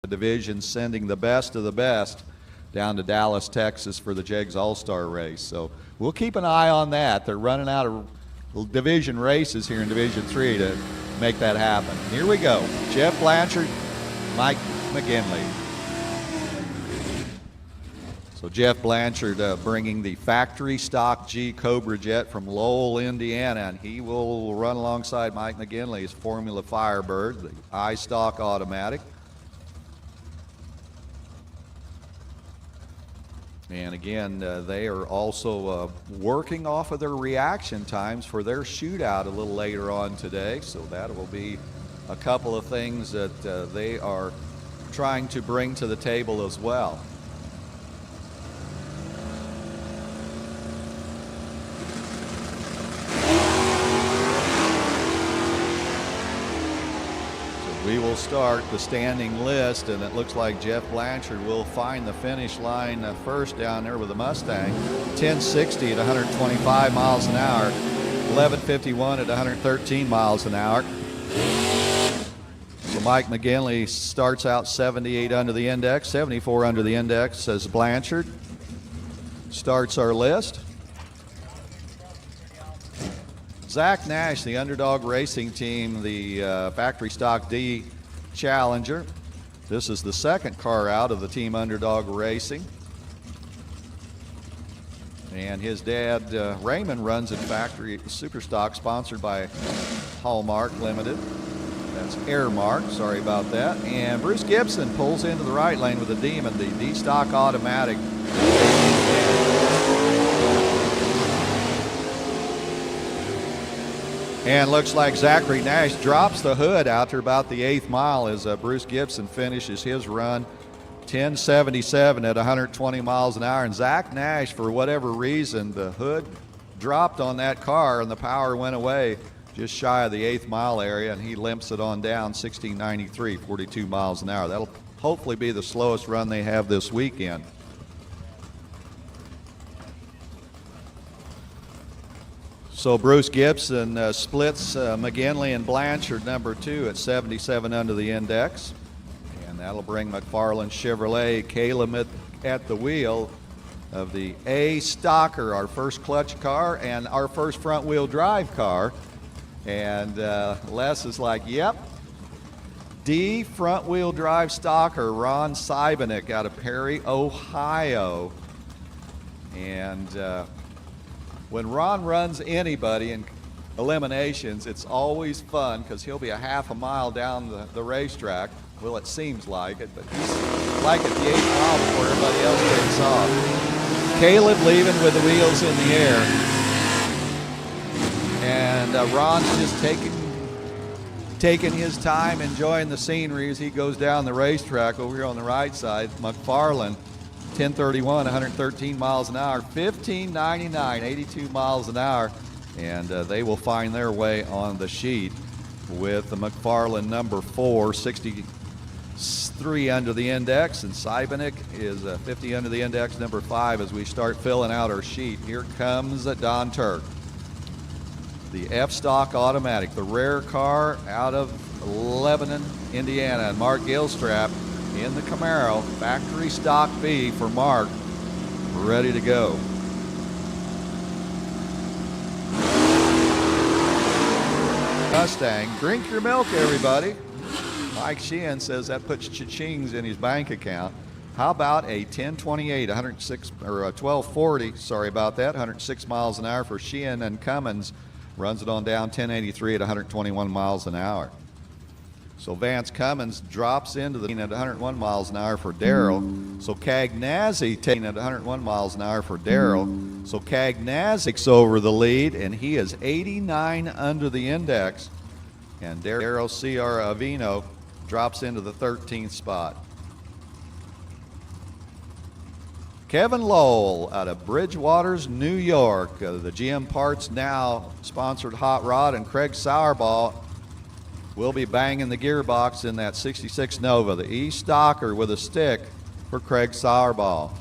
Division, sending the best of the best down to Dallas, Texas for the JEGS All-Star race. So we'll keep an eye on that. They're running out of division races here in Division 3 to make that happen. Here we go. Jeff Blanchard, Mike McGinley. So Jeff Blanchard bringing the factory stock G Cobra Jet from Lowell, Indiana, and he will run alongside Mike McGinley's Formula Firebird, the I-Stock automatic. And again, they are also working off of their reaction times for their shootout a little later on today. So that will be a couple of things that they are trying to bring to the table as well. We will start the standing list, and it looks like Jeff Blanchard will find the finish line first down there with the Mustang. 1060 at 125 miles an hour, 1151 at 113 miles an hour. So Mike McGinley starts out 78 under the index, 74 under the index as Blanchard starts our list. Zach Nash, the Underdog Racing Team, the Factory Stock D Challenger. This is the second car out of the Team Underdog Racing. And his dad, Raymond, runs in Factory Superstock, sponsored by Hallmark Limited. That's Airmark, sorry about that. And Bruce Gibson pulls into the right lane with the Demon, the D-Stock automatic. And looks like Zachary Nash drops the hood out to about the 8th mile as Bruce Gibson finishes his run. 1077 at 120 miles an hour. And Zach Nash, for whatever reason, the hood dropped on that car and the power went away just shy of the 8th mile area, and he limps it on down 1693, 42 miles an hour. That'll hopefully be the slowest run they have this weekend. So Bruce Gibson splits McGinley and Blanchard number 2 at 77 under the index. And that'll bring McFarland Chevrolet Caleb at the wheel of the A Stocker, our first clutch car and our first front wheel drive car. And Les is like, yep, D front wheel drive Stocker, Ron Sibenick out of Perry, Ohio. And when Ron runs anybody in eliminations, it's always fun because he'll be a half a mile down the racetrack. Well, it seems like it, but he's like at the 8th mile before everybody else takes off. Caleb leaving with the wheels in the air. And Ron's just taking his time, enjoying the scenery as he goes down the racetrack over here on the right side. McFarland, 1031, 113 miles an hour, 1599, 82 miles an hour, and they will find their way on the sheet with the McFarland number 4, 63 under the index, and Sibenick is 50 under the index, number 5, as we start filling out our sheet. Here comes Don Turk, the F-Stock automatic, the rare car out of Lebanon, Indiana, and Mark Gilstrap in the Camaro, factory stock B for Mark, ready to go. Mustang, drink your milk, everybody. Mike Sheehan says that puts cha-chings in his bank account. How about a 1028, 106 or a 1240? Sorry about that. 106 miles an hour for Sheehan, and Cummins runs it on down 1083 at 121 miles an hour. So Vance Cummins drops into the at 101 miles an hour for Darrell. So Cagnazzi taking at 101 miles an hour for Darrell. So Cagnazzi takes over the lead, and he is 89 under the index. And Darrell C.R. Avino drops into the 13th spot. Kevin Lowell out of Bridgewaters, New York. The GM Parts Now sponsored Hot Rod, and Craig Sauerball will be banging the gearbox in that 66 Nova. The E-Stocker with a stick for Craig Sauerball.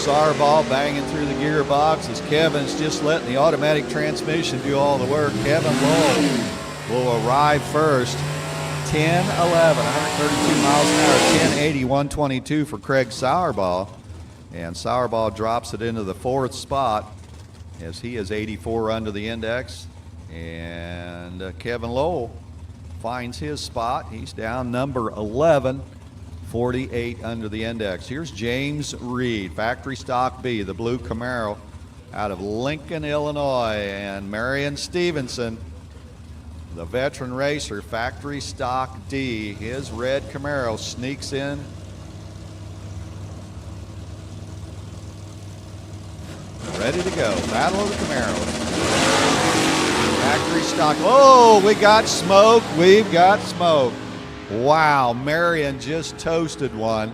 Sauerball banging through the gearbox as Kevin's just letting the automatic transmission do all the work. Kevin Lowell will arrive first. 10-11, 132 miles an hour, 10-80, 122 for Craig Sauerball. And Sauerball drops it into the 4th spot as he is 84 under the index. And Kevin Lowell finds his spot. He's down number 11, 48 under the index. Here's James Reed, factory stock B, the blue Camaro out of Lincoln, Illinois. And Marion Stevenson, the veteran racer, factory stock D, his red Camaro sneaks in. Ready to go. Battle of the Camaros. Factory stock. Oh, we got smoke. We've got smoke. Wow, Marion just toasted one.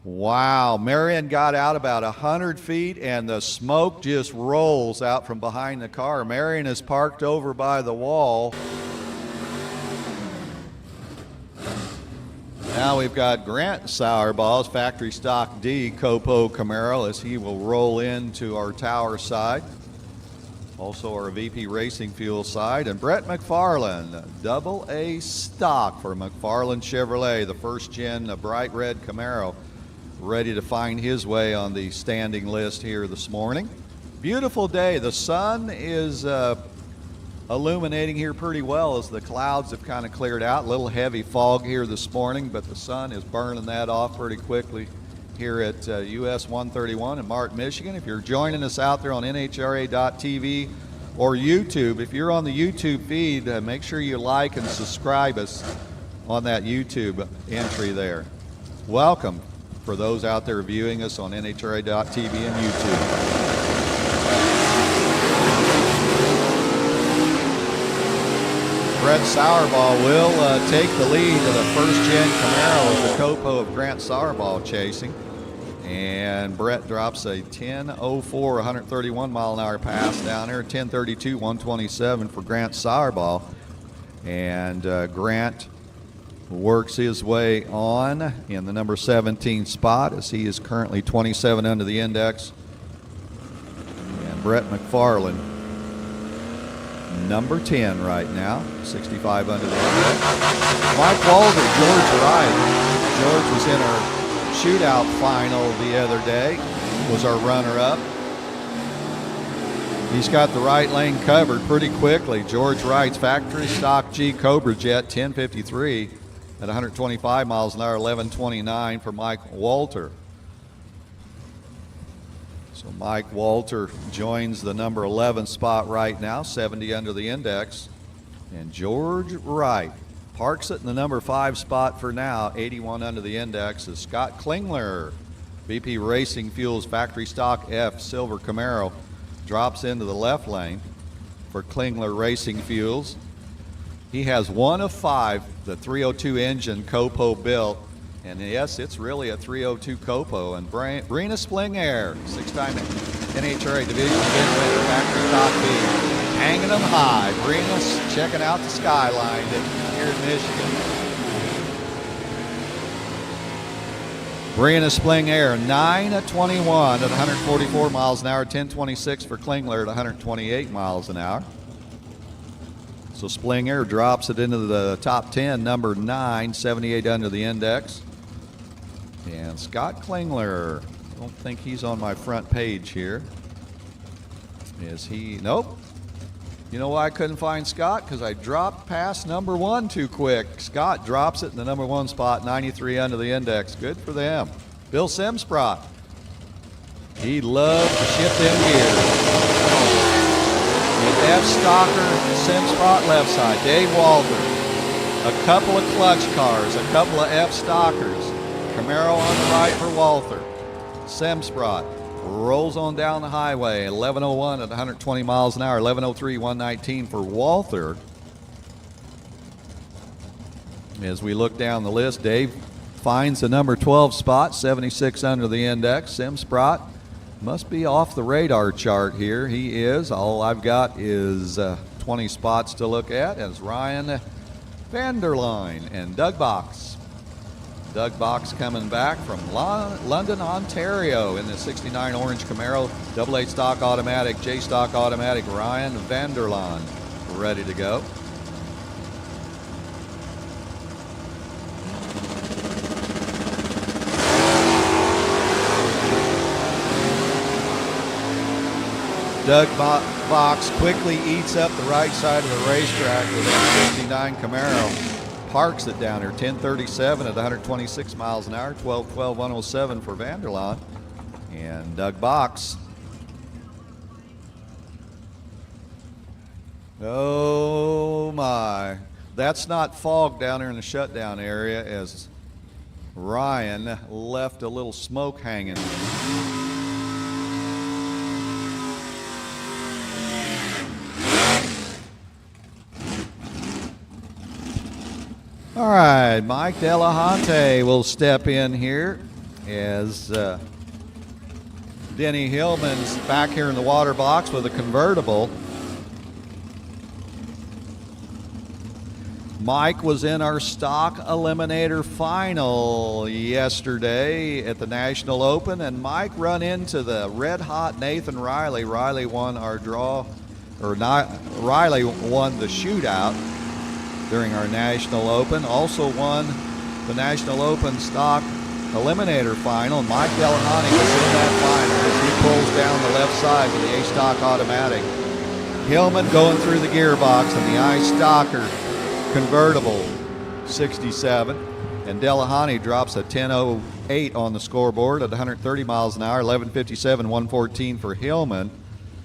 Wow, Marion got out about 100 feet and the smoke just rolls out from behind the car. Marion is parked over by the wall. Now we've got Grant Sauerball's factory stock D Copo Camaro as he will roll into our tower side. Also our VP Racing Fuel side. And Brett McFarland, double A stock for McFarland Chevrolet, the first gen bright red Camaro, ready to find his way on the standing list here this morning. Beautiful day. The sun is illuminating here pretty well as the clouds have kind of cleared out. A little heavy fog here this morning, but the sun is burning that off pretty quickly here at US131 in Martin, Michigan. If you're joining us out there on NHRA.TV or YouTube, if you're on the YouTube feed, make sure you like and subscribe us on that YouTube entry there. Welcome for those out there viewing us on NHRA.TV and YouTube. Brett Sauerball will take the lead of the first-gen Camaro as the Copo of Grant Sauerball chasing. And Brett drops a 10:04, 131 mile an hour pass down there, 10:32, 127 for Grant Sauerball. And Grant works his way on in the number 17 spot as he is currently 27 under the index. And Brett McFarland, number 10 right now, 65 under the index. Mike Walter, George Wright. George was in our shootout final the other day, was our runner-up. He's got the right lane covered pretty quickly. George Wright's factory stock G Cobra Jet, 1053 at 125 miles an hour, 1129 for Mike Walter. So Mike Walter joins the number 11 spot right now, 70 under the index. And George Wright parks it in the number 5 spot for now, 81 under the index, is Scott Klingler. VP Racing Fuels factory stock F silver Camaro drops into the left lane for Klingler Racing Fuels. He has one of 5, the 302 engine Copo built. And yes, it's really a 302 Copo. And Brina Spling Air, 6-time NHRA Division winner, factory stock B, hanging them high. Brina's checking out the skyline here in Michigan. Brina Spling Air, 9:21 at 144 miles an hour, 10:26 for Klingler at 128 miles an hour. So Spling Air drops it into the top 10, number 9, 78 under the index. And Scott Klingler, I don't think he's on my front page here. Is he? Nope. You know why I couldn't find Scott? Because I dropped past number 1 too quick. Scott drops it in the number 1 spot, 93 under the index. Good for them. Bill Simsprot, he loved to shift them gears. With F Stocker, Simsprot left side. Dave Walter, a couple of clutch cars, a couple of F Stockers. Camaro on the right for Walter. Simsprot rolls on down the highway, 11:01 at 120 miles an hour, 11:03, 119 for Walter. As we look down the list, Dave finds the number 12 spot, 76 under the index. Simsprot must be off the radar chart here. He is. All I've got is 20 spots to look at as Ryan Vanderline and Doug Box Doug Box coming back from London, Ontario in the 69 orange Camaro, AA stock automatic, J stock automatic, Ryan Vanderlaan ready to go. Doug Box quickly eats up the right side of the racetrack with that 69 Camaro. Parks it down here, 10:37 at 126 miles an hour, 12:12:107 for Vanderlaan. And Doug Box. Oh my. That's not fog down there in the shutdown area, as Ryan left a little smoke hanging. All right, Mike Delahunty will step in here as Denny Hillman's back here in the water box with a convertible. Mike was in our stock eliminator final yesterday at the National Open, and Mike run into the red hot Nathan Riley. Riley won our draw, or not, Riley won the shootout during our National Open. Also won the National Open stock eliminator final. Mike Delahunty was in that final as he pulls down the left side with the A-Stock automatic. Hillman going through the gearbox in the I-Stocker convertible 67. And Delahunty drops a 10:08 on the scoreboard at 130 miles an hour, 11:57, 114 for Hillman.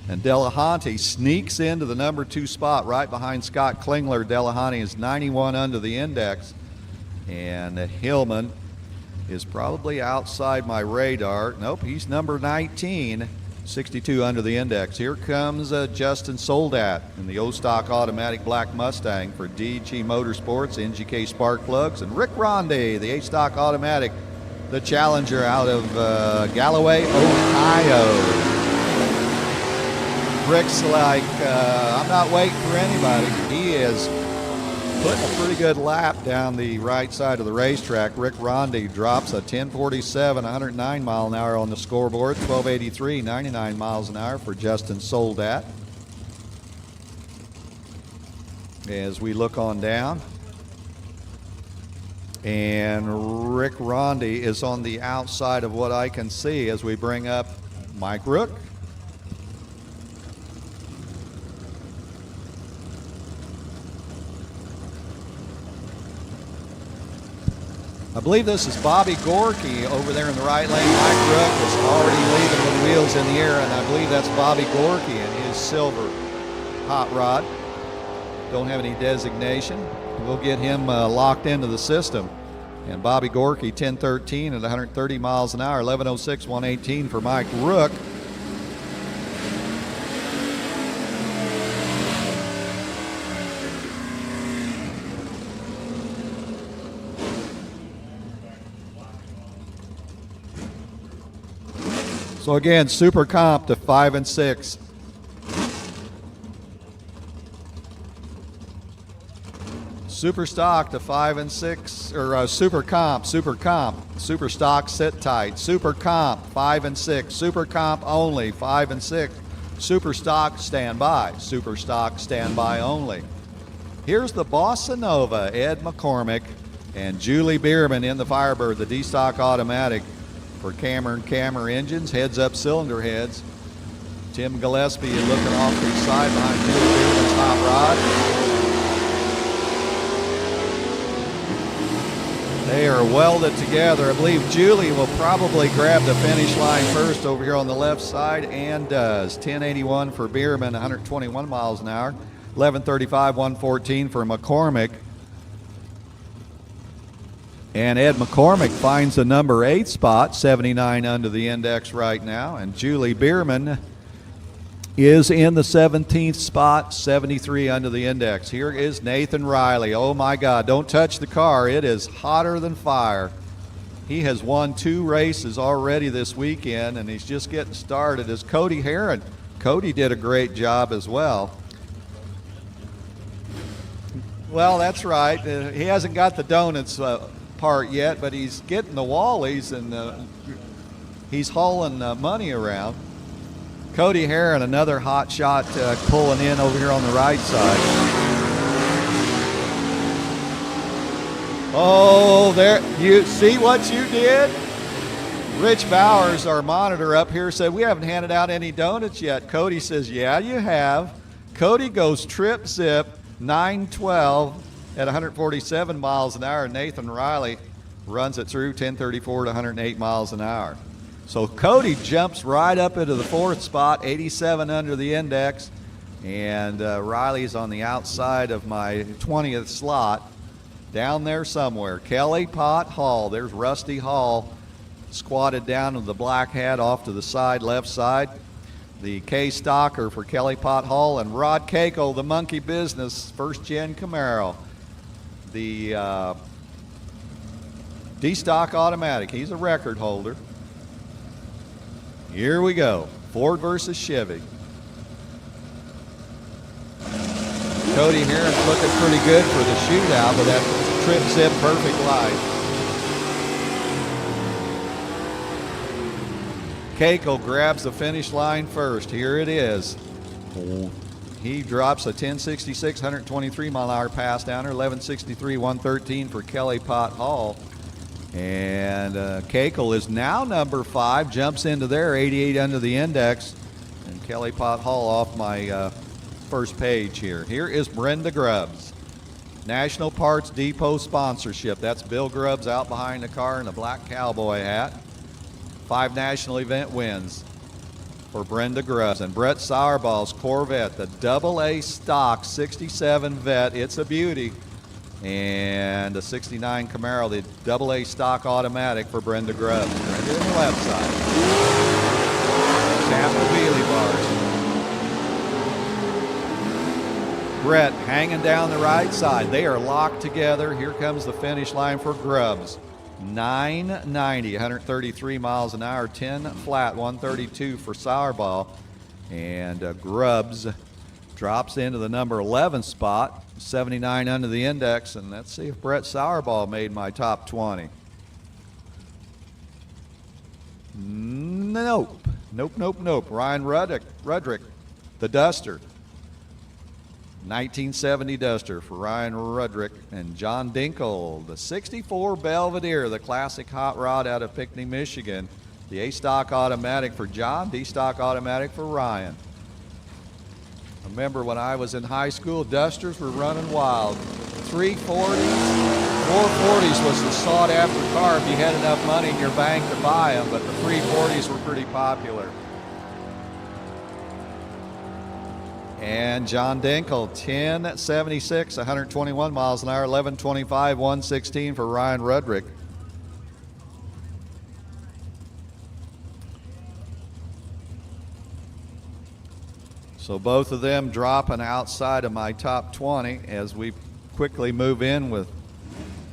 And Delahunty sneaks into the number 2 spot right behind Scott Klingler. Delahunty is 91 under the index. And Hillman is probably outside my radar. Nope, he's number 19, 62 under the index. Here comes Justin Soldat in the O-Stock automatic black Mustang for DG Motorsports, NGK spark plugs. And Rick Ronde, the A-Stock automatic, the challenger out of Galloway, Ohio. Rick's like, I'm not waiting for anybody. He is putting a pretty good lap down the right side of the racetrack. Rick Ronde drops a 10:47, 109 mile an hour on the scoreboard, 12:83, 99 miles an hour for Justin Soldat. As we look on down, and Rick Ronde is on the outside of what I can see as we bring up Mike Rook. I believe this is Bobby Gorky over there in the right lane. Mike Rook is already leaving with the wheels in the air, and I believe that's Bobby Gorky in his silver hot rod. Don't have any designation. We'll get him locked into the system. And Bobby Gorky, 10:13 at 130 miles an hour, 11:06, 118 for Mike Rook. So again, super comp to 5 and 6. Super stock to 5 and 6, or super comp, super stock sit tight, super comp 5 and 6, super comp only 5 and 6, super stock standby, super stock standby only. Here's the Bossa Nova, Ed McCormick and Julie Bierman in the Firebird, the D-Stock automatic. For Cameron Cammer engines, heads up cylinder heads. Tim Gillespie looking off to the side behind Julie Bierman's hot rod. They are welded together. I believe Julie will probably grab the finish line first over here on the left side, and does. 1081 for Bierman, 121 miles an hour. 1135, 114 for McCormick. And Ed McCormick finds the number 8 spot, 79 under the index right now. And Julie Bierman is in the 17th spot, 73 under the index. Here is Nathan Riley. Oh my God, don't touch the car. It is hotter than fire. He has won 2 races already this weekend, and he's just getting started. As Cody Herron. Cody did a great job as well. Well, that's right. He hasn't got the donuts part yet, but he's getting the wallies and he's hauling money around. Cody Heron, another hot shot, pulling in over here on the right side. Oh, there, you see what you did? Rich Bowers, our monitor up here, said we haven't handed out any donuts yet. Cody says, yeah, you have. Cody goes trip zip 912 at 147 miles an hour. Nathan Riley runs it through 1034 to 108 miles an hour. So Cody jumps right up into the 4th spot, 87 under the index, and Riley's on the outside of my 20th slot, down there somewhere. Kelly Pot Hall, there's Rusty Hall, squatted down with the black hat off to the side, left side. The K Stocker for Kelly Pot Hall, and Rod Kako, the Monkey Business, first gen Camaro. The D-Stock automatic, he's a record holder. Here we go, Ford versus Chevy. Cody Heron's looking pretty good for the shootout with that trip zip perfect light. Kako grabs the finish line first. Here it is. He drops a 1066, 123 mile an hour pass downer, 1163, 113 for Kelly Pot Hall. And Kako is now number 5, jumps into there, 88 under the index. And Kelly Pot Hall off my first page here. Here is Brenda Grubbs. National Parts Depot sponsorship. That's Bill Grubbs out behind the car in a black cowboy hat. 5 national event wins for Brenda Grubbs. And Brett Sauerball's Corvette, the AA stock 67 vet. It's a beauty. And a 69 Camaro, the AA stock automatic for Brenda Grubbs. Brenda on the left side. Tap the wheelie bars. Brett hanging down the right side. They are locked together. Here comes the finish line for Grubbs. 990, 133 miles an hour, 10 flat, 132 for Sauerball. And Grubbs drops into the number 11 spot, 79 under the index. And let's see if Brett Sauerball made my top 20. Nope. Ryan Rudrick, the Duster. 1970 Duster for Ryan Rudrick. And John Dinkle, the 64 Belvedere, the classic hot rod out of Pinckney, Michigan. The A-Stock automatic for John, D-Stock automatic for Ryan. I remember when I was in high school, Dusters were running wild. 340s, 440s was the sought-after car if you had enough money in your bank to buy them, but the 340s were pretty popular. And John Dinkle, 1076, 121 miles an hour, 1125, 116 for Ryan Rudrick. So both of them dropping outside of my top 20 as we quickly move in with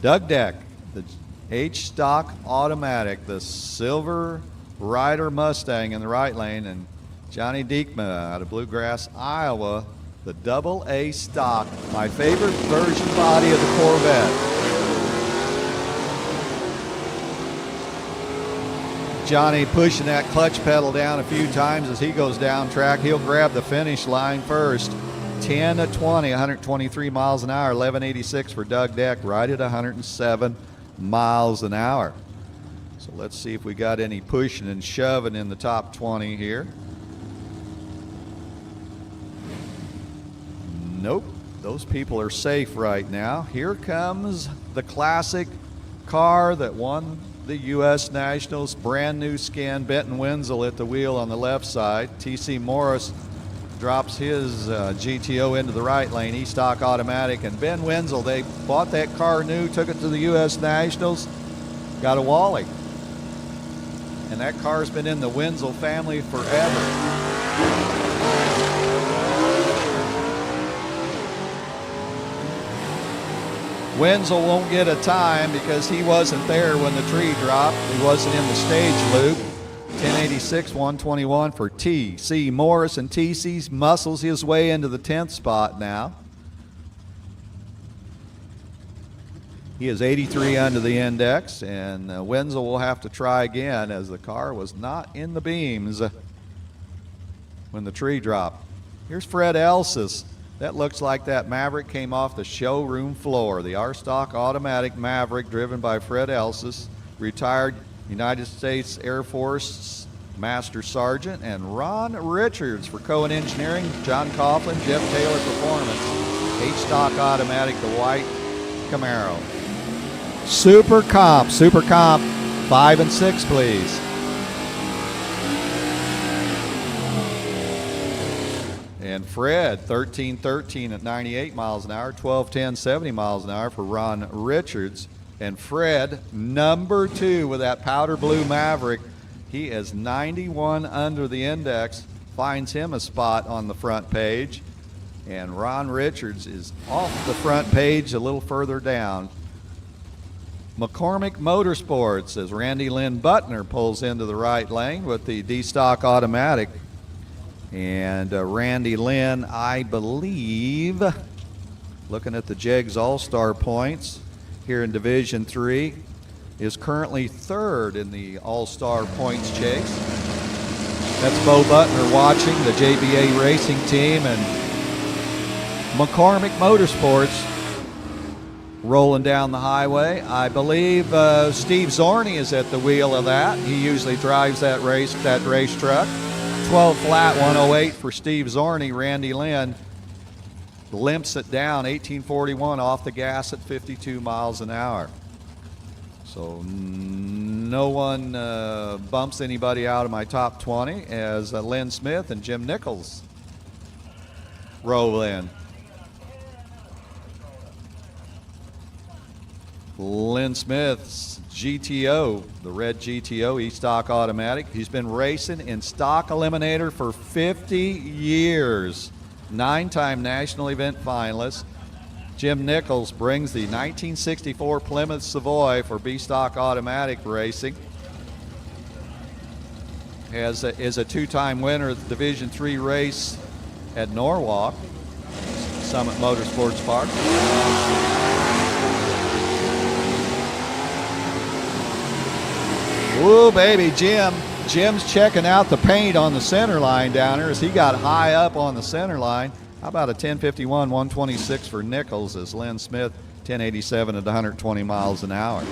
Doug Deck, the H-Stock automatic, the Silver Rider Mustang in the right lane, and Johnny Diekma out of Bluegrass, Iowa, the AA stock, my favorite version body of the Corvette. Johnny pushing that clutch pedal down a few times as he goes down track. He'll grab the finish line first. 10 to 20, 123 miles an hour, 1186 for Doug Deck, right at 107 miles an hour. So let's see if we got any pushing and shoving in the top 20 here. Nope, those people are safe right now. Here comes the classic car that won the U.S. Nationals, brand new skin, Benton Wenzel at the wheel on the left side. T.C. Morris drops his GTO into the right lane, E-Stock automatic. And Ben Wenzel, they bought that car new, took it to the U.S. Nationals, got a Wally. And that car's been in the Wenzel family forever. Wenzel won't get a time because he wasn't there when the tree dropped. He wasn't in the stage loop. 1086, 121 for T.C. Morris, and T.C. muscles his way into the 10th spot now. He is 83 under the index, and Wenzel will have to try again as the car was not in the beams when the tree dropped. Here's Fred Elsis. That looks like that Maverick came off the showroom floor. The R Stock automatic Maverick driven by Fred Elsis, retired United States Air Force Master Sergeant, and Ron Richards for Cohen Engineering, John Coughlin, Jeff Taylor Performance. H Stock automatic, the white Camaro. Super Comp 5 and 6, please. And Fred, 1313 at 98 miles an hour, 1210, 70 miles an hour for Ron Richards. And Fred, number 2 with that powder blue Maverick. He is 91 under the index, finds him a spot on the front page. And Ron Richards is off the front page a little further down. McCormick Motorsports as Randy Lynn Butner pulls into the right lane with the D-Stock automatic. And Randy Lynn, I believe, looking at the Jegs All-Star points here in Division 3, is currently 3rd in the All-Star points chase. That's Bo Butner watching the JBA racing team, and McCormick Motorsports rolling down the highway. I believe Steve Zorney is at the wheel of that. He usually drives that race truck. 12 flat, 108 for Steve Zorney. Randy Lynn limps it down, 1841 off the gas at 52 miles an hour. So no one bumps anybody out of my top 20 as Lynn Smith and Jim Nichols roll in. Lynn Smith's GTO, the red GTO E-Stock automatic. He's been racing in Stock Eliminator for 50 years. 9-time national event finalist. Jim Nichols brings the 1964 Plymouth Savoy for B-Stock automatic racing. Is a 2-time winner of the Division 3 race at Norwalk, Summit Motorsports Park. Whoa, baby, Jim's checking out the paint on the center line down there as he got high up on the center line. How about a 1051, 126 for Nichols as Lynn Smith, 1087 at 120 miles an hour.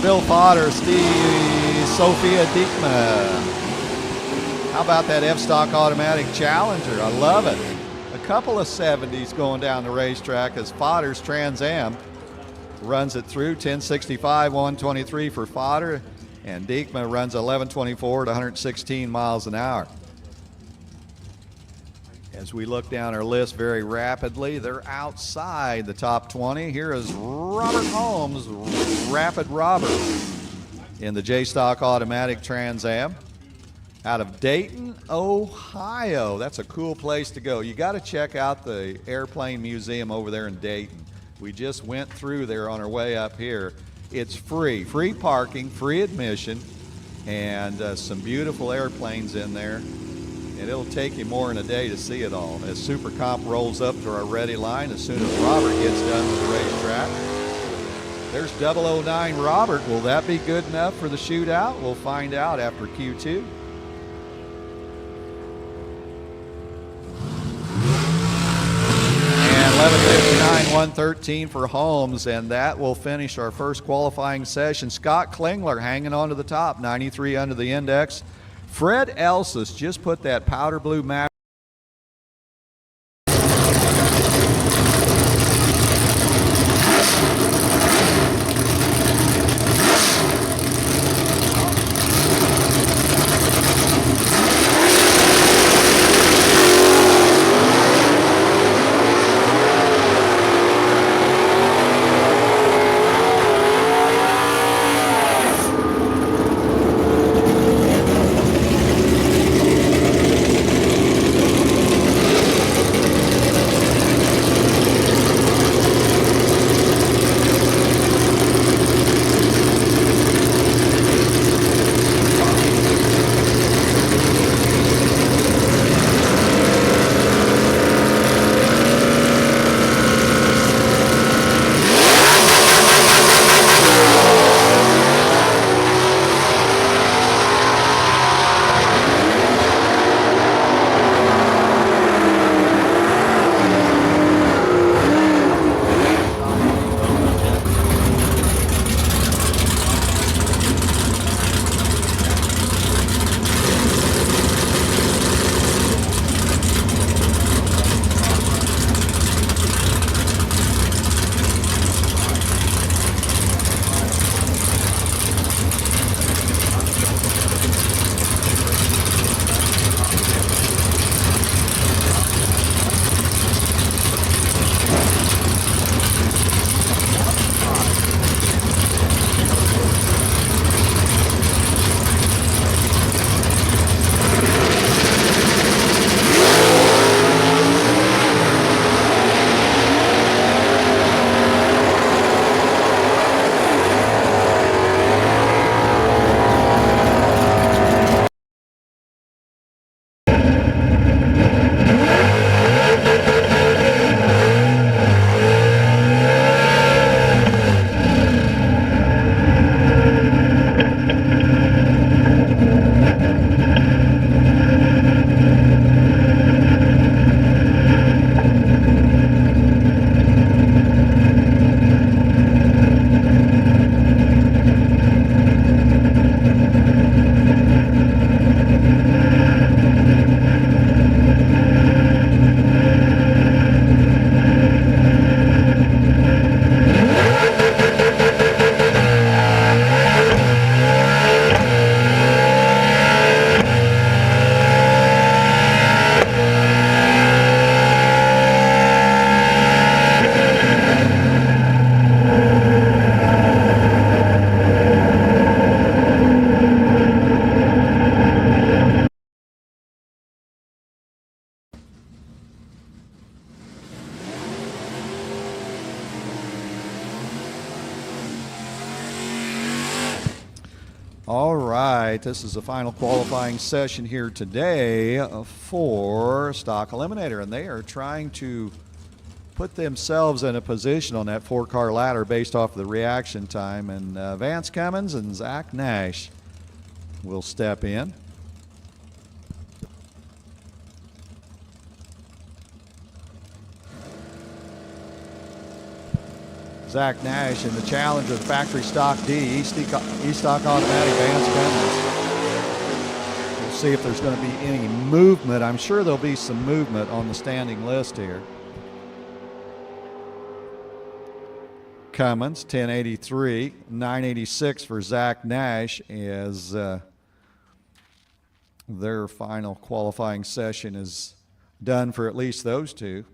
Bill Potter, Sophia Diekman. How about that F-Stock automatic Challenger? I love it. A couple of 70s going down the racetrack as Fodder's Trans Am runs it through. 1065, 123 for Fodder, and Diekman runs 1124 at 116 miles an hour. As we look down our list very rapidly, they're outside the top 20. Here is Robert Holmes, Rapid Robert, in the J-Stock automatic Trans Am out of Dayton, Ohio. That's a cool place to go. You got to check out the Airplane Museum over there in Dayton. We just went through there on our way up here. It's free parking, free admission, and some beautiful airplanes in there. And it'll take you more than a day to see it all. As Super Comp rolls up to our ready line, as soon as Robert gets done with the racetrack. There's 009 Robert. Will that be good enough for the shootout? We'll find out after Q2. And 11:59, 113 for Holmes, and that will finish our first qualifying session. Scott Klingler hanging on to the top, 93 under the index. Fred Elsis just put that powder blue map. right, this is the final qualifying session here today for Stock Eliminator, and they are trying to put themselves in a position on that 4-car ladder based off of the reaction time, and Vance Cummins and Zach Nash will step in. Zach Nash in the challenge of the factory stock D, E-stock automatic, Vance Cummins. We'll see if there's going to be any movement. I'm sure there'll be some movement on the standing list here. Cummins, 1083, 986 for Zach Nash as their final qualifying session is done for at least those two.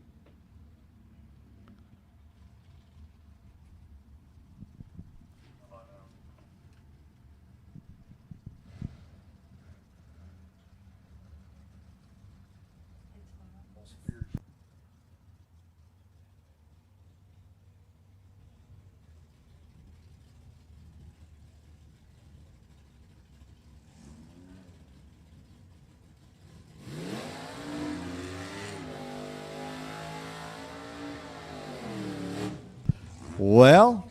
Well,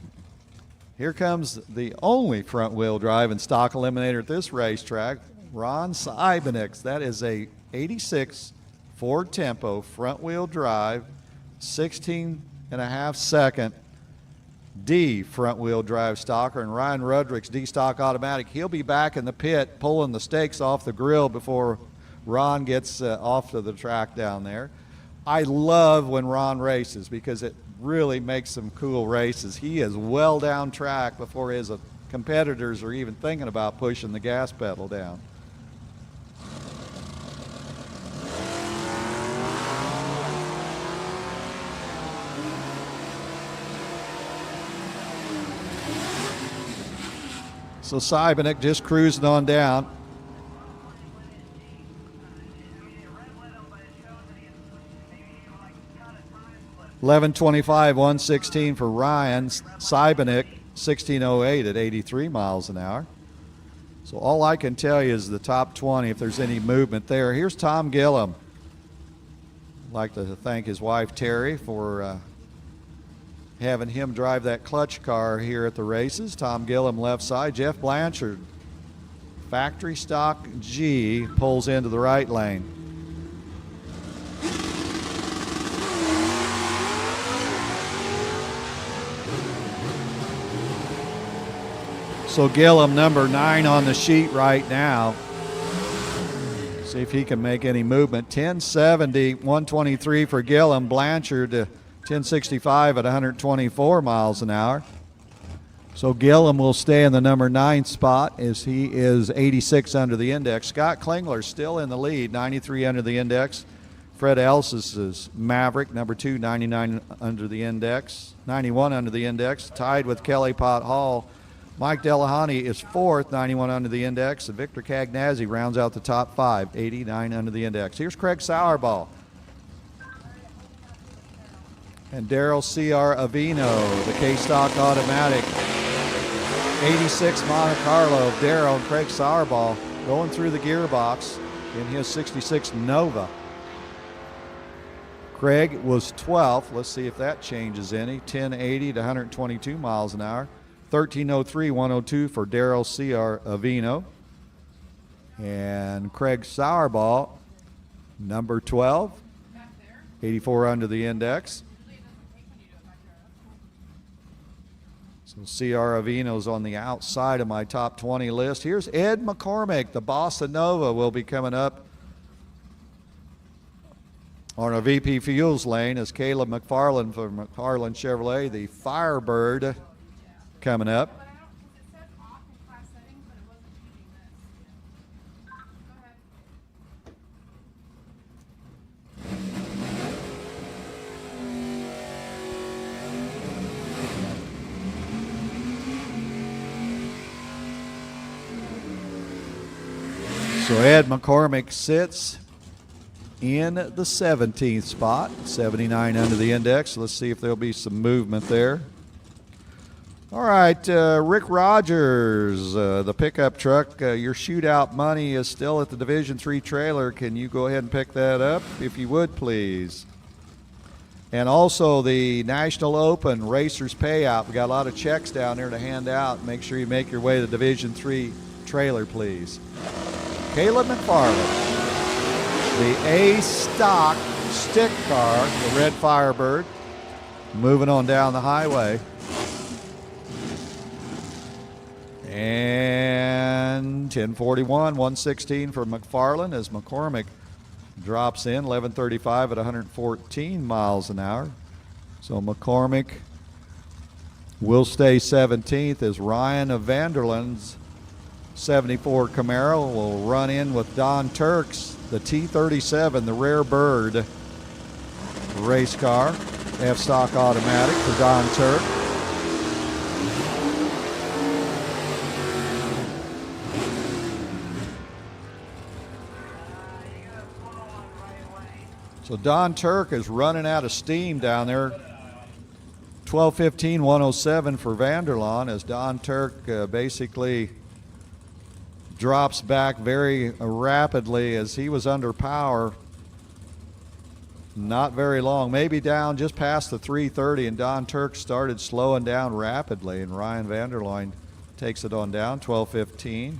here comes the only front-wheel drive and stock eliminator at this racetrack, Ron Siebenix. That is a 86 Ford Tempo front-wheel drive, 16.5-second D front-wheel drive stocker, and Ryan Rudrick's D-stock automatic. He'll be back in the pit pulling the stakes off the grill before Ron gets off to the track down there. I love when Ron races because it really makes some cool races. He is well down track before his competitors are even thinking about pushing the gas pedal down. So Siebenix just cruising on down. $11.25, 116 for Ryan Siebenix, 16:08 at 83 miles an hour. So all I can tell you is the top 20, if there's any movement there. Here's Tom Gillum. I'd like to thank his wife Terry for having him drive that clutch car here at the races. Tom Gillum left side. Jeff Blanchard, factory stock G, pulls into the right lane. So Gillum, number 9 on the sheet right now. See if he can make any movement. 1070, 123 for Gillum. Blanchard, 1065 at 124 miles an hour. So Gillum will stay in the number 9 spot as he is 86 under the index. Scott Klingler still in the lead, 93 under the index. Fred Elsis is Maverick, number 2, 99 under the index, 91 under the index, tied with Kelly Pott Hall. Mike Delahoney is 4th, 91 under the index. And Victor Cagnazzi rounds out the top 5, 89 under the index. Here's Craig Sauerball. And Daryl C.R. Avino, the K-Stock automatic. 86 Monte Carlo, Daryl and Craig Sauerball going through the gearbox in his 66 Nova. Craig was 12th. Let's see if that changes any. 1080 to 122 miles an hour. 1303, 102 for Daryl C.R. Avino. And Craig Sauerball, number 12, 84 under the index. So C.R. Avino's on the outside of my top 20 list. Here's Ed McCormick. The Bossa Nova will be coming up on our VP Fuels lane as Caleb McFarland from McFarland Chevrolet, the Firebird, coming up. So Ed McCormick sits in the 17th spot, 79 under the index. Let's see if there'll be some movement there. All right, Rick Rogers, the pickup truck. Your shootout money is still at the Division III trailer. Can you go ahead and pick that up, if you would, please? And also the National Open Racers Payout. We got a lot of checks down there to hand out. Make sure you make your way to the Division III trailer, please. Caleb McFarland, the A stock stick car, the red Firebird, moving on down the highway. And 1041, 116 for McFarland as McCormick drops in 1135 at 114 miles an hour. So McCormick will stay 17th as Ryan of Vanderland's 74 Camaro will run in with Don Turks, the T37, the rare bird race car, F-stock automatic for Don Turk. So Don Turk is running out of steam down there. 12:15, 107 for Vanderlaan as Don Turk basically drops back very rapidly as he was under power. Not very long, maybe down just past the 330, and Don Turk started slowing down rapidly, and Ryan Vanderlaan takes it on down. 12:15,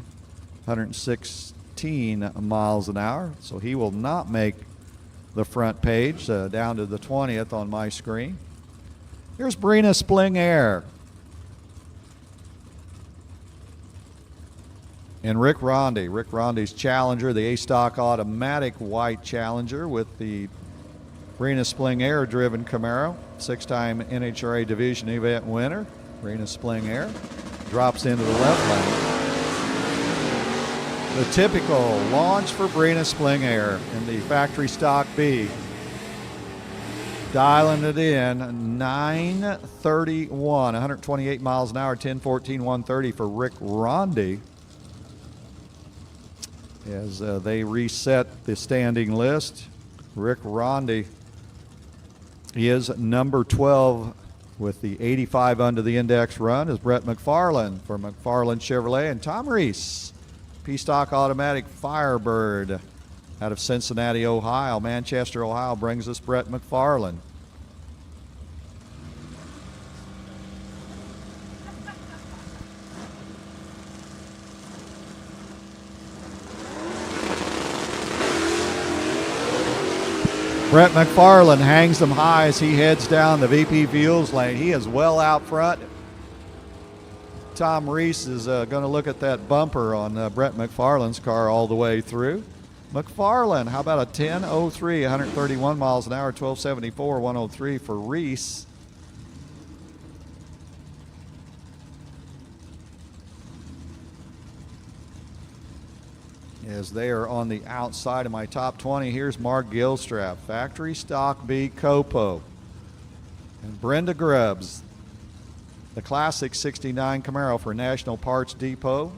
116 miles an hour. So he will not make the front page, down to the 20th on my screen. Here's Brina Spling Air. And Rick Ronde. Rick Ronde's Challenger, the A-Stock automatic white Challenger with the Brina Spling Air driven Camaro. 6-time NHRA Division event winner. Brina Spling Air drops into the left lane. The typical launch for Brina Spling Air in the factory stock B. Dialing it in, 931, 128 miles an hour, 1014, 130 for Rick Ronde. As they reset the standing list, Rick Ronde is number 12 with the 85 under the index run is Brett McFarland for McFarland Chevrolet, and Tom Reese, P-Stock automatic Firebird out of Cincinnati, Ohio. Manchester, Ohio brings us Brett McFarland. Brett McFarland hangs them high as he heads down the VP Fuels lane. He is well out front. Tom Reese is going to look at that bumper on Brett McFarland's car all the way through. McFarland, how about a 10:03, 131 miles an hour, 1274, 103 for Reese. As they are on the outside of my top 20, here's Mark Gilstrap, factory stock B Copo. And Brenda Grubbs, the classic 69 Camaro for National Parts Depot.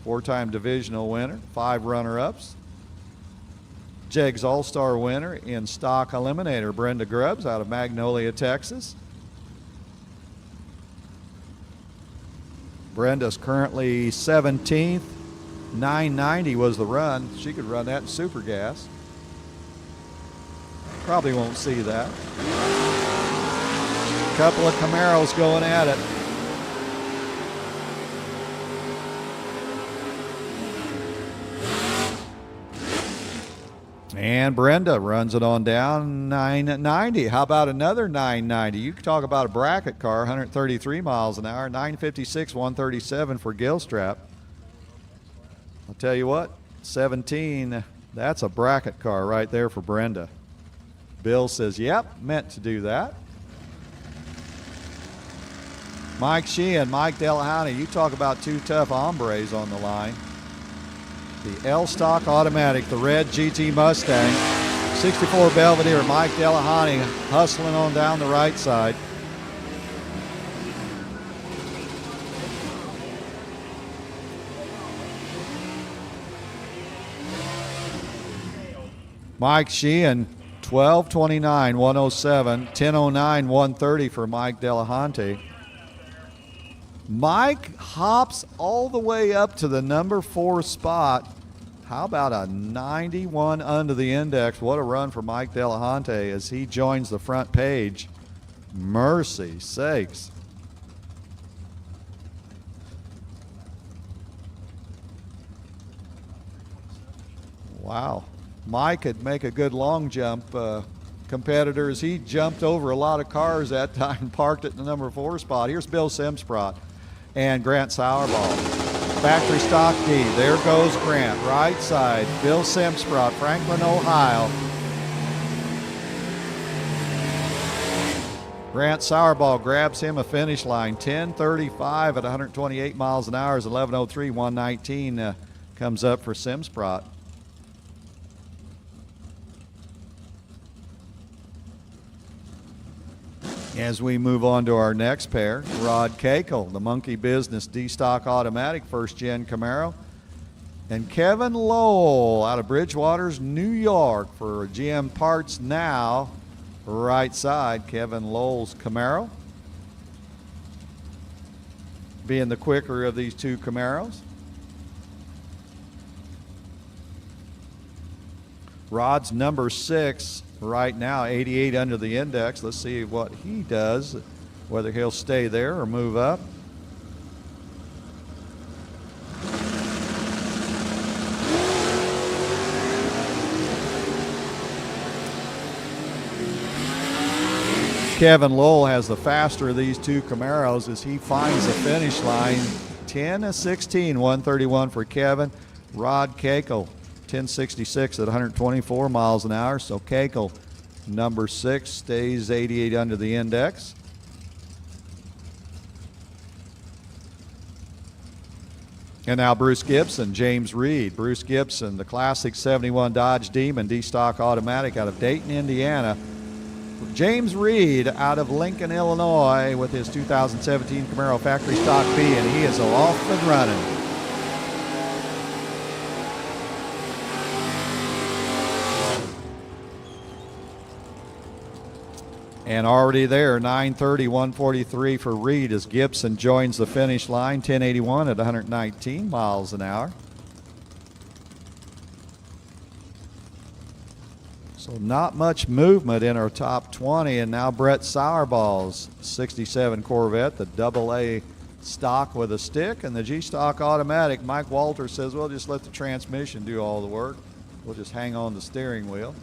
4-time divisional winner, 5 runner-ups. JEGS All-Star winner in stock eliminator, Brenda Grubbs out of Magnolia, Texas. Brenda's currently 17th. 990 was the run. She could run that in super gas. Probably won't see that. Couple of Camaros going at it. And Brenda runs it on down, 990. How about another 990? You can talk about a bracket car, 133 miles an hour, 956, 137 for Gilstrap. I'll tell you what, 17, that's a bracket car right there for Brenda. Bill says, yep, meant to do that. Mike Sheehan, Mike Delahunty, you talk about 2 tough hombres on the line. The L-Stock automatic, the red GT Mustang, 64 Belvedere, Mike Delahunty hustling on down the right side. Mike Sheehan, 12:29, 107, 10:09, 130 for Mike Delahunty. Mike hops all the way up to the number 4 spot. How about a 91 under the index? What a run for Mike Delahunty as he joins the front page. Mercy sakes. Wow. Mike could make a good long jump. Competitors, he jumped over a lot of cars that time and parked at the number 4 spot. Here's Bill Simsprott and Grant Sauerball. Factory stock D. There goes Grant, right side. Bill Simsprott, Franklin, Ohio. Grant Sauerball grabs him a finish line. 10:35 at 128 miles an hour is 11:03. 119 comes up for Simsprott. As we move on to our next pair, Rod Cakel, the Monkey Business D-Stock Automatic First Gen Camaro, and Kevin Lowell out of Bridgewaters, New York for GM Parts Now, right side, Kevin Lowell's Camaro, being the quicker of these two Camaros. Rod's number 6 right now, 88 under the index. Let's see what he does, whether he'll stay there or move up. Kevin Lowell has the faster of these two Camaros as he finds the finish line. 10:16, 131 for Kevin. Rod Cakel, 10:66 at 124 miles an hour. So Cakel, number 6, stays 88 under the index. And now Bruce Gibson, James Reed. Bruce Gibson, the classic 71 Dodge Demon D-Stock Automatic out of Dayton, Indiana. James Reed out of Lincoln, Illinois with his 2017 Camaro Factory Stock B, and he is off and running. And already there, 9:30, 143 for Reed as Gibson joins the finish line, 10:81 at 119 miles an hour. So not much movement in our top 20, and now Brett Sauerball's 67 Corvette, the AA stock with a stick, and the G-Stock automatic. Mike Walters says, well, just let the transmission do all the work. We'll just hang on the steering wheel.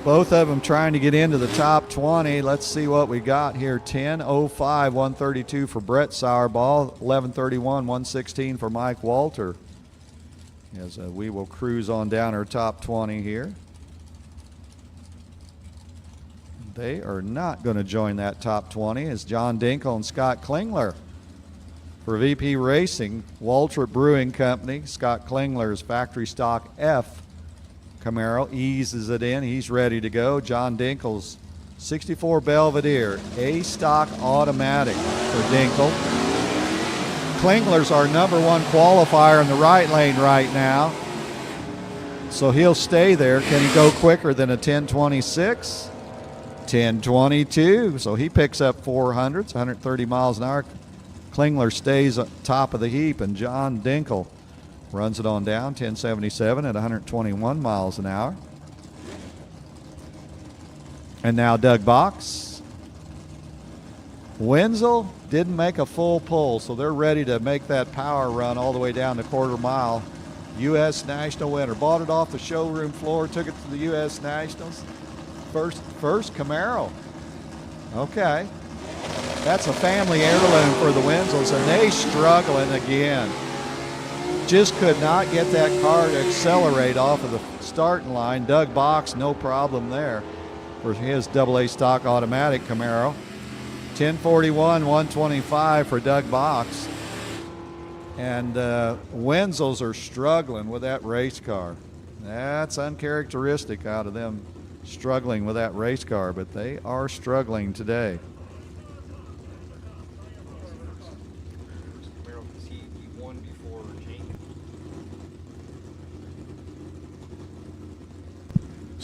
Both of them trying to get into the top 20. Let's see what we got here. 10:05, 132 for Brett Sauerball. 11:31, 116 for Mike Walter. As we will cruise on down our top 20 here. They are not going to join that top 20 as John Dinkle and Scott Klingler for VP Racing. Waltrip Brewing Company. Scott Klingler's factory stock F Camaro eases it in. He's ready to go. John Dinkle's 64 Belvedere, A stock automatic for Dinkle. Klingler's our number 1 qualifier in the right lane right now, so he'll stay there. Can he go quicker than a 10:26? 10:22, so he picks up 400s, 130 miles an hour. Klingler stays at top of the heap, and John Dinkle runs it on down, 10:77 at 121 miles an hour. And now Doug Box. Wenzel didn't make a full pull, so they're ready to make that power run all the way down the quarter mile. U.S. National winner. Bought it off the showroom floor, took it to the U.S. Nationals. First Camaro. Okay. That's a family heirloom for the Wenzels, and they struggling again. Just could not get that car to accelerate off of the starting line. Doug Box, no problem there for his AA stock automatic Camaro. 10:41, 125 for Doug Box. And Wenzels are struggling with that race car. That's uncharacteristic out of them struggling with that race car, but they are struggling today.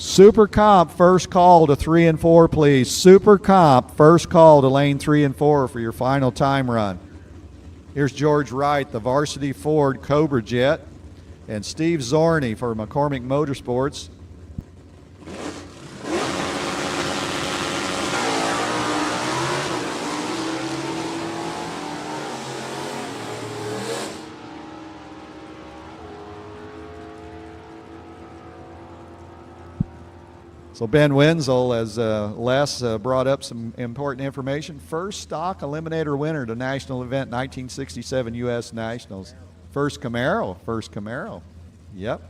Super Comp, first call to 3 and 4, please. Super Comp, first call to lane 3 and 4 for your final time run. Here's George Wright, the Varsity Ford Cobra Jet, and Steve Zorney for McCormick Motorsports. So Ben Wenzel, as Les brought up some important information, first stock eliminator winner to national event 1967 U.S. Nationals. First Camaro. Yep.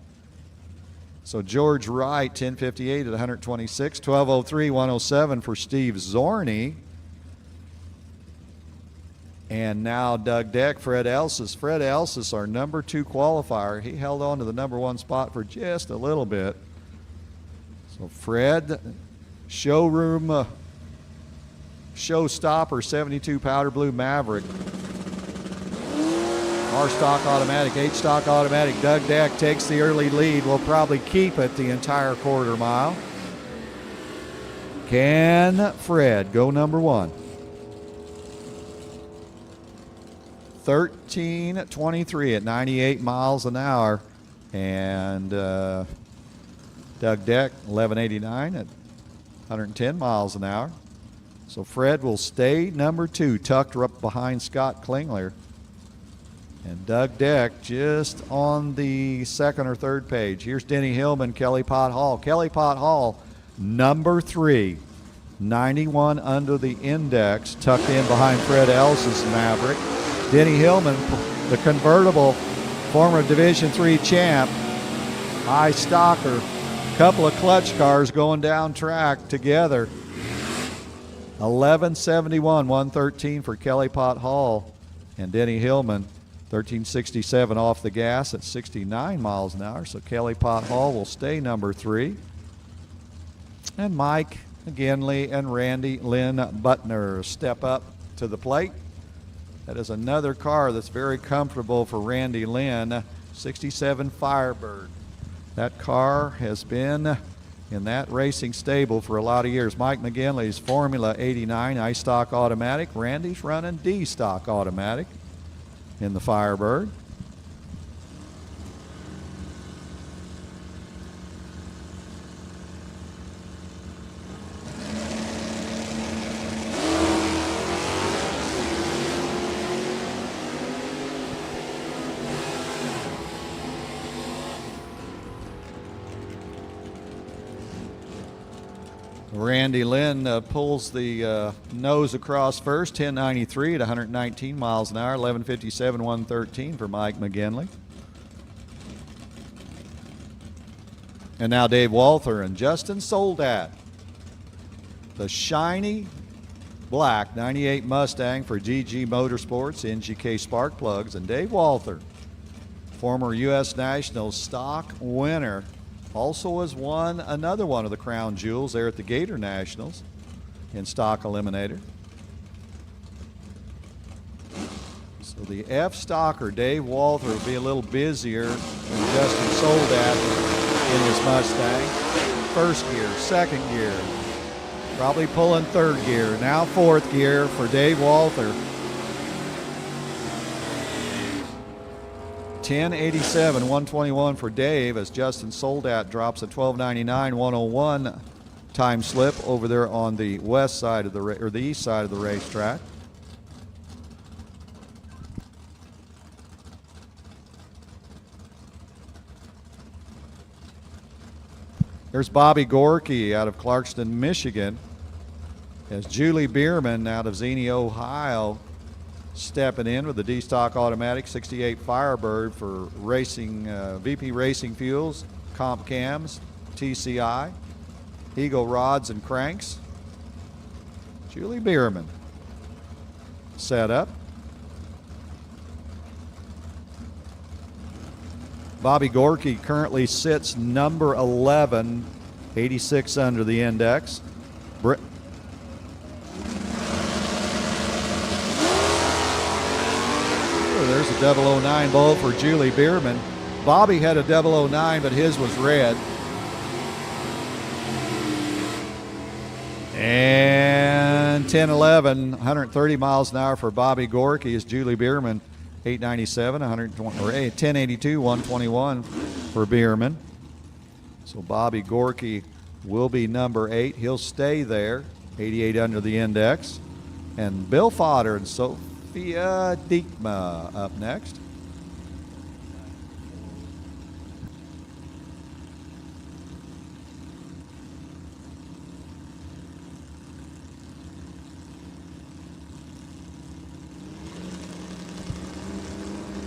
So George Wright, 1058 at 126, 1203, 107 for Steve Zorney. And now Doug Deck, Fred Elsis. Fred Elsis, our number 2 qualifier. He held on to the number 1 spot for just a little bit. So Fred, showroom showstopper 72 powder blue Maverick. R stock automatic, H stock automatic. Doug Deck takes the early lead. Will probably keep it the entire quarter mile. Can Fred go number 1? 13:23 at 98 miles an hour. And Doug Deck, 11:89 at 110 miles an hour. So Fred will stay number 2, tucked up behind Scott Klingler. And Doug Deck just on the 2nd or 3rd page. Here's Denny Hillman, Kelly Pot Hall. Kelly Pot Hall, number 3, 91 under the index, tucked in behind Fred Elsis' Maverick. Denny Hillman, the convertible, former Division III champ, high stocker. Couple of clutch cars going down track together. 1171, 113 for Kelly Pot Hall. And Denny Hillman, 1367 off the gas at 69 miles an hour. So Kelly Pot Hall will stay number 3. And Mike McGinley and Randy Lynn Butner step up to the plate. That is another car that's very comfortable for Randy Lynn, 67 Firebird. That car has been in that racing stable for a lot of years. Mike McGinley's Formula 89 I-Stock automatic. Randy's running D-Stock automatic in the Firebird. Randy Lynn pulls the nose across first, 1093 at 119 miles an hour, 1157, 113 for Mike McGinley. And now Dave Walther and Justin Soldat. The shiny black 98 Mustang for GG Motorsports, NGK Spark Plugs, and Dave Walther, former U.S. Nationals stock winner. Also has won another one of the crown jewels there at the Gator Nationals in stock eliminator. So the F stocker, Dave Walther, will be a little busier than Justin Soldat in his Mustang. First gear, second gear, probably pulling third gear, now fourth gear for Dave Walther. 1087, 121 for Dave as Justin Soldat drops a 1299, 101 time slip over there on the west side of the east side of the racetrack. There's Bobby Gorky out of Clarkston, Michigan, as Julie Bierman out of Xenia, Ohio, stepping in with the D-Stock automatic 68 Firebird for racing, VP Racing Fuels, Comp Cams, TCI, Eagle Rods and Cranks. Julie Bierman set up. Bobby Gorky currently sits number 11, 86 under the index. There's a 009 ball for Julie Bierman. Bobby had a 009, but his was red. And 10-11, 130 miles an hour for Bobby Gorky is Julie Bierman. 897, 120, or 1082, 121 for Bierman. So Bobby Gorky will be number 8. He'll stay there, 88 under the index. And Bill Fodder and Sophia Diekma up next.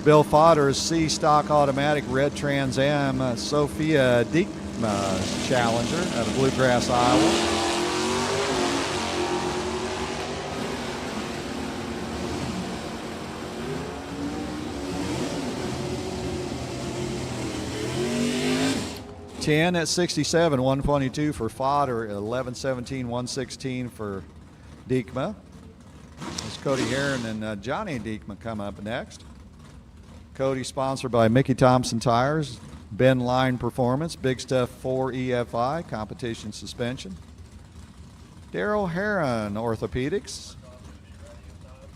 Bill Fodder's C Stock Automatic Red Trans Am, Sophia Diekma Challenger out of Bluegrass, Iowa. Ten at 67, 122 for Fodder, 1117, 116 for Diekma. It's Cody Heron and Johnny Diekma come up next. Cody sponsored by Mickey Thompson Tires, Ben Line Performance, Big Stuff 4 EFI, competition suspension. Daryl Heron Orthopedics.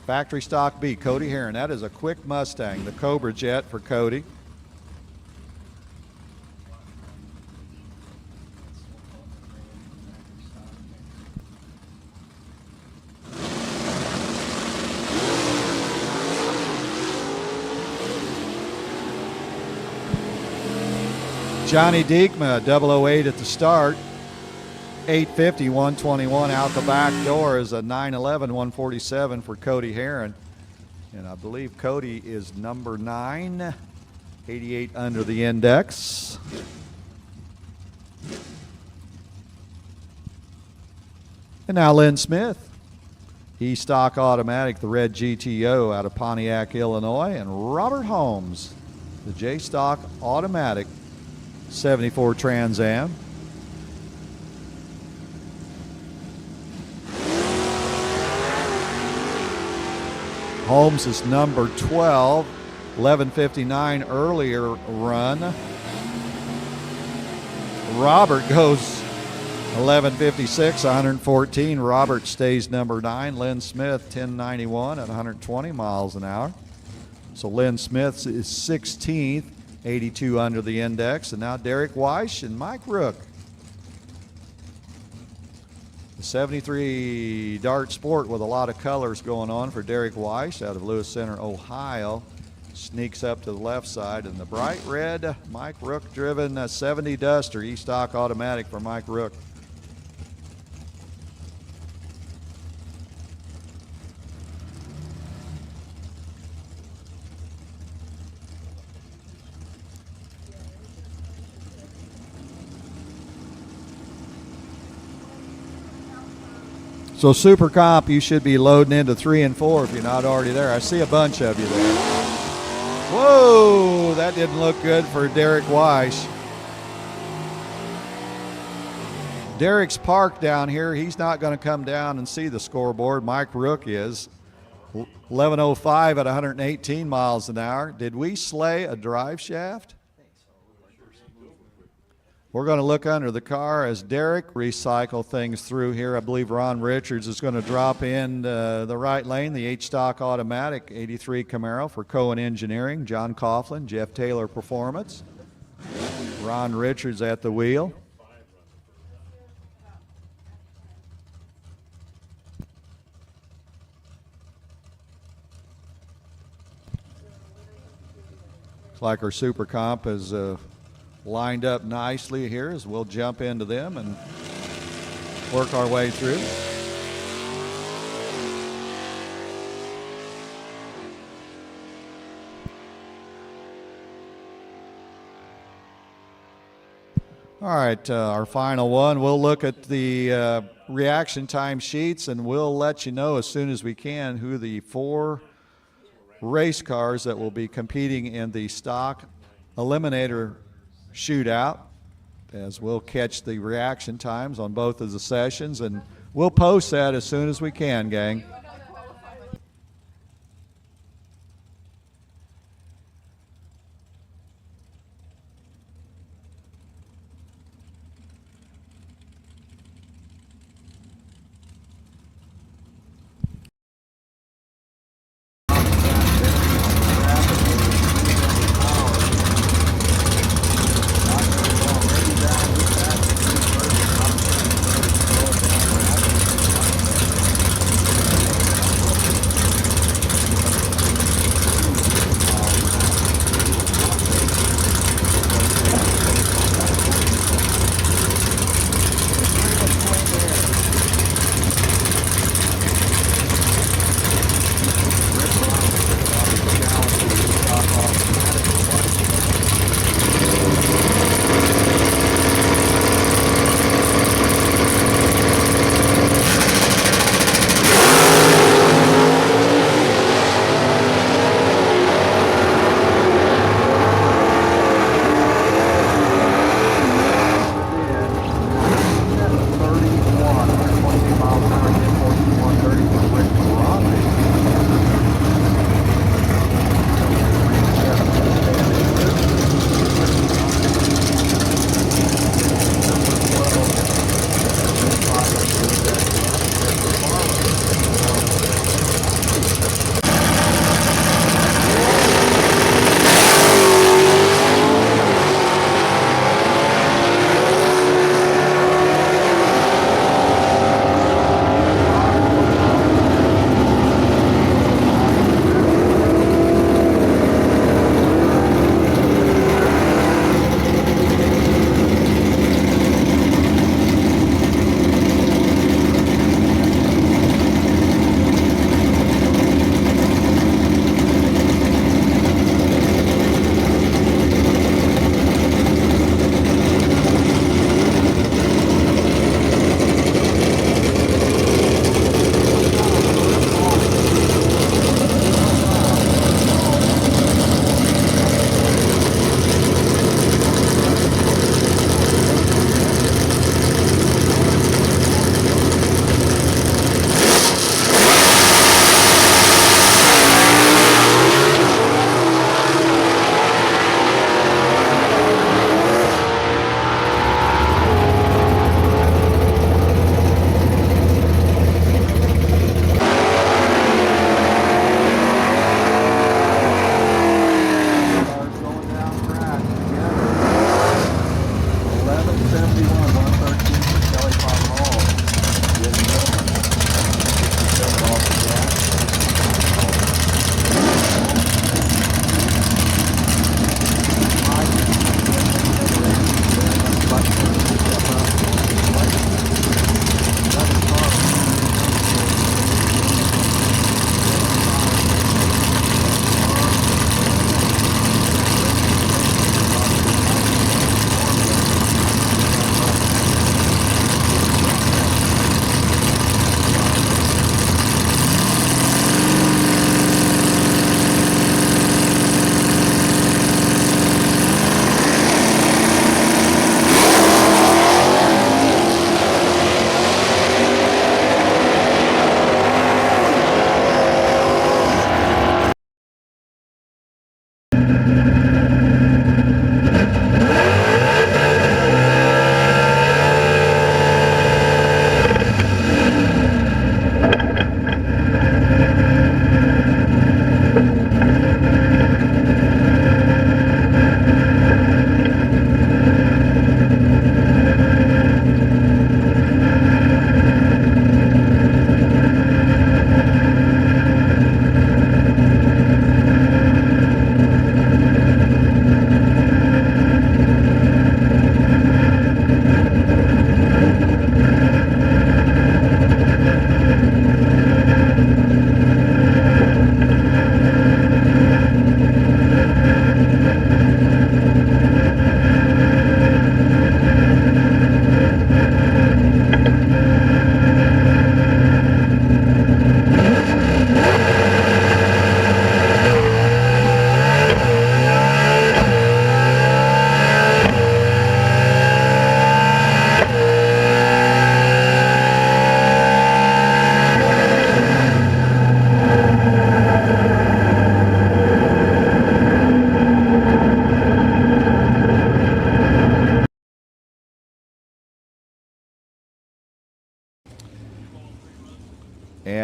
Factory Stock B, Cody Heron. That is a quick Mustang, the Cobra Jet for Cody. Johnny Diekma, 008 at the start. 850, 121 out the back door is a 911, 147 for Cody Heron. And I believe Cody is number 9, 88 under the index. And now Lynn Smith. E-Stock Automatic, the red GTO out of Pontiac, Illinois. And Robert Holmes, the J-Stock Automatic 74 Trans Am. Holmes is number 12, 11:59 earlier run. Robert goes 11:56, 114. Robert stays number 9. Lynn Smith 1091 at 120 miles an hour. So Lynn Smith is 16th. 82 under the index. And now Derek Weiss and Mike Rook. The 73 Dart Sport with a lot of colors going on for Derek Weiss out of Lewis Center, Ohio. Sneaks up to the left side. And the bright red Mike Rook driven 70 Duster, E-Stock Automatic for Mike Rook. So Super Comp, you should be loading into 3 and 4 if you're not already there. I see a bunch of you there. Whoa, that didn't look good for Derek Weiss. Derek's parked down here. He's not going to come down and see the scoreboard. Mike Rook is. 11:05 at 118 miles an hour. Did we slay a drive shaft? We're going to look under the car as Derek recycle things through here. I believe Ron Richards is going to drop in the right lane, the H-Stock Automatic 83 Camaro for Cohen Engineering, John Coughlin, Jeff Taylor Performance. Ron Richards at the wheel. Looks like our Super Comp is lined up nicely here as we'll jump into them and work our way through. All right, our final one. We'll look at the reaction time sheets and we'll let you know as soon as we can who the 4 race cars that will be competing in the stock eliminator shootout, as we'll catch the reaction times on both of the sessions, and we'll post that as soon as we can, gang.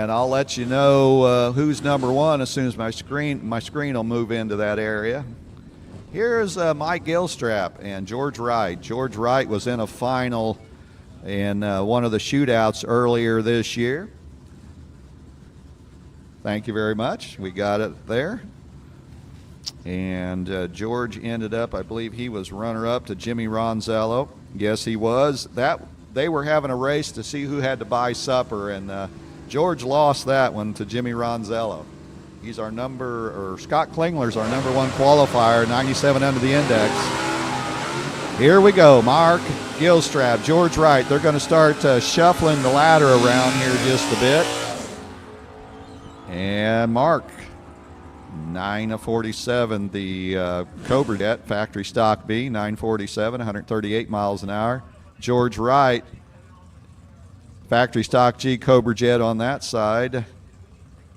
And I'll let you know who's number one as soon as my screen will move into that area. Here's Mike Gilstrap and George Wright. George Wright was in a final in one of the shootouts earlier this year. Thank you very much. We got it there. And George ended up, I believe he was runner-up to Jimmy Ronzello. Yes, he was. They were having a race to see who had to buy supper, and George lost that one to Jimmy Ronzello. He's our Scott Klingler's our number one qualifier, 97 under the index. Here we go, Mark Gilstrap, George Wright. They're going to start shuffling the ladder around here just a bit. And Mark, 9:47, the Cobra Jet, factory stock B, 9:47, 138 miles an hour. George Wright, factory stock G, Cobra Jet on that side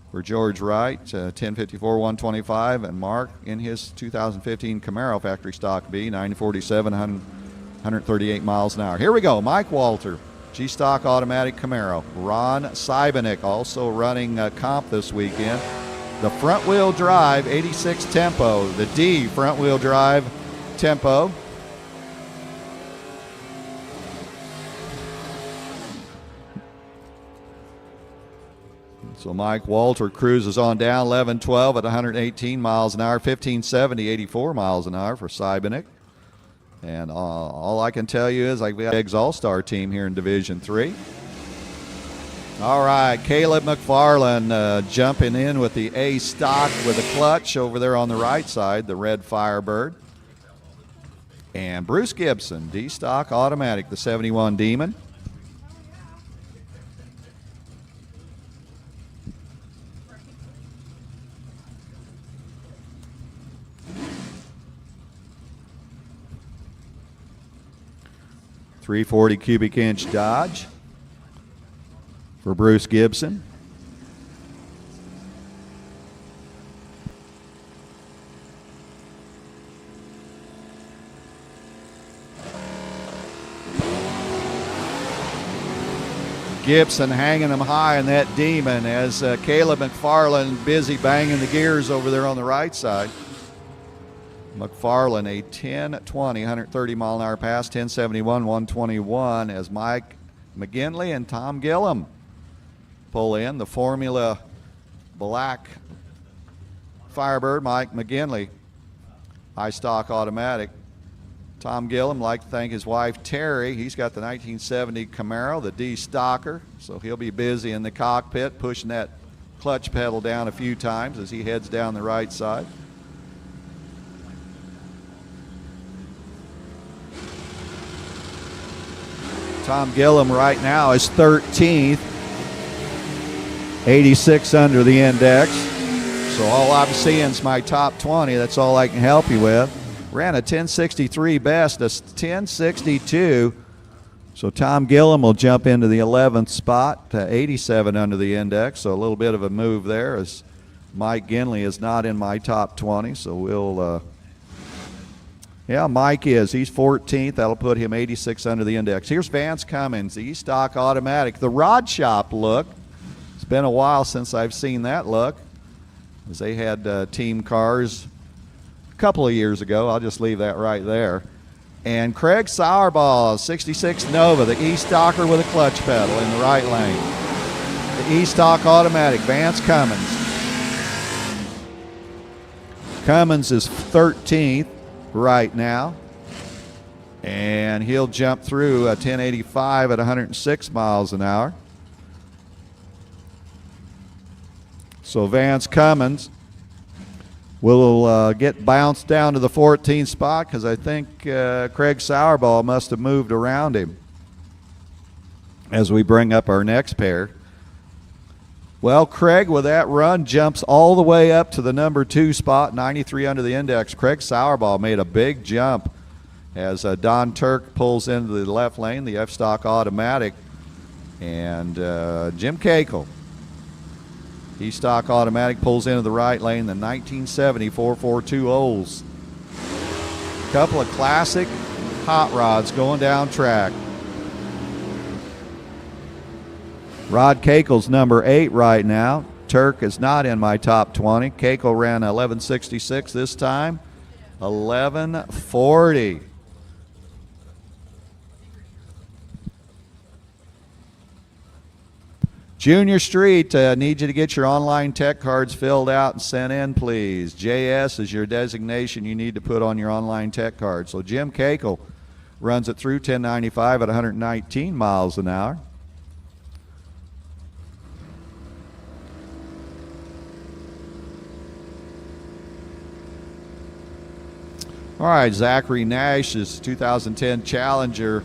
for George Wright, 10:54, 125, and Mark in his 2015 Camaro, factory stock B, 9:47, 138 miles an hour. Here we go, Mike Walter, G-Stock automatic Camaro. Ron Sibenick also running comp this weekend. The front-wheel drive 86 Tempo, the D front-wheel drive Tempo. So Mike Walter cruises on down 11-12 at 118 miles an hour, 1570, 84 miles an hour for Sibenick. And all I can tell you is we got Egg's All-Star team here in Division 3. All right, Caleb McFarland jumping in with the A stock with a clutch over there on the right side, the red Firebird. And Bruce Gibson, D stock automatic, the 71 Demon. .340 cubic inch Dodge for Bruce Gibson. Gibson hanging them high in that Demon as Caleb McFarland busy banging the gears over there on the right side. McFarland a 10:20, 130 mile an hour pass, 1071, 121 as Mike McGinley and Tom Gillum pull in. The Formula Black Firebird, Mike McGinley, high stock automatic. Tom Gillum, like to thank his wife Terry. He's got the 1970 Camaro, the D Stocker, so he'll be busy in the cockpit pushing that clutch pedal down a few times as he heads down the right side. Tom Gillum right now is 13th, 86 under the index. So all I'm seeing is my top 20. That's all I can help you with. Ran a 1063 best, a 1062. So Tom Gillum will jump into the 11th spot to 87 under the index. So a little bit of a move there as Mike Ginley is not in my top 20. So we'll, yeah, Mike is. He's 14th. That'll put him 86 under the index. Here's Vance Cummins, the E-Stock automatic. The Rod Shop look. It's been a while since I've seen that look, as they had team cars a couple of years ago. I'll just leave that right there. And Craig Sauerball, 66 Nova, the E-Stocker with a clutch pedal in the right lane. The E-Stock automatic, Vance Cummins. Cummins is 13th right now, and he'll jump through a 1085 at 106 miles an hour. So Vance Cummins will get bounced down to the 14th spot because I think Craig Sauerball must have moved around him as we bring up our next pair. Well, Craig, with that run, jumps all the way up to the number 2 spot, 93 under the index. Craig Sauerball made a big jump as Don Turk pulls into the left lane, the F-Stock automatic. And Jim Cakel, E-Stock automatic, pulls into the right lane, the 1970 442 Olds. A couple of classic hot rods going down track. Rod Kakel's number 8 right now. Turk is not in my top 20. Kakel ran 11.66 this time. 11.40. Junior Street, need you to get your online tech cards filled out and sent in, please. JS is your designation you need to put on your online tech card. So Jim Kakel runs it through 1095 at 119 miles an hour. All right, Zachary Nash's 2010 Challenger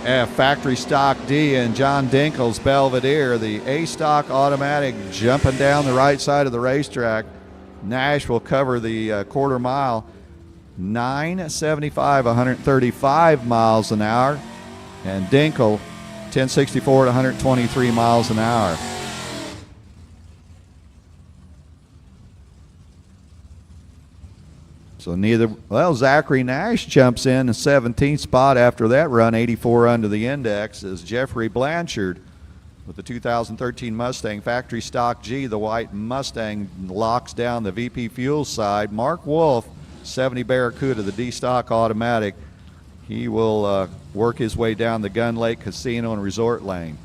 Factory Stock D, and John Dinkel's Belvedere, the A Stock automatic, jumping down the right side of the racetrack. Nash will cover the quarter mile, 9.75, 135 miles an hour, and Dinkel 10.64 at 123 miles an hour. So Zachary Nash jumps in the 17th spot after that run, 84 under the index, as Jeffrey Blanchard with the 2013 Mustang Factory Stock G, the white Mustang, locks down the VP Fuels side. Mark Wolf, 70 Barracuda, the D Stock automatic, he will work his way down the Gun Lake Casino and Resort lane.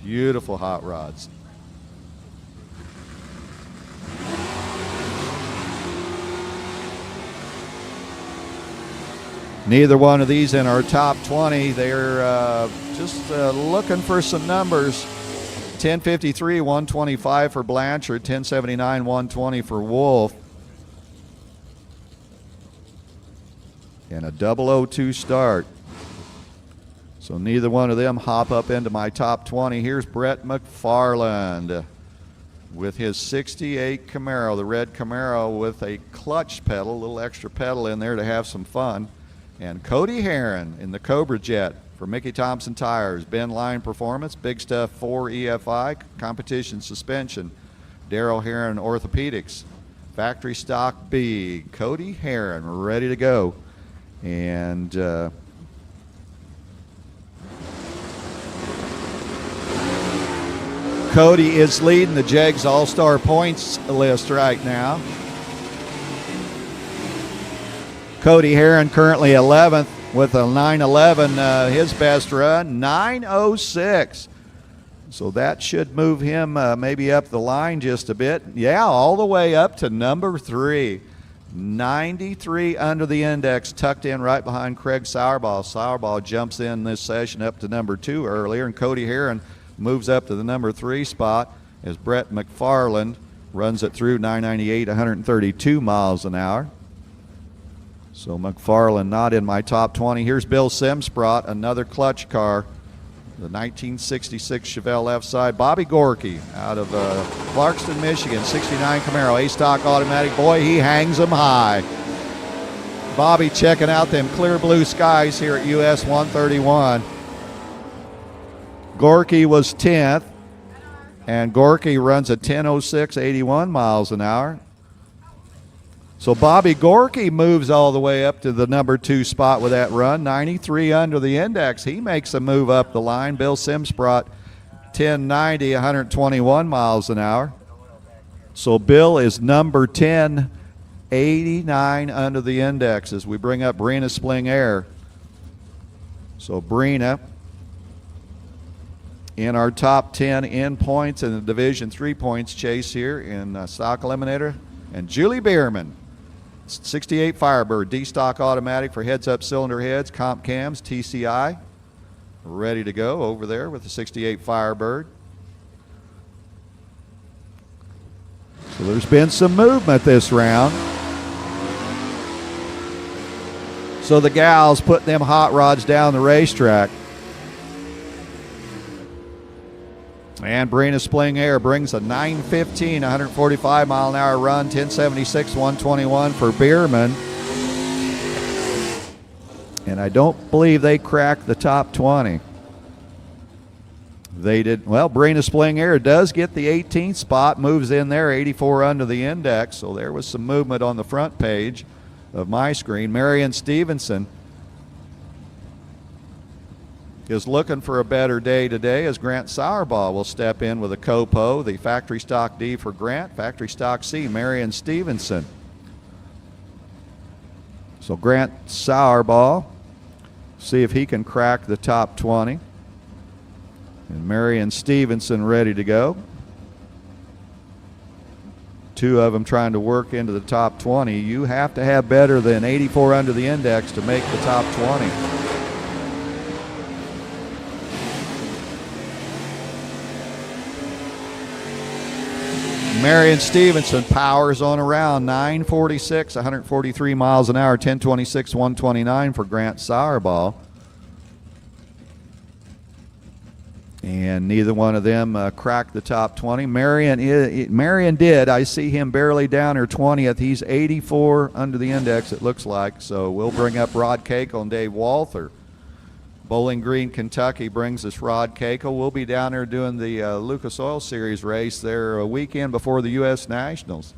Beautiful hot rods. Neither one of these in our top 20. They're just looking for some numbers. 1053, 125 for Blanchard, 1079, 120 for Wolf. And a 002 start. So neither one of them hop up into my top 20. Here's Brett McFarland with his 68 Camaro, the red Camaro with a clutch pedal, a little extra pedal in there to have some fun. And Cody Herron in the Cobra Jet for Mickey Thompson Tires. Ben Line Performance, Big Stuff 4 EFI, Competition Suspension. Darrell Herron Orthopedics. Factory Stock B. Cody Herron ready to go. And Cody is leading the Jegs All-Star points list right now. Cody Herron currently 11th with a 911, his best run, 906. So that should move him maybe up the line just a bit. Yeah, all the way up to number 3. 93 under the index, tucked in right behind Craig Sauerball. Sauerball jumps in this session up to number 2 earlier, and Cody Herron moves up to the number 3 spot as Brett McFarland runs it through 998, 132 miles an hour. So McFarland not in my top 20. Here's Bill Simsprott, another clutch car, the 1966 Chevelle left side. Bobby Gorky out of Clarkston, Michigan, 69 Camaro, A-Stock automatic. Boy, he hangs them high. Bobby checking out them clear blue skies here at US131. Gorky was 10th, and Gorky runs a 10:06, 81 miles an hour. So Bobby Gorky moves all the way up to the number 2 spot with that run, 93 under the index. He makes a move up the line. Bill Simsprott, 1090, 121 miles an hour. So Bill is number 10, 89 under the index as we bring up Brina Spling Air. So Brina in our top 10 in points in the Division 3 points chase here in Stock Eliminator. And Julie Bierman, 68 Firebird, D-Stock automatic for heads-up cylinder heads, comp cams, TCI. Ready to go over there with the 68 Firebird. So there's been some movement this round. So the gals putting them hot rods down the racetrack. And Brina Spling Air brings a 915, 145 mile an hour run, 1076, 121 for Bierman. And I don't believe they cracked the top 20. They did. Well, Brina Spling Air does get the 18th spot, moves in there, 84 under the index. So there was some movement on the front page of my screen. Marion Stevenson is looking for a better day today as Grant Sauerball will step in with a Copo, the factory stock D for Grant, factory stock C, Marion Stevenson. So Grant Sauerball, see if he can crack the top 20. And Marion Stevenson ready to go. Two of them trying to work into the top 20. You have to have better than 84 under the index to make the top 20. Marion Stevenson powers on around 946, 143 miles an hour, 1026, 129 for Grant Sauerball. And neither one of them cracked the top 20. Marion did. I see him barely down her 20th. He's 84 under the index, it looks like. So we'll bring up Rod Cagle and Dave Walther. Bowling Green, Kentucky brings us Rod Cagle. We'll be down there doing the Lucas Oil Series race there a weekend before the U.S. Nationals.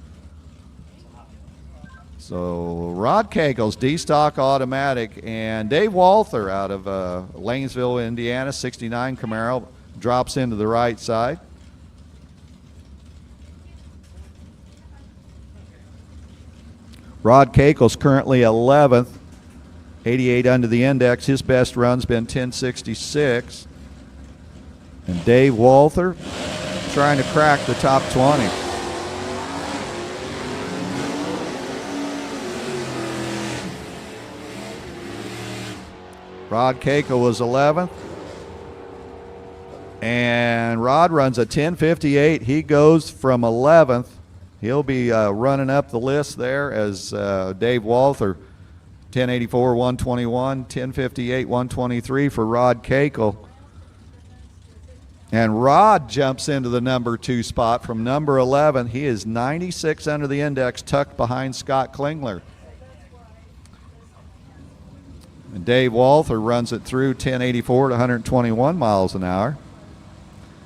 So Rod Cagle's D-Stock automatic, and Dave Walther out of Lanesville, Indiana, 69 Camaro, drops into the right side. Rod Cagle's currently 11th. 88 under the index. His best run's been 1066. And Dave Walther trying to crack the top 20. Rod Cagle was 11th. And Rod runs a 1058. He goes from 11th. He'll be running up the list there as Dave Walther. 1084, 121, 1058, 123 for Rod Cagle. And Rod jumps into the number 2 spot from number 11. He is 96 under the index, tucked behind Scott Klingler. And Dave Walther runs it through 1084 to 121 miles an hour.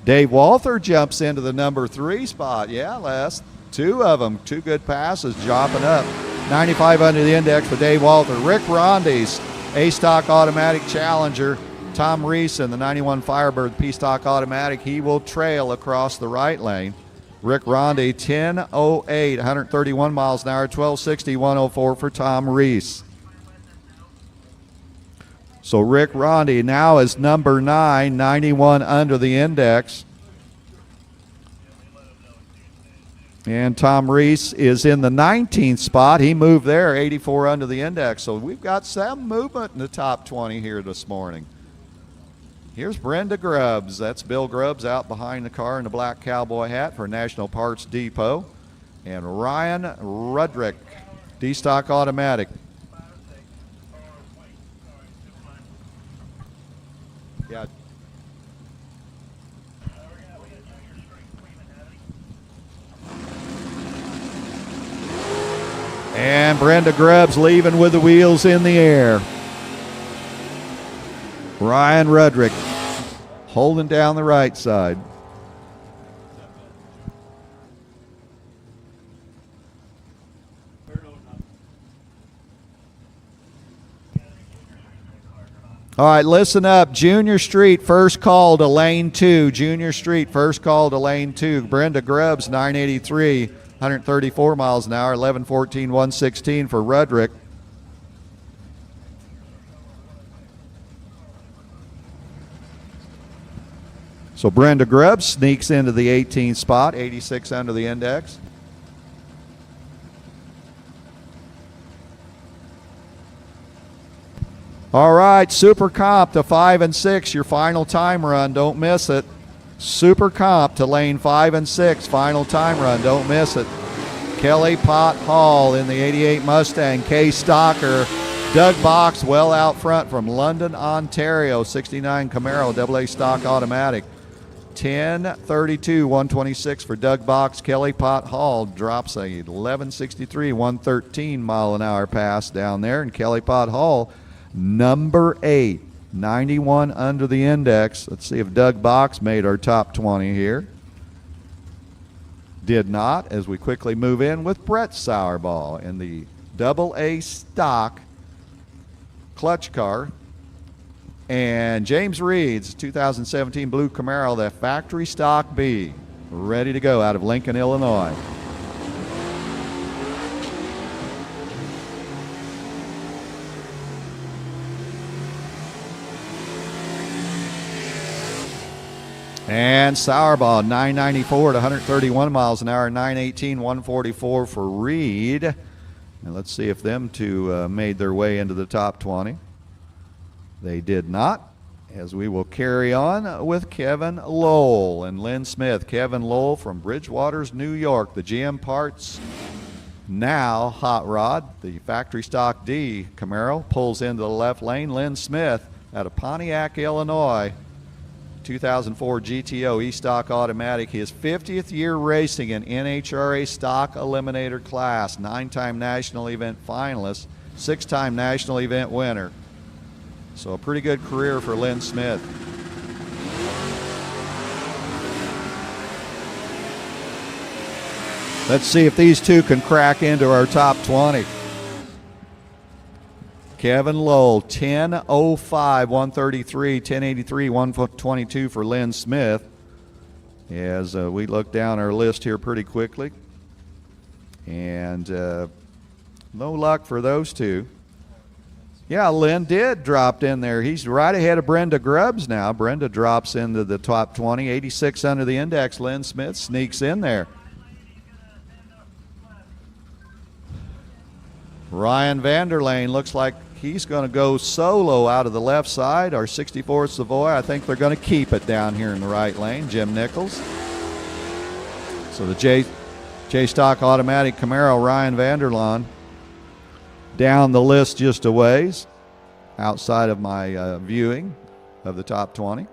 Dave Walther jumps into the number 3 spot. Yeah, Les, two of them, two good passes, jopping up. 95 under the index for Dave Walther. Rick Rondes, A-Stock Automatic Challenger. Tom Reese in the 91 Firebird P-Stock Automatic. He will trail across the right lane. Rick Ronde, 10:08, 131 miles an hour, 12:60, 104 for Tom Reese. So Rick Ronde now is number 9, 91 under the index. And Tom Reese is in the 19th spot. He moved there, 84 under the index. So we've got some movement in the top 20 here this morning. Here's Brenda Grubbs. That's Bill Grubbs out behind the car in the black cowboy hat for National Parts Depot. And Ryan Rudrick, D-Stock Automatic. Yeah. And Brenda Grubbs leaving with the wheels in the air. Ryan Rudrick holding down the right side. All right, listen up. Junior Street, first call to lane 2. Junior Street, first call to lane 2. Brenda Grubbs, 983. 134 miles an hour, 11:14, 116 for Rudrick. So Brenda Grubbs sneaks into the 18th spot, 86 under the index. All right, Super Comp to 5 and 6, your final time run, don't miss it. Super Comp to lane 5 and 6, final time run, don't miss it. Kelly Pott Hall in the 88 Mustang, Kay Stocker, Doug Box well out front from London, Ontario, 69 Camaro, AA stock automatic. 10:32, 126 for Doug Box. Kelly Pott Hall drops a 11:63, 113 mile an hour pass down there, and Kelly Pott Hall, number 8. 91 under the index. Let's see if Doug Box made our top 20 here. Did not, as we quickly move in with Brett Sauerball in the AA stock clutch car. And James Reed's 2017 blue Camaro, the factory stock B, ready to go out of Lincoln, Illinois. And Sourball, 994 at 131 miles an hour, 918, 144 for Reed. And let's see if them two made their way into the top 20. They did not, as we will carry on with Kevin Lowell and Lynn Smith. Kevin Lowell from Bridgewaters, New York, the GM Parts Now hot rod. The factory stock D Camaro pulls into the left lane. Lynn Smith out of Pontiac, Illinois. 2004 GTO E-Stock Automatic, his 50th year racing in NHRA Stock Eliminator class, 9-time national event finalist, 6-time national event winner. So a pretty good career for Lynn Smith. Let's see if these two can crack into our top 20. Kevin Lowell, 10:05, 133, 10:83, 122 for Lynn Smith. As we look down our list here pretty quickly. And no luck for those two. Yeah, Lynn did drop in there. He's right ahead of Brenda Grubbs now. Brenda drops into the top 20, 86 under the index. Lynn Smith sneaks in there. Ryan Vanderlane looks like he's going to go solo out of the left side. Our 64 Savoy, I think they're going to keep it down here in the right lane. Jim Nichols. So the J Stock Automatic Camaro, Ryan Vanderlaan, down the list just a ways, outside of my viewing of the top 20.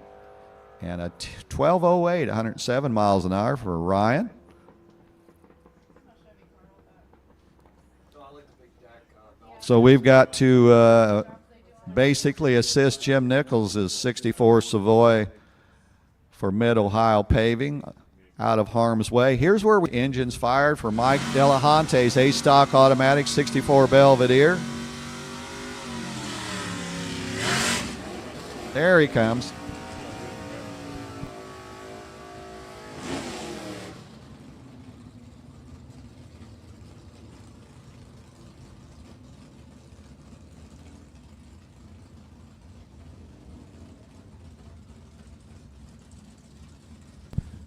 And a 12:08, 107 miles an hour for Ryan. So we've got to basically assist Jim Nichols' 64 Savoy for Mid-Ohio Paving out of harm's way. Here's where engines fired for Mike Delahante's A-Stock Automatic 64 Belvedere. There he comes.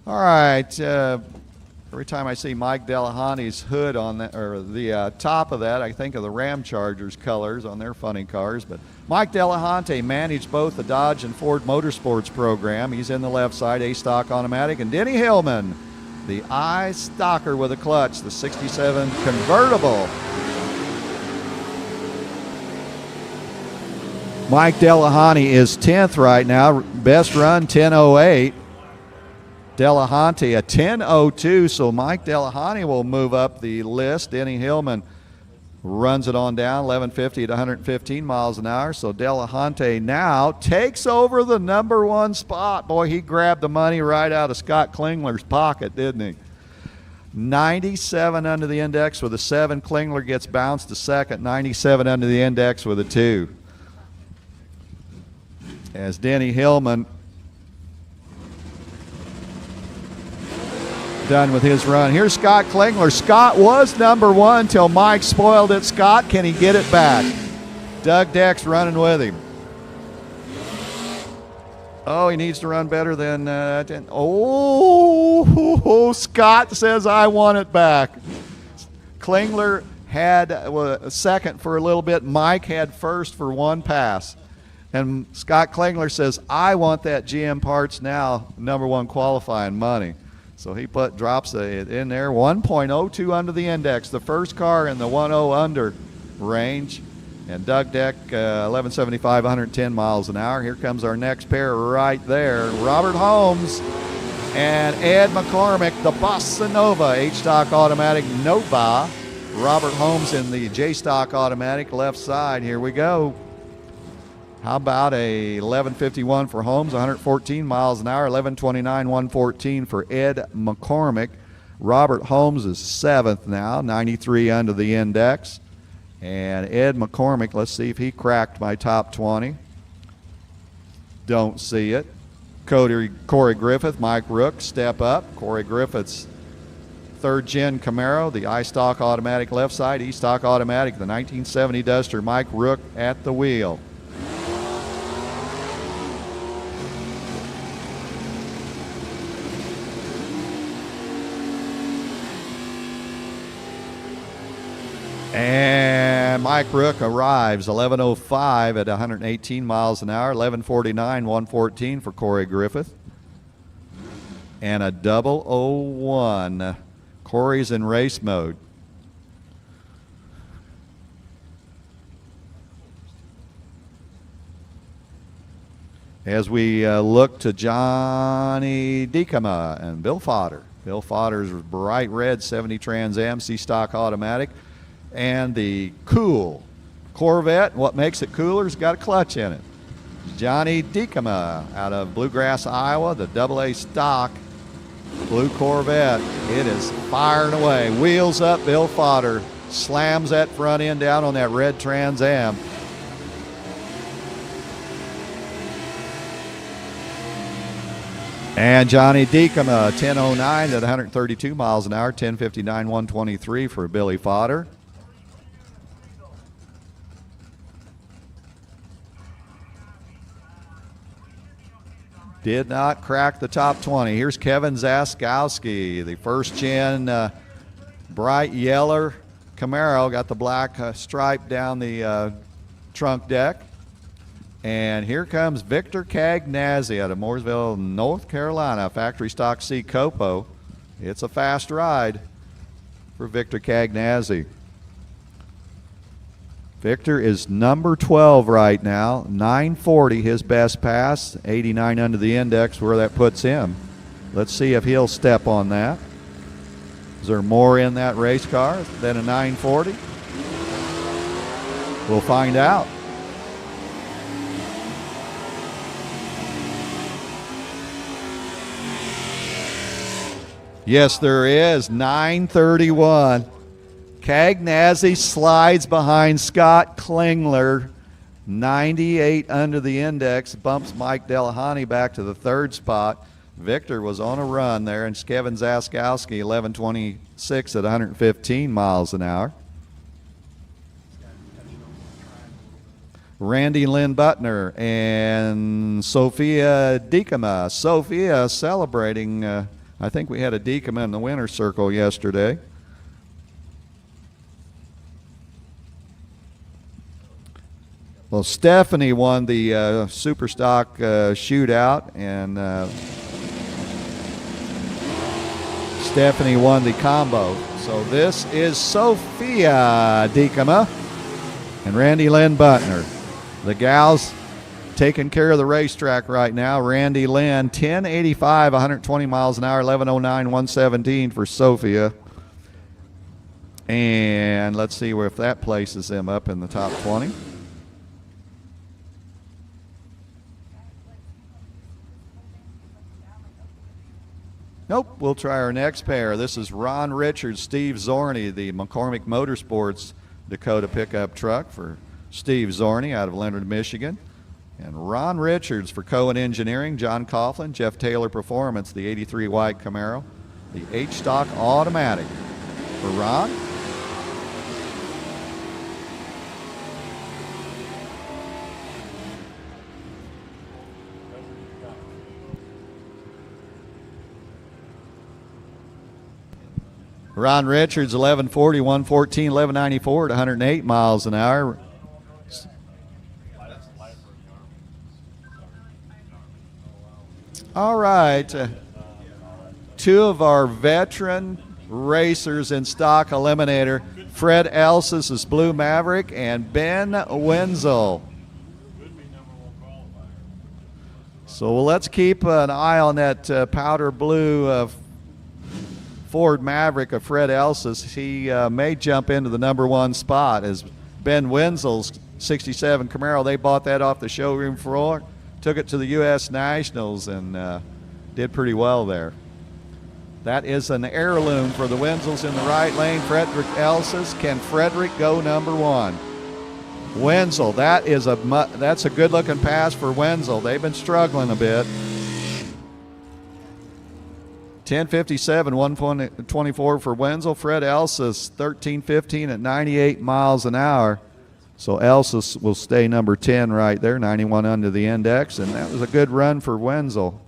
All right, every time I see Mike Delahanty's hood on that, or the top of that, I think of the Ram Chargers colors on their funny cars. But Mike Delahanty managed both the Dodge and Ford Motorsports program. He's in the left side, A-Stock Automatic. And Denny Hillman, the I-Stocker with a clutch, the 67 convertible. Mike Delahanty is 10th right now. Best run, 10:08. Delahanty a 10:02, so Mike Delahanty will move up the list. Denny Hillman runs it on down, 1150 at 115 miles an hour. So Delahanty now takes over the number one spot. Boy, he grabbed the money right out of Scott Klingler's pocket, didn't he? 97 under the index with a 7. Klingler gets bounced to second. 97 under the index with a 2. As Denny Hillman done with his run. Here's Scott Klingler. Scott was number one till Mike spoiled it. Scott, can he get it back? Doug Dex running with him. Oh, he needs to run better than 10. Oh, Scott says, I want it back. Klingler had second for a little bit. Mike had first for one pass. And Scott Klingler says, I want that GM Parts Now number one qualifying money. So he drops it in there, 1.02 under the index, the first car in the 1.0 under range. And Doug Deck, 1175, 110 miles an hour. Here comes our next pair right there, Robert Holmes and Ed McCormick, the Bossa Nova H-Stock Automatic Nova. Robert Holmes in the J-Stock Automatic left side. Here we go. How about a 1151 for Holmes, 114 miles an hour, 1129, 114 for Ed McCormick. Robert Holmes is 7th now, 93 under the index. And Ed McCormick, let's see if he cracked my top 20. Don't see it. Corey Griffith, Mike Rook, step up. Corey Griffith's third gen Camaro, the I-Stock automatic left side, E-Stock automatic, the 1970 Duster, Mike Rook at the wheel. And Mike Rook arrives 11:05 at 118 miles an hour, 11:49, 114 for Corey Griffith. And a 001. Corey's in race mode. As we look to Johnny Dekema and Bill Fodder. Bill Fodder's bright red 70 Trans Am C-Stock automatic. And the cool Corvette. What makes it cooler has got a clutch in it. Johnny Dekema out of Bluegrass, Iowa, the AA stock blue Corvette. It is firing away. Wheels up, Bill Fodder slams that front end down on that red Trans Am. And Johnny Dekema, 10:09 at 132 miles an hour, 10:59, 123 for Billy Fodder. Did not crack the top 20. Here's Kevin Zaskowski, the first gen bright yellow Camaro. Got the black stripe down the trunk deck. And here comes Victor Cagnazzi out of Mooresville, North Carolina, factory stock C Copo. It's a fast ride for Victor Cagnazzi. Victor is number 12 right now, 940 his best pass, 89 under the index where that puts him. Let's see if he'll step on that. Is there more in that race car than a 940? We'll find out. Yes, there is, 931. Cagnazzi slides behind Scott Klingler, 98 under the index, bumps Mike Delahoney back to the third spot. Victor was on a run there, and Kevin Zaskowski, 11:26 at 115 miles an hour. Randy Lynn Butner and Sophia Dekema. Sophia celebrating, I think we had a Dekema in the winner's circle yesterday. Well, Stephanie won the Super Stock shootout, and Stephanie won the combo. So this is Sophia Dekema and Randy Lynn Butner. The gals taking care of the racetrack right now. Randy Lynn, 1085, 120 miles an hour, 1109, 117 for Sophia. And let's see if that places them up in the top 20. Nope, we'll try our next pair. This is Ron Richards, Steve Zorney, the McCormick Motorsports Dakota pickup truck for Steve Zorney out of Leonard, Michigan. And Ron Richards for Cohen Engineering, John Coughlin, Jeff Taylor Performance, the 83 white Camaro, the H-Stock automatic for Ron. Ron Richards, 1140, 114, 1194 at 108 miles an hour. All right. Two of our veteran racers in stock eliminator, Fred Elsis is Blue Maverick and Ben Wenzel. So let's keep an eye on that powder blue Ford Maverick of Fred Elsis. He may jump into the #1 spot as Ben Wenzel's 67 Camaro. They bought that off the showroom floor, took it to the U.S. Nationals, and did pretty well there. That is an heirloom for the Wenzels in the right lane. Frederick Elsis. Can Frederick go #1? Wenzel, that's a good-looking pass for Wenzel. They've been struggling a bit. 10:57, 1:24 for Wenzel. Fred Elsa's 13:15 at 98 miles an hour. So Elsa will stay number 10 right there, 91 under the index, and that was a good run for Wenzel.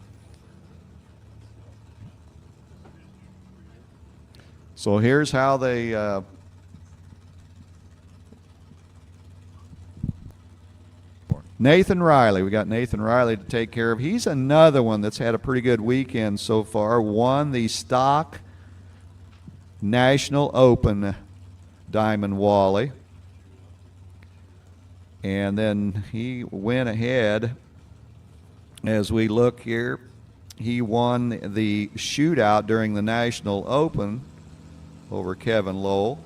So here's how they Nathan Riley. We got Nathan Riley to take care of. He's another one that's had a pretty good weekend so far. Won the Stock National Open Diamond Wally. And then he went ahead as we look here. He won the shootout during the National Open over Kevin Lowell.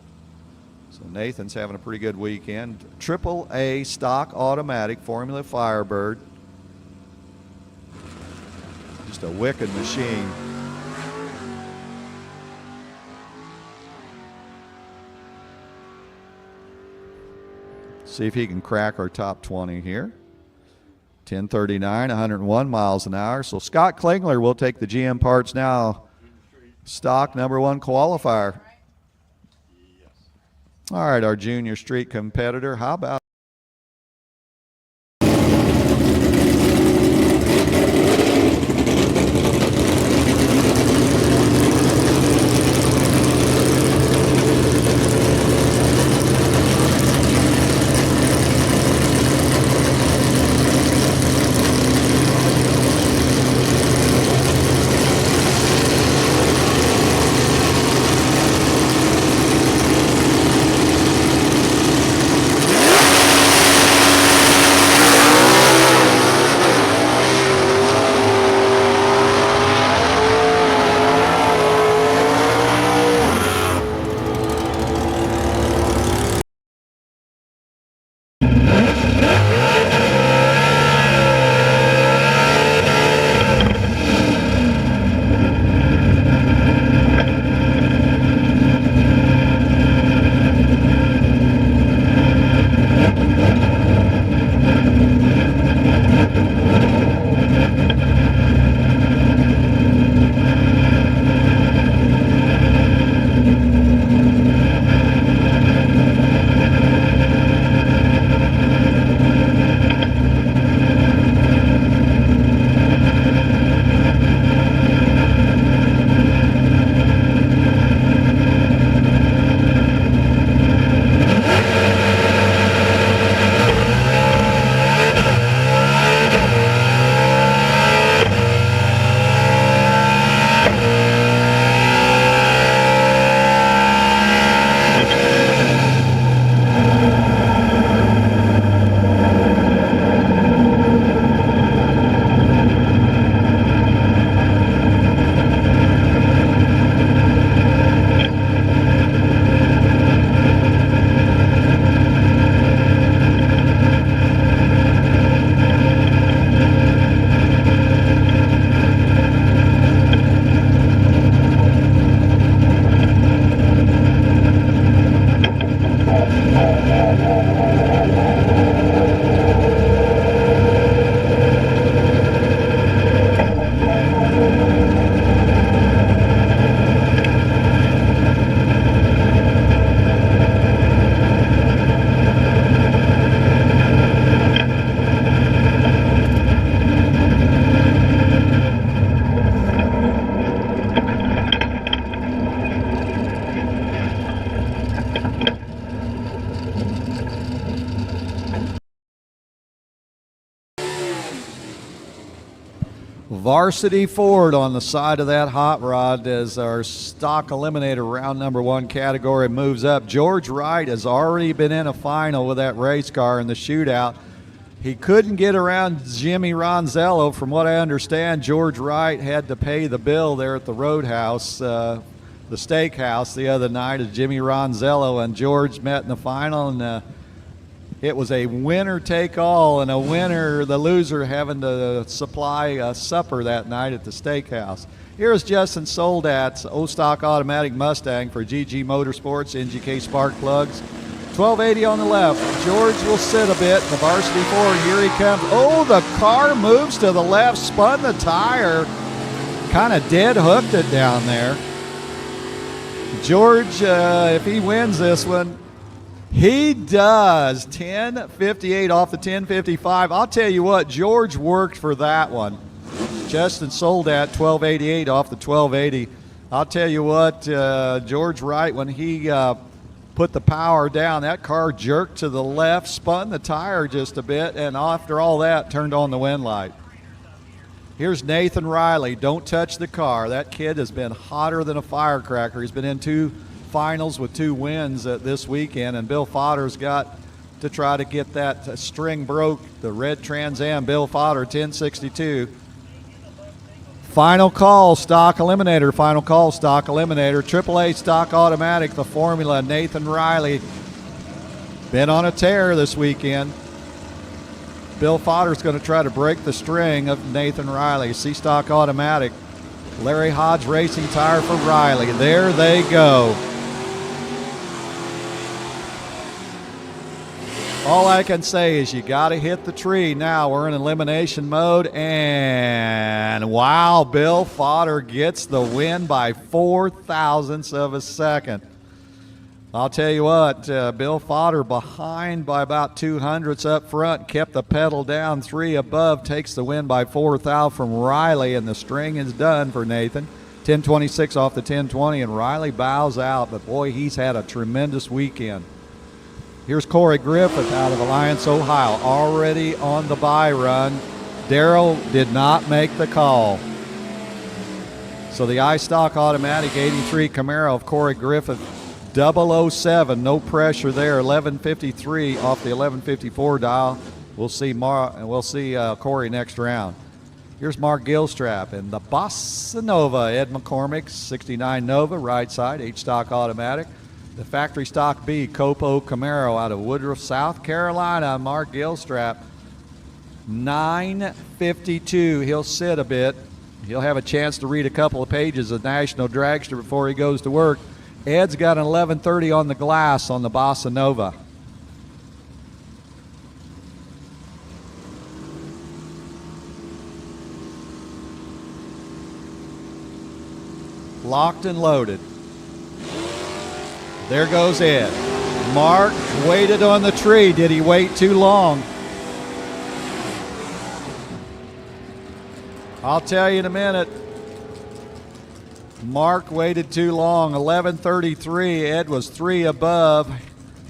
So Nathan's having a pretty good weekend. AAA stock automatic Formula Firebird. Just a wicked machine. See if he can crack our top 20 here. 10:39, 101 miles an hour. So Scott Klingler will take the GM Parts Now stock number 1 qualifier. All right, our junior street competitor. How about Varsity Ford on the side of that hot rod as our stock eliminator round number 1 category moves up. George Wright has already been in a final with that race car in the shootout. He couldn't get around Jimmy Ronzello. From what I understand, George Wright had to pay the bill there at the Roadhouse, the steakhouse the other night, as Jimmy Ronzello and George met in the final, and it was a winner take all, and the loser having to supply a supper that night at the steakhouse. Here's Justin Soldat's O-Stock Automatic Mustang for GG Motorsports, NGK Spark Plugs. 1280 on the left. George will sit a bit. The varsity 4, here he comes. Oh, the car moves to the left, spun the tire. Kind of dead hooked it down there. George, if he wins this one, he does. 10:58 off the 10:55. I'll tell you what, George worked for that one. Justin sold at 1288 off the 1280. I'll tell you what, George Wright, when he put the power down, that car jerked to the left, spun the tire just a bit, and after all that, turned on the wind light. Here's Nathan Riley. Don't touch the car. That kid has been hotter than a firecracker. He's been in 2 finals with 2 wins this weekend, and Bill Fodder's got to try to get that string broke. The red Trans Am, Bill Fodder, 1062. Final call, stock eliminator. Final call, stock eliminator. AAA stock automatic, the formula, Nathan Riley. Been on a tear this weekend. Bill Fodder's going to try to break the string of Nathan Riley. C-Stock automatic. Larry Hodge racing tire for Riley. There they go. All I can say is you got to hit the tree now. We're in elimination mode, and wow, Bill Fodder gets the win by 4 thousandths of a second. I'll tell you what, Bill Fodder behind by about 200ths up front, kept the pedal down, 3 above, takes the win by 4 thou from Riley, and the string is done for Nathan. 10:26 off the 10:20, and Riley bows out, but boy, he's had a tremendous weekend. Here's Corey Griffith out of Alliance, Ohio, already on the bye run. Darrell did not make the call. So the iStock automatic 83 Camaro of Corey Griffith, 007, no pressure there. 1153 off the 1154 dial. We'll see Corey next round. Here's Mark Gilstrap in the Bossa Nova, Ed McCormick, 69 Nova, right side, H-Stock automatic. The factory stock B, Copo Camaro out of Woodruff, South Carolina, Mark Gilstrap, 952. He'll sit a bit. He'll have a chance to read a couple of pages of National Dragster before he goes to work. Ed's got an 1130 on the glass on the Bossa Nova. Locked and loaded. There goes Ed. Mark waited on the tree. Did he wait too long? I'll tell you in a minute. Mark waited too long. 11:33. Ed was 3 above.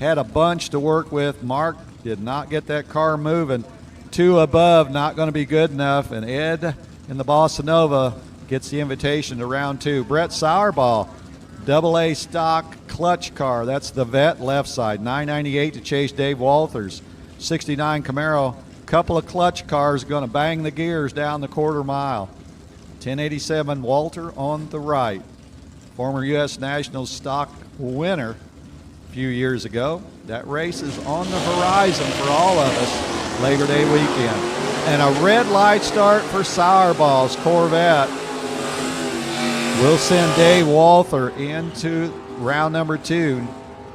Had a bunch to work with. Mark did not get that car moving. 2 above, not going to be good enough. And Ed in the Bossa Nova gets the invitation to round 2. Brett Sauerball, AA stock clutch car. That's the vet left side. 998 to chase Dave Walters. 69 Camaro. Couple of clutch cars going to bang the gears down the quarter mile. 1087 Walter on the right. Former U.S. Nationals stock winner a few years ago. That race is on the horizon for all of us Labor Day weekend. And a red light start for Sauerball's Corvette. We'll send Dave Walther into round number 2.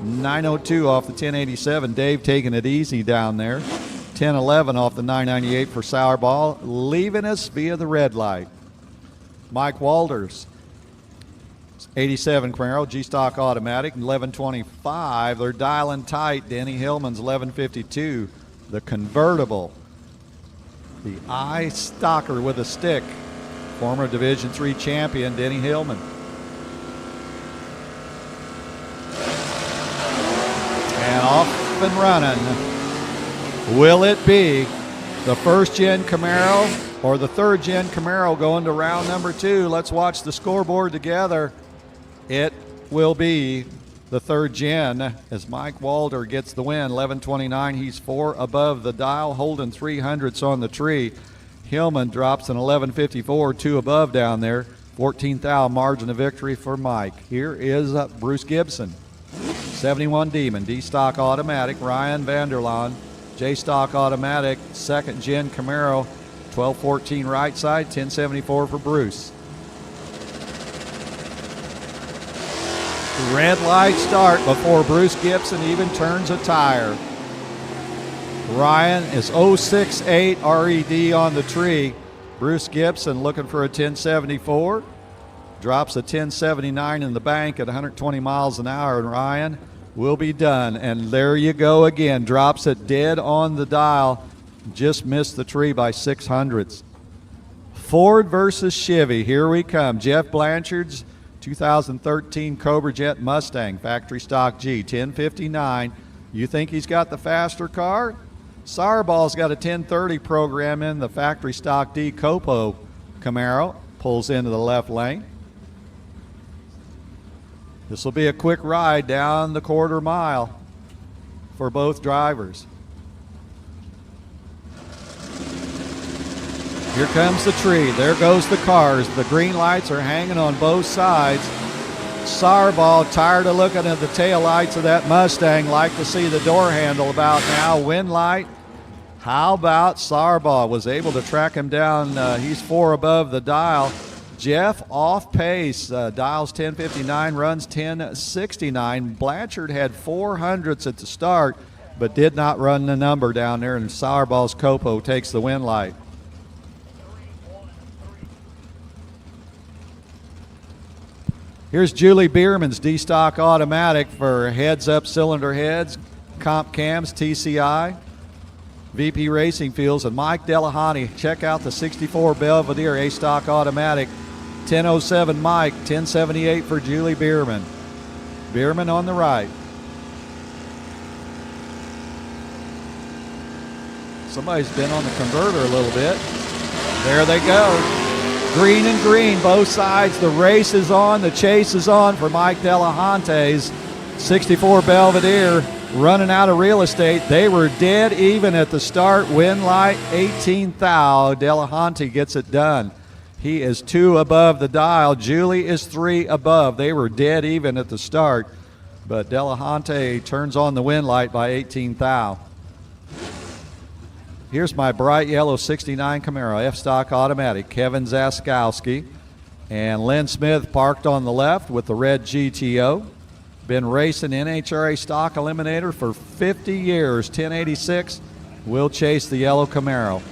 902 off the 1087. Dave taking it easy down there. 1011 off the 998 for Sauerball, leaving us via the red light. Mike Walters, 87 Camaro, G-Stock automatic, 1125. They're dialing tight. Denny Hillman's 1152. The convertible, the iStocker with a stick, former Division III champion Denny Hillman. And off and running. Will it be the first-gen Camaro or the third-gen Camaro going to round number 2? Let's watch the scoreboard together. It will be the third-gen as Mike Walter gets the win. 1129. He's 4 above the dial, holding 300ths on the tree. Hillman drops an 1154, 2 above down there. 14 thou margin of victory for Mike. Here is Bruce Gibson. 71 Demon, D-Stock automatic. Ryan Vanderlaan, J-Stock automatic, second-gen Camaro, 1214 right side, 1074 for Bruce. Red light start before Bruce Gibson even turns a tire. Ryan is 068 RED on the tree. Bruce Gibson looking for a 1074. Drops a 1079 in the bank at 120 miles an hour, and Ryan will be done. And there you go again. Drops it dead on the dial. Just missed the tree by 600ths. Ford versus Chevy. Here we come. Jeff Blanchard's 2013 Cobra Jet Mustang, factory stock G, 1059. You think he's got the faster car? Sauerball's got a 1030 program in the factory stock D Copo Camaro. Pulls into the left lane. This will be a quick ride down the quarter mile for both drivers. Here comes the tree. There goes the cars. The green lights are hanging on both sides. Sauerball, tired of looking at the tail lights of that Mustang, like to see the door handle about now. Wind light. How about Sauerball? Was able to track him down. He's 4 above the dial. Jeff off pace. Dials 1059, runs 1069. Blanchard had 400ths at the start, but did not run the number down there, and Sauerball's Copo takes the wind light. Here's Julie Bierman's D-Stock automatic for heads-up cylinder heads, comp cams, TCI, VP Racing Fields, and Mike Delahoney. Check out the 64 Belvedere A-Stock automatic. 1007 Mike, 1078 for Julie Bierman. Bierman on the right. Somebody's been on the converter a little bit. There they go. Green and green, both sides. The race is on, the chase is on for Mike Delahante's 64 Belvedere, running out of real estate. They were dead even at the start. Wind light, 18 thou. Delahante gets it done. He is 2 above the dial. Julie is 3 above. They were dead even at the start, but Delahante turns on the wind light by 18 thou. Here's my bright yellow 69 Camaro, F-Stock automatic, Kevin Zaskowski. And Lynn Smith parked on the left with the red GTO. Been racing NHRA Stock Eliminator for 50 years, 1086. Will chase the yellow Camaro.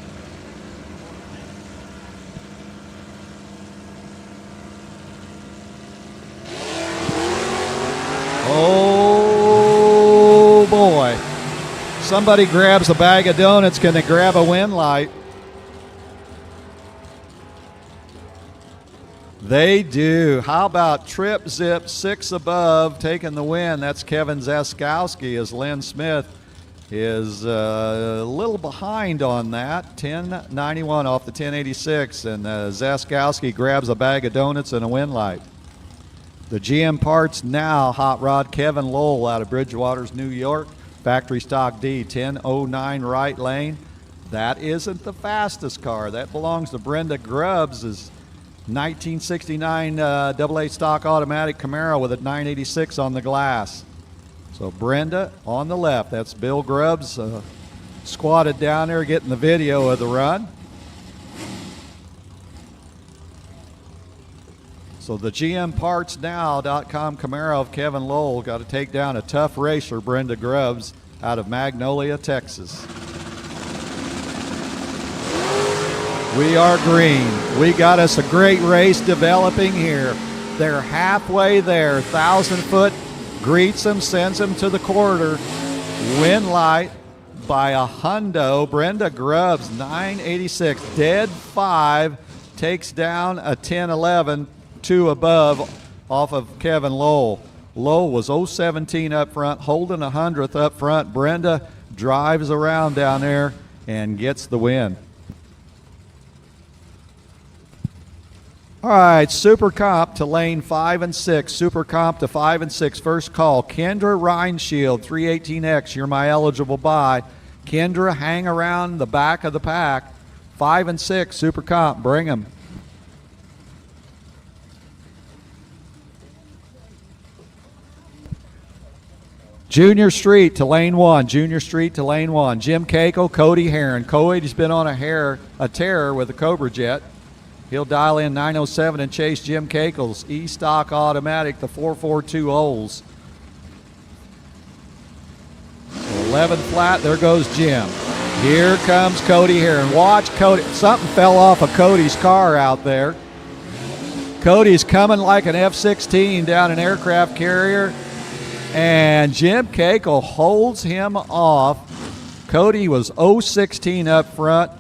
Oh boy. Somebody grabs a bag of donuts. Can they grab a wind light? They do. How about Trip Zip 6 above taking the win? That's Kevin Zaskowski, as Lynn Smith is a little behind on that. 1091 off the 1086, and Zaskowski grabs a bag of donuts and a wind light. The GM Parts Now Hot Rod Kevin Lowell out of Bridgewaters, New York. Factory stock D, 1009 right lane. That isn't the fastest car. That belongs to Brenda Grubbs' 1969 AA stock automatic Camaro with a 986 on the glass. So Brenda on the left. That's Bill Grubbs squatted down there getting the video of the run. So the GMPartsNow.com Camaro of Kevin Lowell got to take down a tough racer, Brenda Grubbs, out of Magnolia, Texas. We are green. We got us a great race developing here. They're halfway there. 1,000 foot greets them, sends them to the quarter. Wind light by a hundo. Brenda Grubbs, 986. Dead 5 takes down a 1011. 2 above off of Kevin Lowell. Lowell was 017 up front, holding 100th up front. Brenda drives around down there and gets the win. All right, Super Comp to lane 5 and 6. Super Comp to 5 and 6. First call, Kendra Reinshield, 318X. You're my eligible buy. Kendra, hang around the back of the pack. 5 and 6, Super Comp, bring them. Junior Street to lane 1. Junior Street to lane 1. Jim Cagle, Cody Heron. Cody's been on a tear with the Cobra Jet. He'll dial in 907 and chase Jim Cakel's E-Stock automatic, the 442 Olds. 11 flat, there goes Jim. Here comes Cody Heron. Watch Cody, something fell off of Cody's car out there. Cody's coming like an F-16 down an aircraft carrier, and Jim Cakel holds him off. Cody was 016 up front,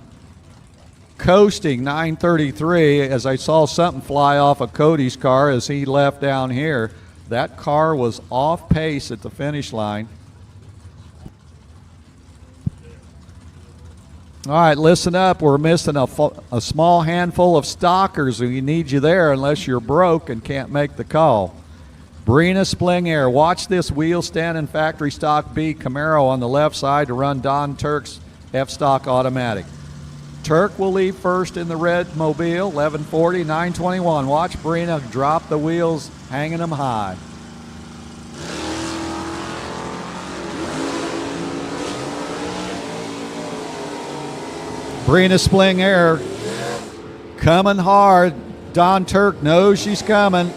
coasting 933 as I saw something fly off of Cody's car as he left down here. That car was off pace at the finish line. All right, listen up. We're missing a small handful of stockers. We need you there unless you're broke and can't make the call. Brina Spling Air. Watch this wheel stand in factory stock B Camaro on the left side to run Don Turk's F-Stock automatic. Turk will leave first in the red mobile, 1140, 921. Watch Brina drop the wheels, hanging them high. Brina Spling Air coming hard. Don Turk knows she's coming.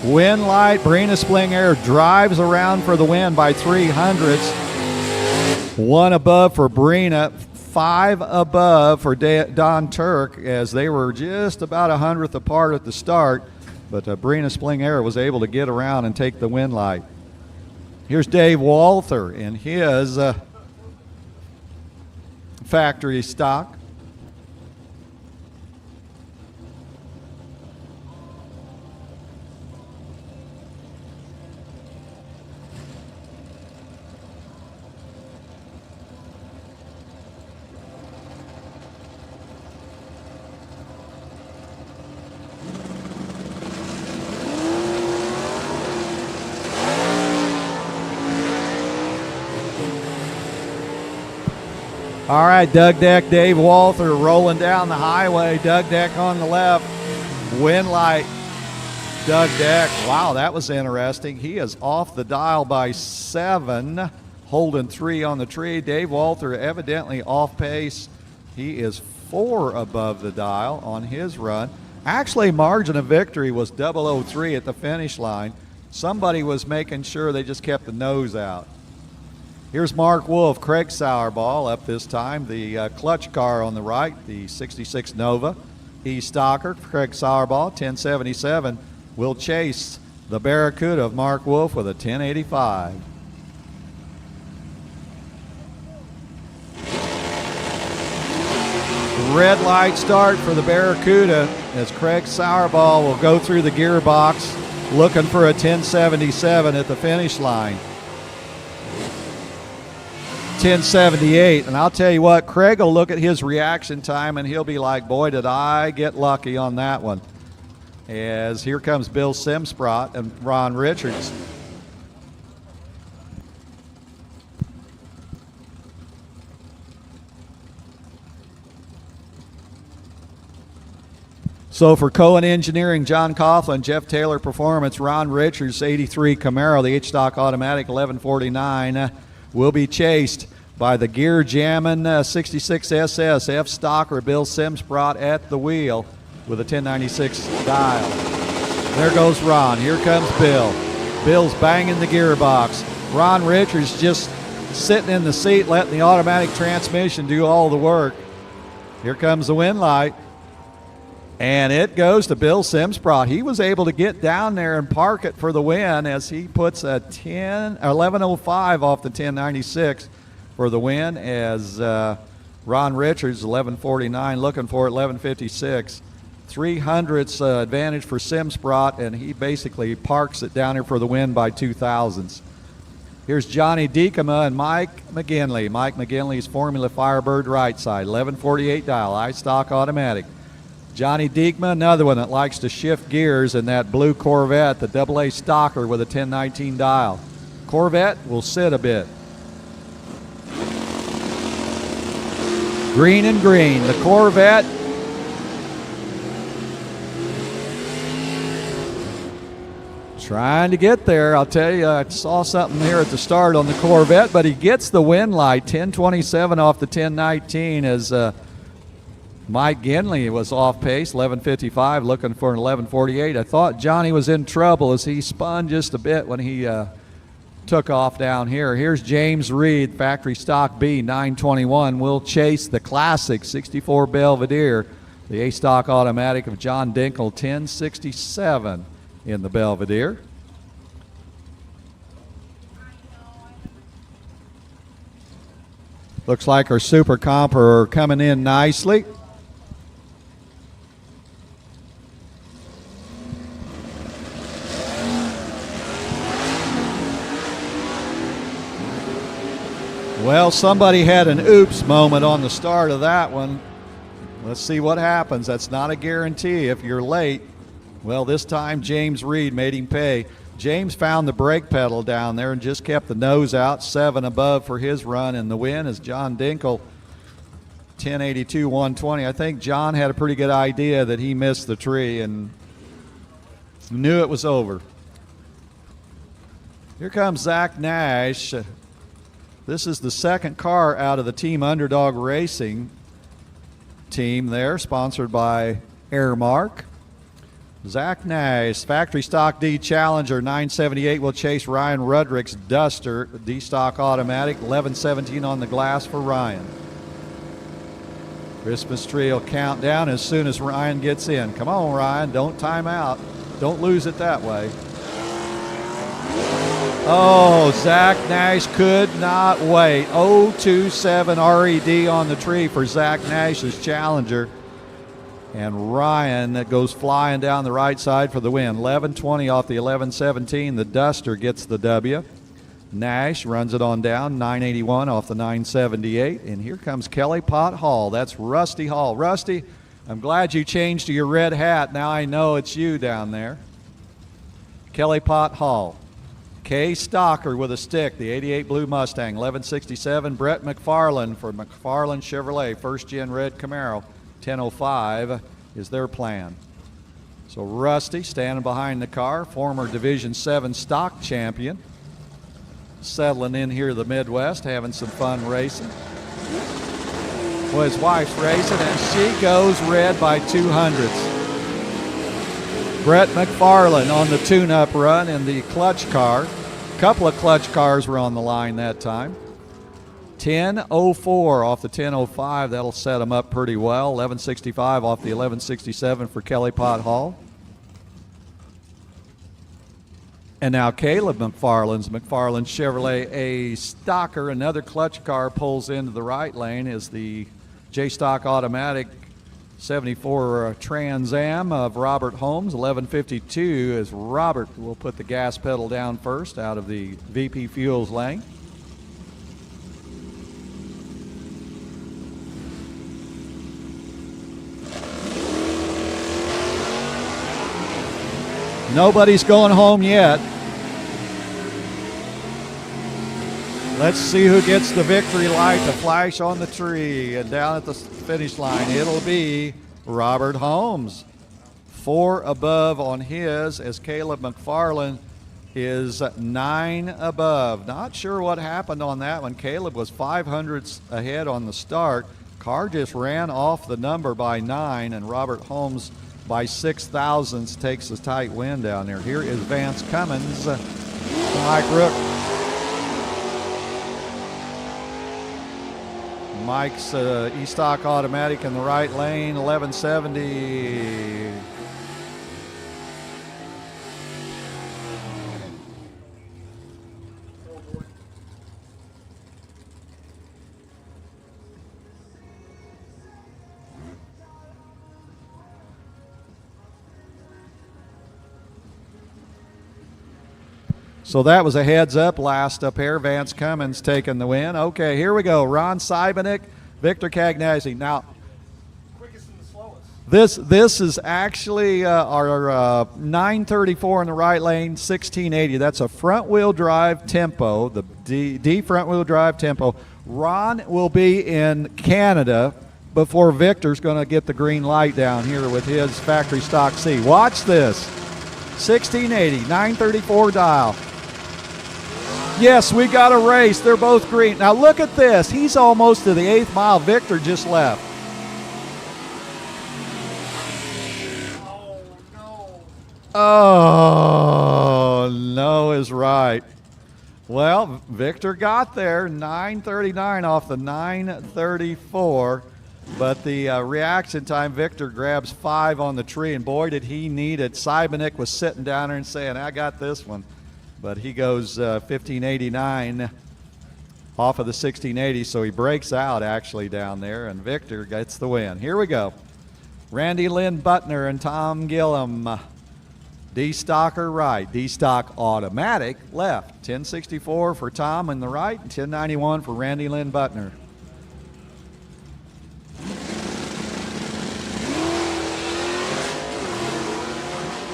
Wind light, Brina Spling Air drives around for the win by 300ths. 1 above for Brina, 5 above for Don Turk as they were just about 100th apart at the start. But Brina Spling Air was able to get around and take the wind light. Here's Dave Walther in his factory stock. All right, Doug Deck, Dave Walther rolling down the highway. Doug Deck on the left. Wind light, Doug Deck. Wow, that was interesting. He is off the dial by 7, holding 3 on the tree. Dave Walther evidently off pace. He is 4 above the dial on his run. Actually, margin of victory was 003 at the finish line. Somebody was making sure they just kept the nose out. Here's Mark Wolf, Craig Sauerball up this time. The clutch car on the right, the 66 Nova E-Stocker. Craig Sauerball, 1077, will chase the Barracuda of Mark Wolf with a 1085. Red light start for the Barracuda as Craig Sauerball will go through the gearbox looking for a 1077 at the finish line. 1078, and I'll tell you what, Craig will look at his reaction time and he'll be like, boy, did I get lucky on that one. As here comes Bill Simsprott and Ron Richards. So for Cohen Engineering, John Coughlin, Jeff Taylor Performance, Ron Richards, 83 Camaro, the H-Stock automatic, 1149, will be chased by the gear jamming 66 SS F-Stocker Bill Simsprott at the wheel with a 1096 dial. There goes Ron. Here comes Bill. Bill's banging the gearbox. Ron Richards just sitting in the seat letting the automatic transmission do all the work. Here comes the wind light. And it goes to Bill Simsprott. He was able to get down there and park it for the win as he puts a 1105 off the 1096 for the win as Ron Richards, 1149, looking for 1156. 300ths advantage for Simsprott, and he basically parks it down here for the win by 2,000ths. Here's Johnny Diekema and Mike McGinley. Mike McGinley's Formula Firebird right side, 1148 dial, I-Stock automatic. Johnny Diekema, another one that likes to shift gears in that blue Corvette, the AA Stocker with a 1019 dial. Corvette will sit a bit. Green and green, the Corvette. Trying to get there. I'll tell you, I saw something here at the start on the Corvette, but he gets the wind light, 1027 off the 1019 as Mike Ginley was off pace, 11:55, looking for an 11:48. I thought Johnny was in trouble as he spun just a bit when he took off down here. Here's James Reed, factory stock B, 9:21. Will chase the classic 64 Belvedere, the A stock automatic of John Dinkle, 10:67 in the Belvedere. Looks like our Super Comp are coming in nicely. Well, somebody had an oops moment on the start of that one. Let's see what happens. That's not a guarantee if you're late. Well, this time James Reed made him pay. James found the brake pedal down there and just kept the nose out, 7 above for his run, and the win is John Dinkle, 1082, 120. I think John had a pretty good idea that he missed the tree and knew it was over. Here comes Zach Nash. This is the second car out of the Team Underdog Racing team there, sponsored by Airmark. Zach Nash, factory stock D Challenger, 978, will chase Ryan Rudrick's Duster, D stock automatic, 11:17 on the glass for Ryan. Christmas tree will count down as soon as Ryan gets in. Come on, Ryan, don't time out. Don't lose it that way. Oh, Zach Nash could not wait. 027 RED on the tree for Zach Nash's Challenger. And Ryan that goes flying down the right side for the win. 11:20 off the 11:17. The Duster gets the W. Nash runs it on down. 981 off the 978. And here comes Kelly Pot Hall. That's Rusty Hall. Rusty, I'm glad you changed to your red hat. Now I know it's you down there. Kelly Pot Hall. Kay Stocker with a stick, the 88 Blue Mustang, 1167. Brett McFarland for McFarland Chevrolet, first gen red Camaro, 1005 is their plan. So Rusty standing behind the car, former Division 7 stock champion, settling in here the Midwest, having some fun racing. Well, his wife's racing, and she goes red by 200ths. Brett McFarland on the tune-up run in the clutch car. A couple of clutch cars were on the line that time. 10:04 off the 10:05. That'll set him up pretty well. 11:65 off the 11:67 for Kelly Pot Hall. And now Caleb McFarland's McFarland Chevrolet A Stocker. Another clutch car pulls into the right lane is the J-Stock Automatic 74 Trans Am of Robert Holmes. 11:52 as Robert will put the gas pedal down first out of the VP Fuels lane. Nobody's going home yet. Let's see who gets the victory light to flash on the tree. And down at the finish line, it'll be Robert Holmes. 4 above on his as Caleb McFarland is 9 above. Not sure what happened on that one. Caleb was 500ths ahead on the start. Car just ran off the number by 9, and Robert Holmes by 6 thousandths takes a tight win down there. Here is Vance Cummins, Mike Rook. Mike's E-Stock Automatic in the right lane, 1170. So that was a heads-up last up here. Vance Cummins taking the win. Okay, here we go. Ron Seibenik, Victor Cagnazzi. Now, quickest and the slowest. this is actually our 934 in the right lane, 1680. That's a front-wheel drive tempo, the D front-wheel drive tempo. Ron will be in Canada before Victor's going to get the green light down here with his factory stock C. Watch this. 1680, 934 dial. Yes, we got a race. They're both green. Now look at this. He's almost to the 8th mile. Victor just left. Oh, no is right. Well, Victor got there, 9:39 off the 9:34, but the reaction time, Victor grabs 5 on the tree, and boy, did he need it. Sybonic was sitting down there and saying, I got this one, but he goes 1589 off of the 1680, so he breaks out actually down there, and Victor gets the win. Here we go. Randy Lynn Butner and Tom Gillum. D-Stocker right, D-Stock automatic left. 1064 for Tom in the right, and 1091 for Randy Lynn Butner.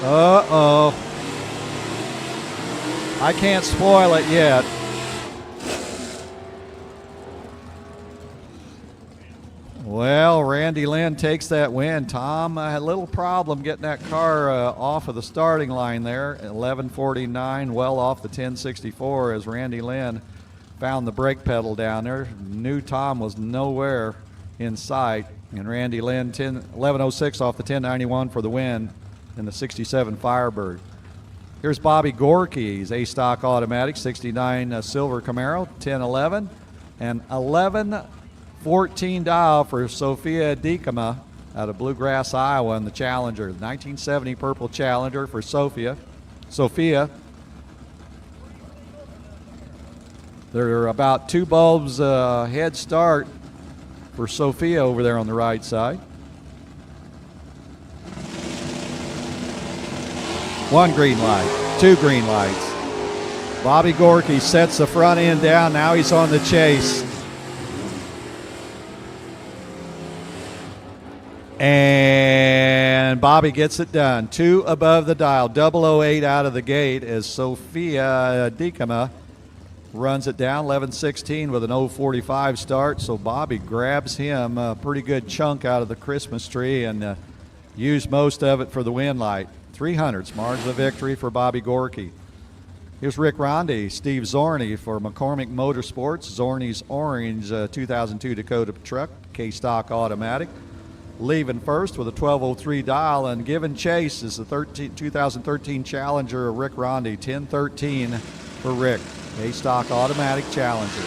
Uh-oh. I can't spoil it yet. Well, Randy Lynn takes that win. Tom had a little problem getting that car off of the starting line there. 11:49, well off the 1064 as Randy Lynn found the brake pedal down there. Knew Tom was nowhere in sight. And Randy Lynn 11:06 off the 1091 for the win in the 67 Firebird. Here's Bobby Gorky's A-Stock automatic, 69 Silver Camaro, 1011, and 11:14 dial for Sophia Dikama out of Bluegrass, Iowa in the Challenger. 1970 purple Challenger for Sophia. They're about 2 bulbs head start for Sophia over there on the right side. 1 green light, 2 green lights. Bobby Gorky sets the front end down. Now he's on the chase. And Bobby gets it done. 2 above the dial. 008 out of the gate as Sophia Dikama runs it down. 11:16 with an 0:45 start. So Bobby grabs him a pretty good chunk out of the Christmas tree and used most of it for the win light. 300s, margin of victory for Bobby Gorky. Here's Rick Ronde, Steve Zorney for McCormick Motorsports. Zorney's orange 2002 Dakota truck, K-Stock automatic. Leaving first with a 12:03 dial, and giving chase is the 2013 Challenger of Rick Ronde, 1013 for Rick. K-Stock automatic Challenger.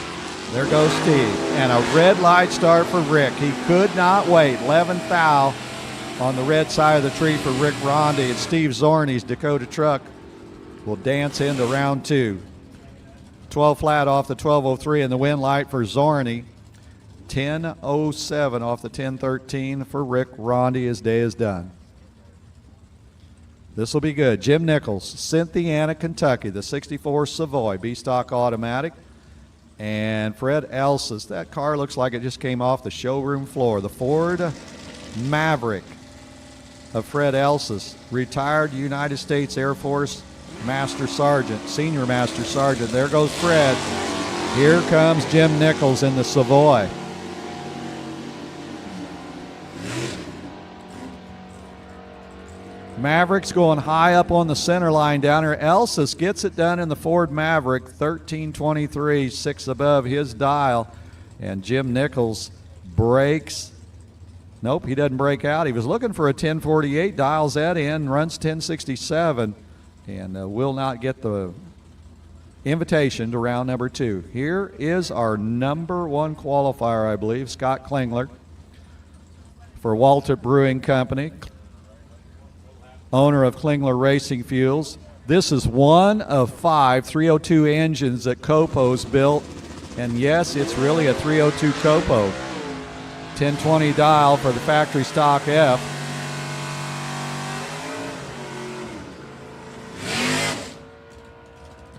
There goes Steve, and a red light start for Rick. He could not wait. 11th thou on the red side of the tree for Rick Ronde, and Steve Zorney's Dakota truck will dance into round 2. 12 flat off the 12:03 and the win light for Zorney. 10:07 off the 10:13 for Rick Ronde. His day is done. This will be good. Jim Nichols, Cynthiana, Kentucky, the 64 Savoy, B-Stock automatic. And Fred Elsa's. That car looks like it just came off the showroom floor. The Ford Maverick of Fred Elsa's, retired United States Air Force Master Sergeant, Senior Master Sergeant. There goes Fred. Here comes Jim Nichols in the Savoy. Mavericks going high up on the center line down here. Elsa's gets it done in the Ford Maverick, 13:23, 6 above his dial. And Jim Nichols breaks. Nope, he doesn't break out. He was looking for a 10:48, dials that in, runs 10:67, and will not get the invitation to round number 2. Here is our number 1 qualifier, I believe, Scott Klingler for Walter Brewing Company, owner of Klingler Racing Fuels. This is one of 5 302 engines that Copo's built, and yes, it's really a 302 Copo. 1020 dial for the factory stock F.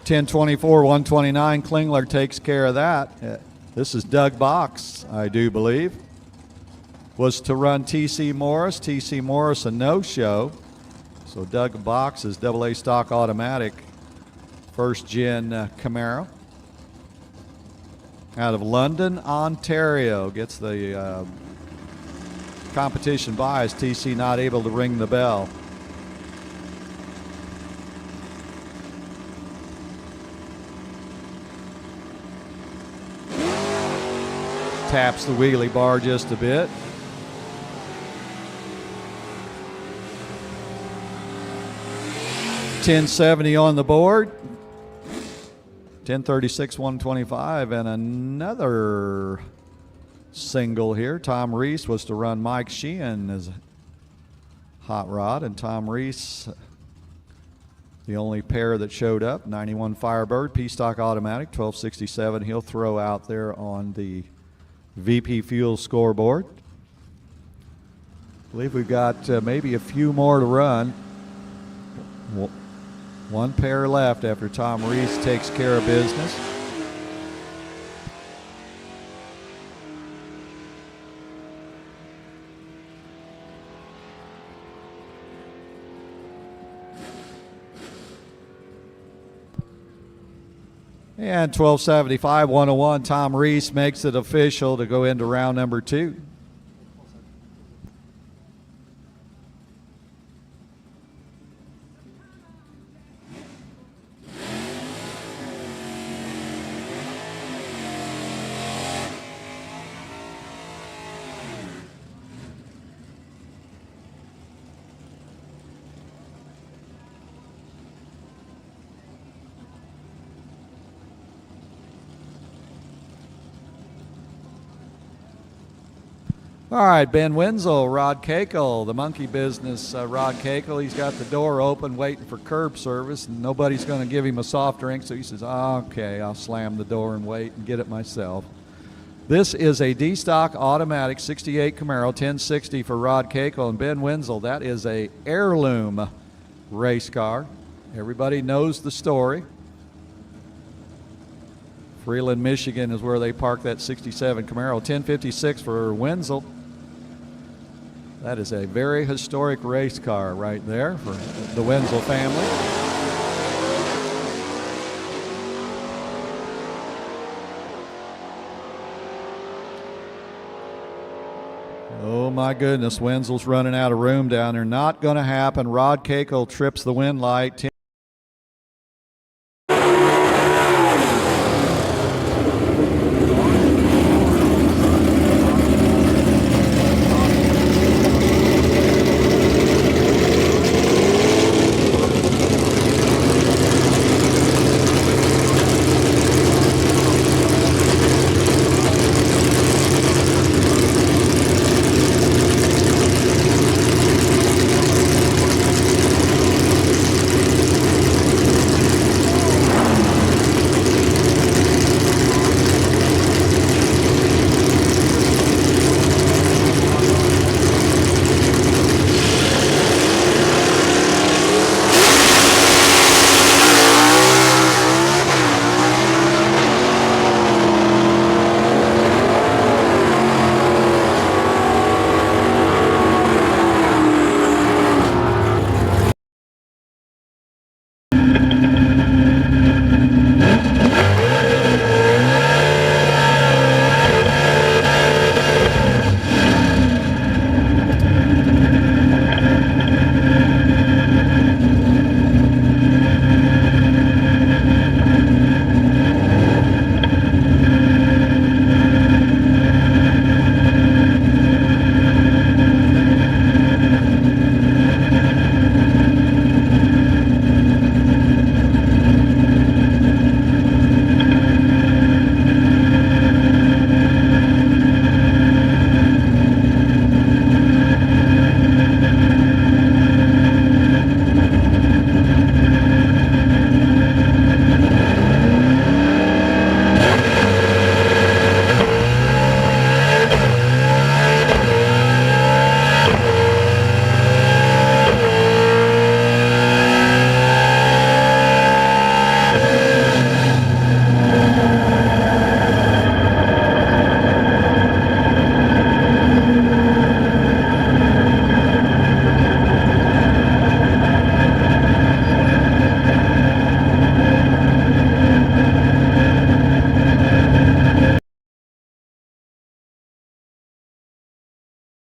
.1024, 129, Klingler takes care of that. This is Doug Box, I do believe. Was to run TC Morris. TC Morris a no-show. So Doug Box is AA stock automatic, first gen Camaro. Out of London, Ontario, gets the competition bias. TC not able to ring the bell. Taps the wheelie bar just a bit. 1070 on the board. 1036, 125, and another single here. Tom Reese was to run Mike Sheehan as a hot rod, and Tom Reese, the only pair that showed up. 91 Firebird, P-Stock automatic, 1267. He'll throw out there on the VP Fuel scoreboard. I believe we've got maybe a few more to run. One pair left after Tom Reese takes care of business. And 1275, 101, Tom Reese makes it official to go into round number 2. All right, Ben Wenzel, Rod Cakel, the monkey business, Rod Cakel. He's got the door open waiting for curb service, and nobody's going to give him a soft drink, so he says, okay, I'll slam the door and wait and get it myself. This is a D-Stock automatic 68 Camaro, 1060 for Rod Cakel and Ben Wenzel. That is a heirloom race car. Everybody knows the story. Freeland, Michigan is where they parked that 67 Camaro. 1056 for Wenzel. That is a very historic race car right there for the Wenzel family. Oh my goodness, Wenzel's running out of room down there. Not going to happen. Rod Cakel trips the wind light.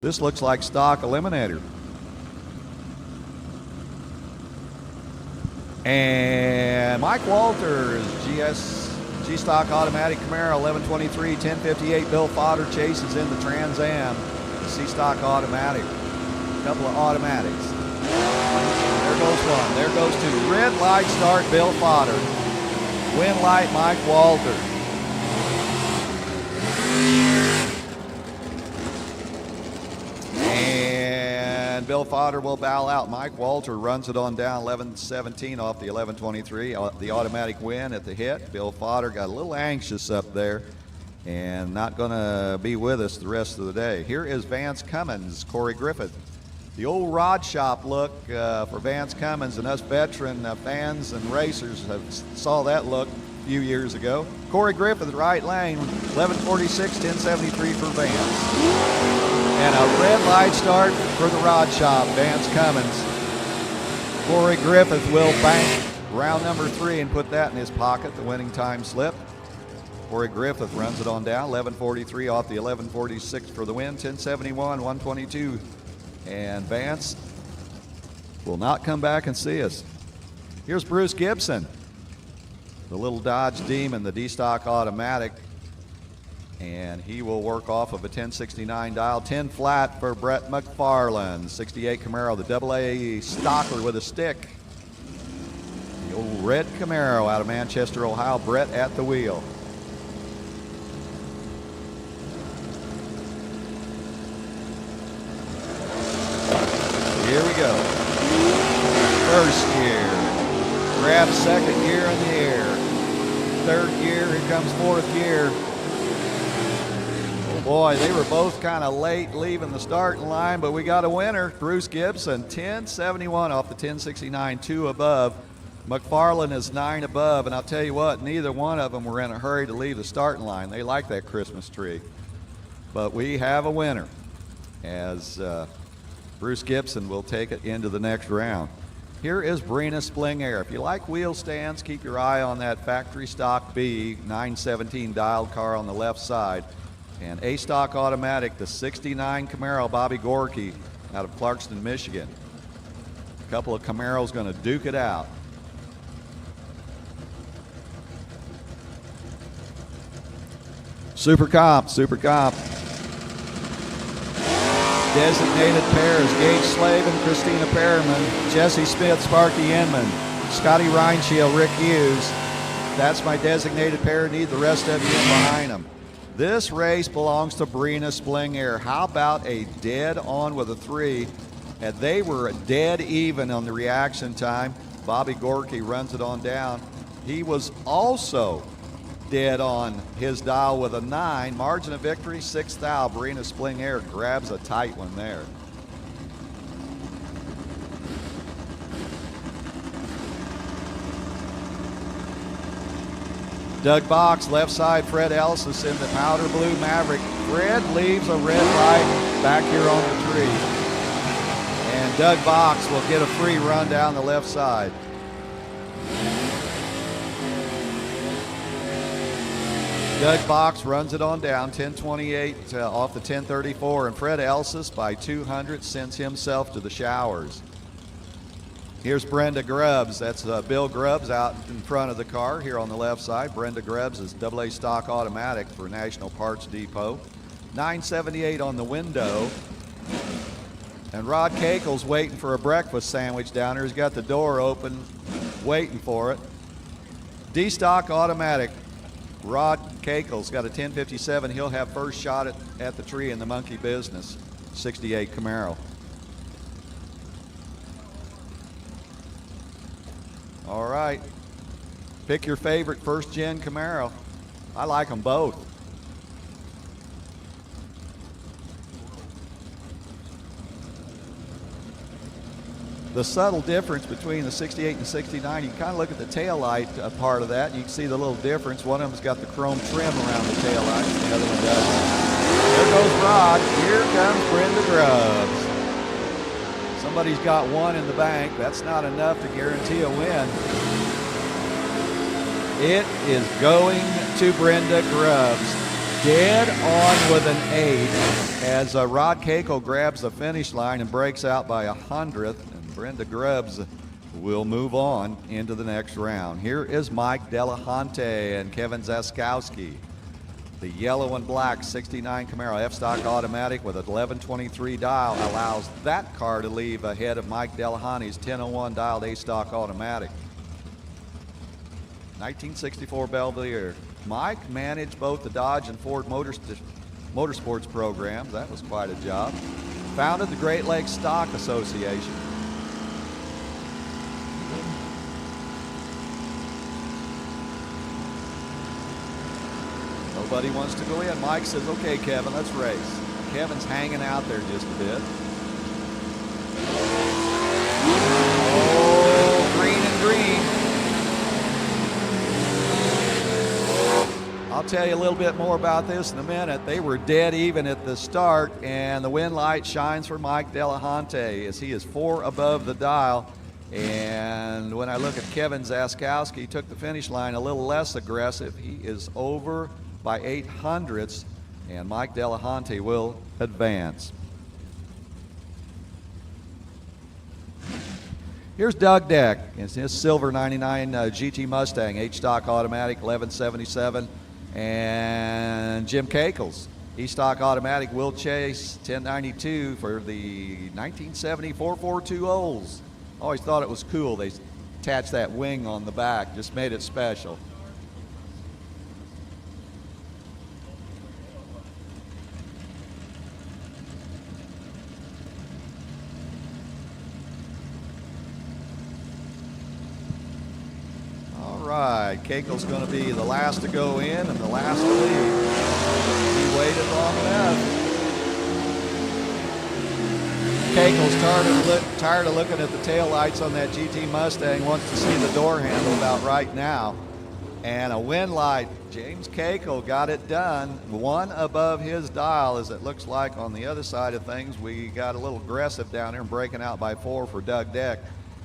This looks like stock eliminator. And Mike Walters, G-Stock automatic Camaro, 1123, 1058. Bill Fodder chases in the Trans Am, C-Stock automatic. A couple of automatics. There's there goes one. There goes two. Red light start, Bill Fodder. Win light, Mike Walter. And Bill Fodder will bow out. Mike Walter runs it on down 11-17 off the 11-23. The automatic win at the hit. Bill Fodder got a little anxious up there and not going to be with us the rest of the day. Here is Vance Cummins, Corey Griffith. The old rod shop look for Vance Cummins, and us veteran fans and racers saw that look a few years ago. Corey Griffith, right lane, 11:46, 10:73 for Vance. And a red light start for the rod shop, Vance Cummins. Corey Griffith will bank round number 3 and put that in his pocket, the winning time slip. Corey Griffith runs it on down, 11:43 off the 11:46 for the win, 10:71, 122. And Vance will not come back and see us. Here's Bruce Gibson, the little Dodge Demon, the D-Stock automatic. And he will work off of a 1069 dial, 10 flat for Brett McFarland. 68 Camaro, the AA Stocker with a stick. The old red Camaro out of Manchester, Ohio. Brett at the wheel. Here we go. First gear. Grab second gear in the air. Third gear, here comes fourth gear. Oh boy, they were both kind of late leaving the starting line, but we got a winner. Bruce Gibson, 1071 off the 1069, 2 above. McFarland is 9 above, and I'll tell you what, neither one of them were in a hurry to leave the starting line. They like that Christmas tree. But we have a winner, as Bruce Gibson will take it into the next round. Here is Brina Spling Air. If you like wheel stands, keep your eye on that factory stock B 917 dialed car on the left side. And A stock automatic, the 69 Camaro Bobby Gorky out of Clarkston, Michigan. A couple of Camaros going to duke it out. Super Comp. Designated pairs, Gage Slave and Christina Perriman, Jesse Smith, Sparky Inman, Scotty Reinshield, Rick Hughes. That's my designated pair. Need the rest of you in behind them. This race belongs to Brina Spling Air. How about a dead on with a 3? And they were dead even on the reaction time. Bobby Gorky runs it on down. He was also dead on his dial with a 9. Margin of victory, 6th thou. Brina Spling Air grabs a tight one there. Doug Box, left side, Fred Ellis is in the powder blue Maverick. Fred leaves a red light back here on the tree. And Doug Box will get a free run down the left side. Doug Box runs it on down, 1028 off the 1034, and Fred Elsis by 200 sends himself to the showers. Here's Brenda Grubbs. That's Bill Grubbs out in front of the car here on the left side. Brenda Grubbs is AA stock automatic for National Parts Depot. 978 on the window. And Rod Cakel's waiting for a breakfast sandwich down there. He's got the door open, waiting for it. D-stock automatic. Rod Cakel's got a 1057. He'll have first shot at the tree in the monkey business. 68 Camaro. All right. Pick your favorite first gen Camaro. I like them both. The subtle difference between the 68 and 69, you kind of look at the tail light part of that. You can see the little difference. One of them's got the chrome trim around the tail light, the other one doesn't. There goes Rod. Here comes Brenda Grubbs. Somebody's got one in the bank. That's not enough to guarantee a win. It is going to Brenda Grubbs. Dead on with an 8 as Rod Cakel grabs the finish line and breaks out by 100th. Brenda Grubbs will move on into the next round. Here is Mike Delahunty and Kevin Zaskowski. The yellow and black 69 Camaro F-Stock automatic with a 1123 dial allows that car to leave ahead of Mike Delahanty's 1001 dialed A-Stock automatic. 1964 Belvedere. Mike managed both the Dodge and Ford Motorsports programs. That was quite a job. Founded the Great Lakes Stock Association. Nobody wants to go in. Mike says, okay, Kevin, let's race. Kevin's hanging out there just a bit. Oh, green and green. I'll tell you a little bit more about this in a minute. They were dead even at the start, and the wind light shines for Mike Delahanty as he is 4 above the dial. And when I look at Kevin Zaskowski, he took the finish line a little less aggressive. He is over by 800ths, and Mike Delahanty will advance. Here's Doug Deck. It's his silver 99 GT Mustang, H-Stock automatic, 1177. And Jim Kakels, E-Stock automatic, will chase 1092 for the 1970 442 Olds. Always thought it was cool. They attached that wing on the back, just made it special. All right, Kakel's going to be the last to go in and the last to leave. He waited long enough. Kakel's tired of looking at the tail lights on that GT Mustang, wants to see the door handle about right now. And a wind light. James Kakel got it done. 1 above his dial, as it looks like on the other side of things. We got a little aggressive down there and breaking out by 4 for Doug Deck.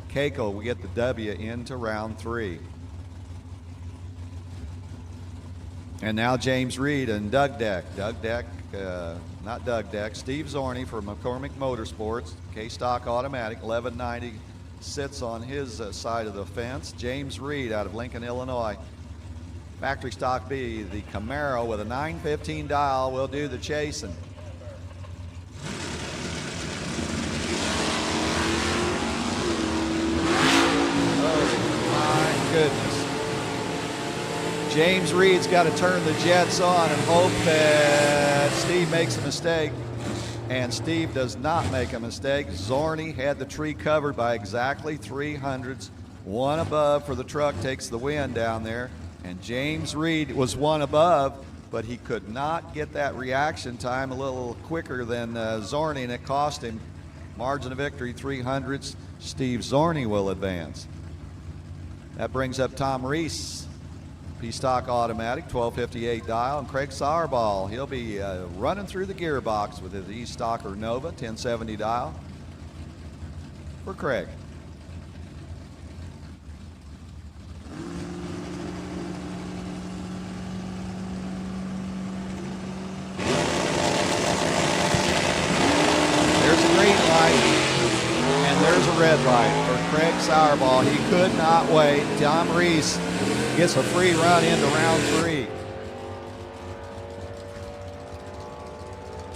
Kakel, we get the W into round 3. And now James Reed and Doug Deck. Not Doug Deck, Steve Zorney for McCormick Motorsports, K-Stock automatic, 1190, sits on his side of the fence. James Reed out of Lincoln, Illinois. Factory stock B, the Camaro with a 915 dial will do the chasing. Oh my goodness. James Reed's got to turn the jets on and hope that Steve makes a mistake. And Steve does not make a mistake. Zorney had the tree covered by exactly 300ths. 1 above for the truck takes the win down there. And James Reed was 1 above, but he could not get that reaction time a little quicker than Zorney, and it cost him. Margin of victory, 300ths. Steve Zorney will advance. That brings up Tom Reese. P-Stock automatic, 1258 dial, and Craig Sauerball. He'll be running through the gearbox with his E-Stocker Nova, 1070 dial for Craig. There's a green light, and there's a red light for Craig Sauerball. He could not wait. Tom Reese gets a free run into round 3.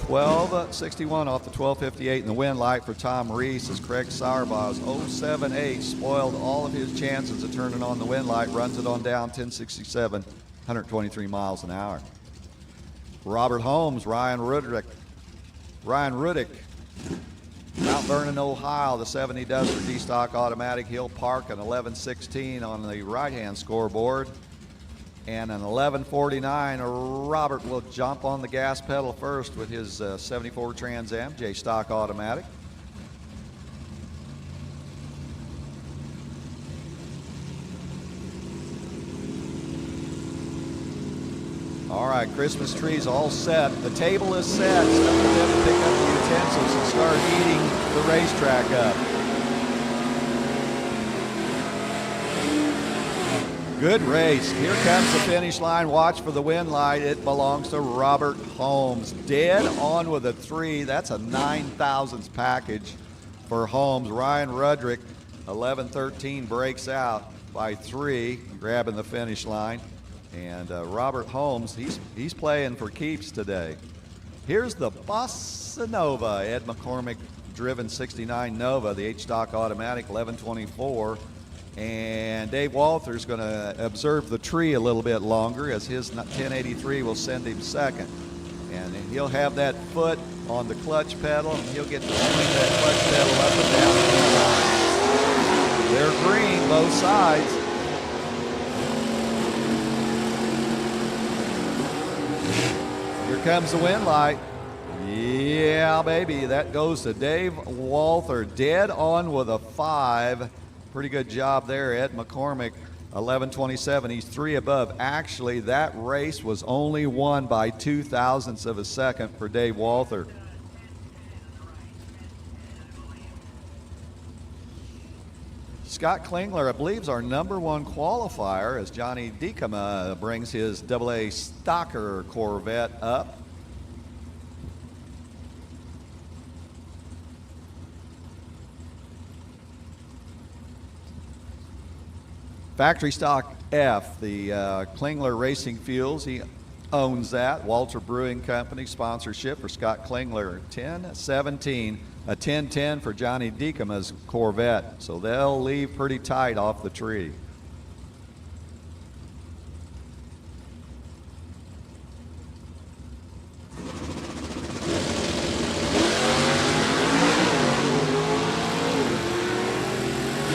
1261 off the 1258 in the wind light for Tom Reese as Craig Sauerball's 078 spoiled all of his chances of turning on the wind light, runs it on down 1067, 123 miles an hour. Robert Holmes, Ryan Rudick, Mount Vernon, Ohio, the 70 Duster D-Stock automatic. He'll park an 1116 on the right-hand scoreboard. And an 1149, Robert will jump on the gas pedal first with his 74 Trans Am J-Stock automatic. All right, Christmas trees all set. The table is set. It's time for them to pick up the utensils and start eating the racetrack up. Good race. Here comes the finish line. Watch for the wind light. It belongs to Robert Holmes. Dead on with a 3. That's a 9,000ths package for Holmes. Ryan Rudrick, 1113, breaks out by 3, grabbing the finish line. And Robert Holmes, he's playing for keeps today. Here's the Bossa Nova, Ed McCormick driven 69 Nova, the H-Stock automatic 1124. And Dave Walther's going to observe the tree a little bit longer, as his 1083 will send him second. And he'll have that foot on the clutch pedal, and he'll get to swing that clutch pedal up and down. They're green, both sides. Here comes the wind light. Yeah, baby, that goes to Dave Walther, dead on with a 5. Pretty good job there, Ed McCormick, 11:27. He's 3 above. Actually, that race was only won by 0.02 of a second for Dave Walther. Scott Klingler, I believe, is our #1 qualifier as Johnny Dekema brings his AA Stocker Corvette up. Factory Stock F, the Klingler Racing Fuels, he owns that. Walter Brewing Company sponsorship for Scott Klingler. 10-17, a 10-10 for Johnny Dekema's Corvette. So they'll leave pretty tight off the tree.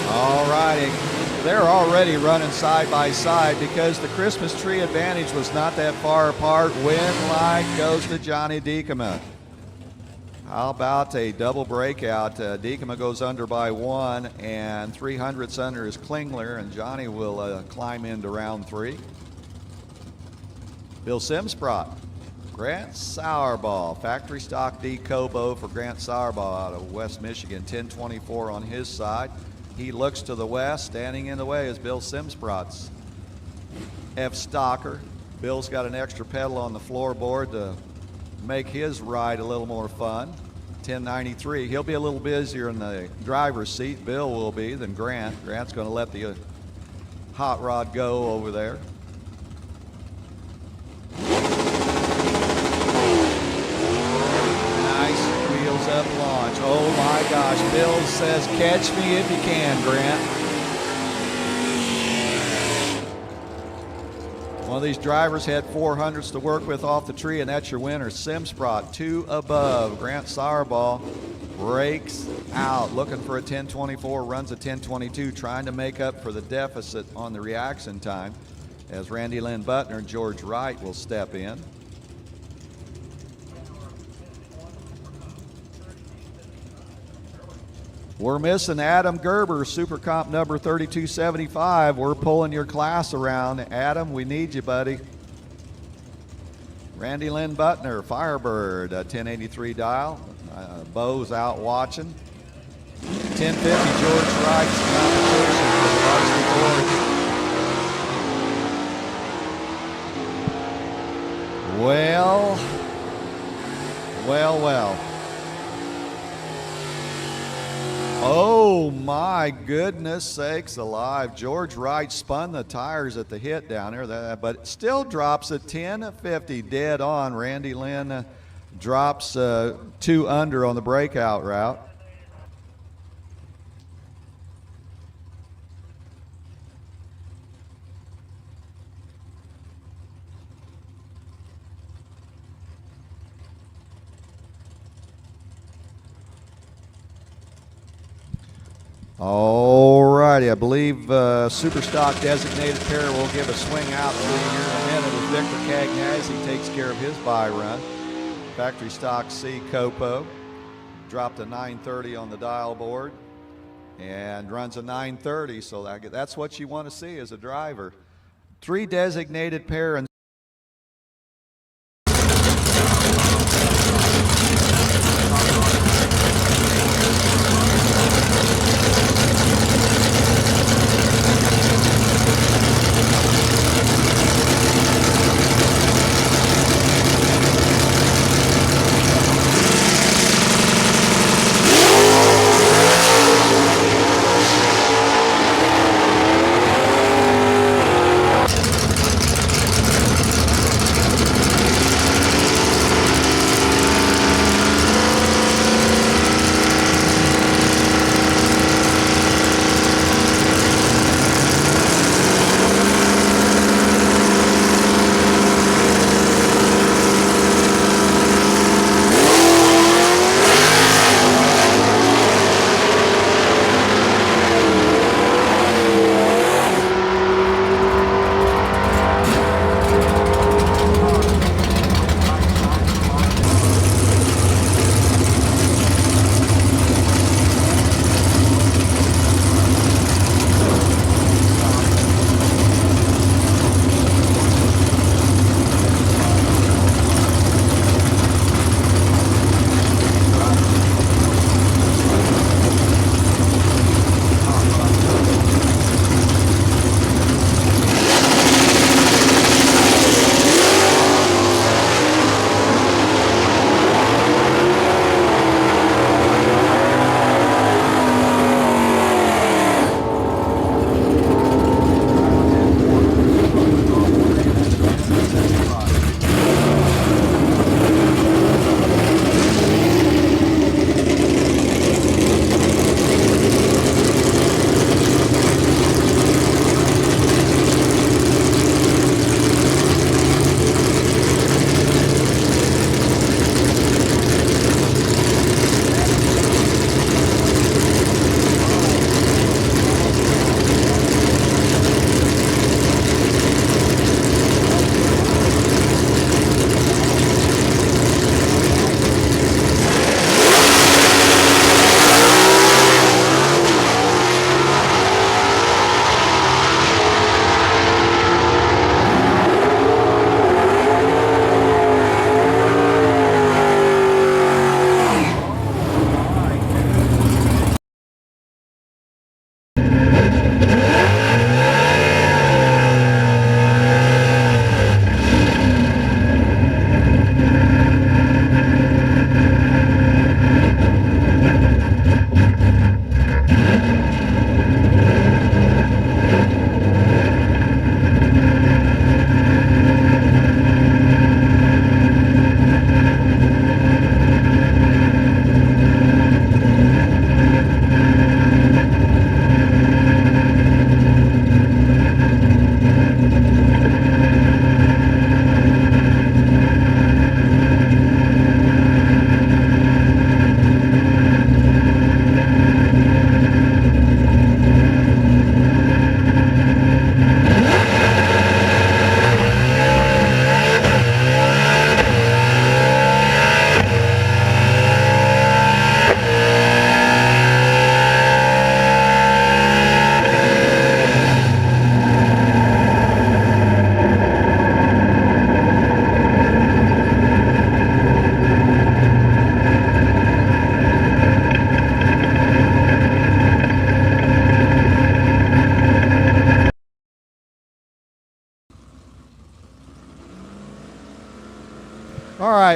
All righty. They're already running side by side because the Christmas tree advantage was not that far apart. Wind light goes to Johnny Dekema. How about a double breakout? Dekema goes under by 1, and 300ths under is Klingler, and Johnny will climb into round 3. Bill Simsprott, Grant Sauerball, Factory Stock D Cobo for Grant Sauerball out of West Michigan, 1024 on his side. He looks to the west. Standing in the way is Bill Simsprott's F Stocker. Bill's got an extra pedal on the floorboard to make his ride a little more fun. 1093. He'll be a little busier in the driver's seat. Bill will be than Grant. Grant's going to let the hot rod go over there. Up launch. Oh my gosh. Bill says, catch me if you can, Grant. One of these drivers had 400s to work with off the tree, and that's your winner. Simsprott, 2 above. Grant Sauerball breaks out, looking for a 1024, runs a 1022, trying to make up for the deficit on the reaction time, as Randy Lynn Butner and George Wright will step in. We're missing Adam Gerber, Super Comp number 3275. We're pulling your class around. Adam, we need you, buddy. Randy Lynn Butner, Firebird, 1083 dial. Bo's out watching. 1050, George Wright's competition for the varsity board. Well. Oh my goodness sakes alive. George Wright spun the tires at the hit down there, but still drops a 1050 dead on. Randy Lynn drops 2 under on the breakout route. All righty, I believe Super Stock designated pair will give a swing out to you here in a minute as Victor Cagnazzi takes care of his bye run. Factory Stock C Copo dropped a 930 on the dial board and runs a 930, so that's what you want to see as a driver. 3 designated pair and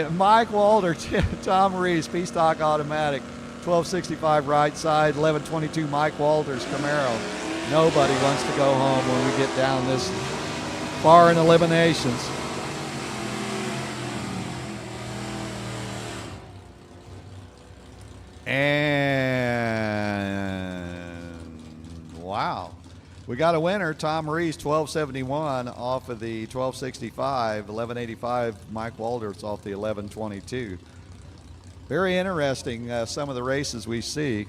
right, Mike Walter, Tom Reese, P-Stock Automatic, 1265 right side, 1122 Mike Walters Camaro. Nobody wants to go home when we get down this far in eliminations. And wow, we got a winner. Tom Reese, 1271 off of the 1265, 1185 Mike Walters off the 1122. Very interesting, some of the races we see.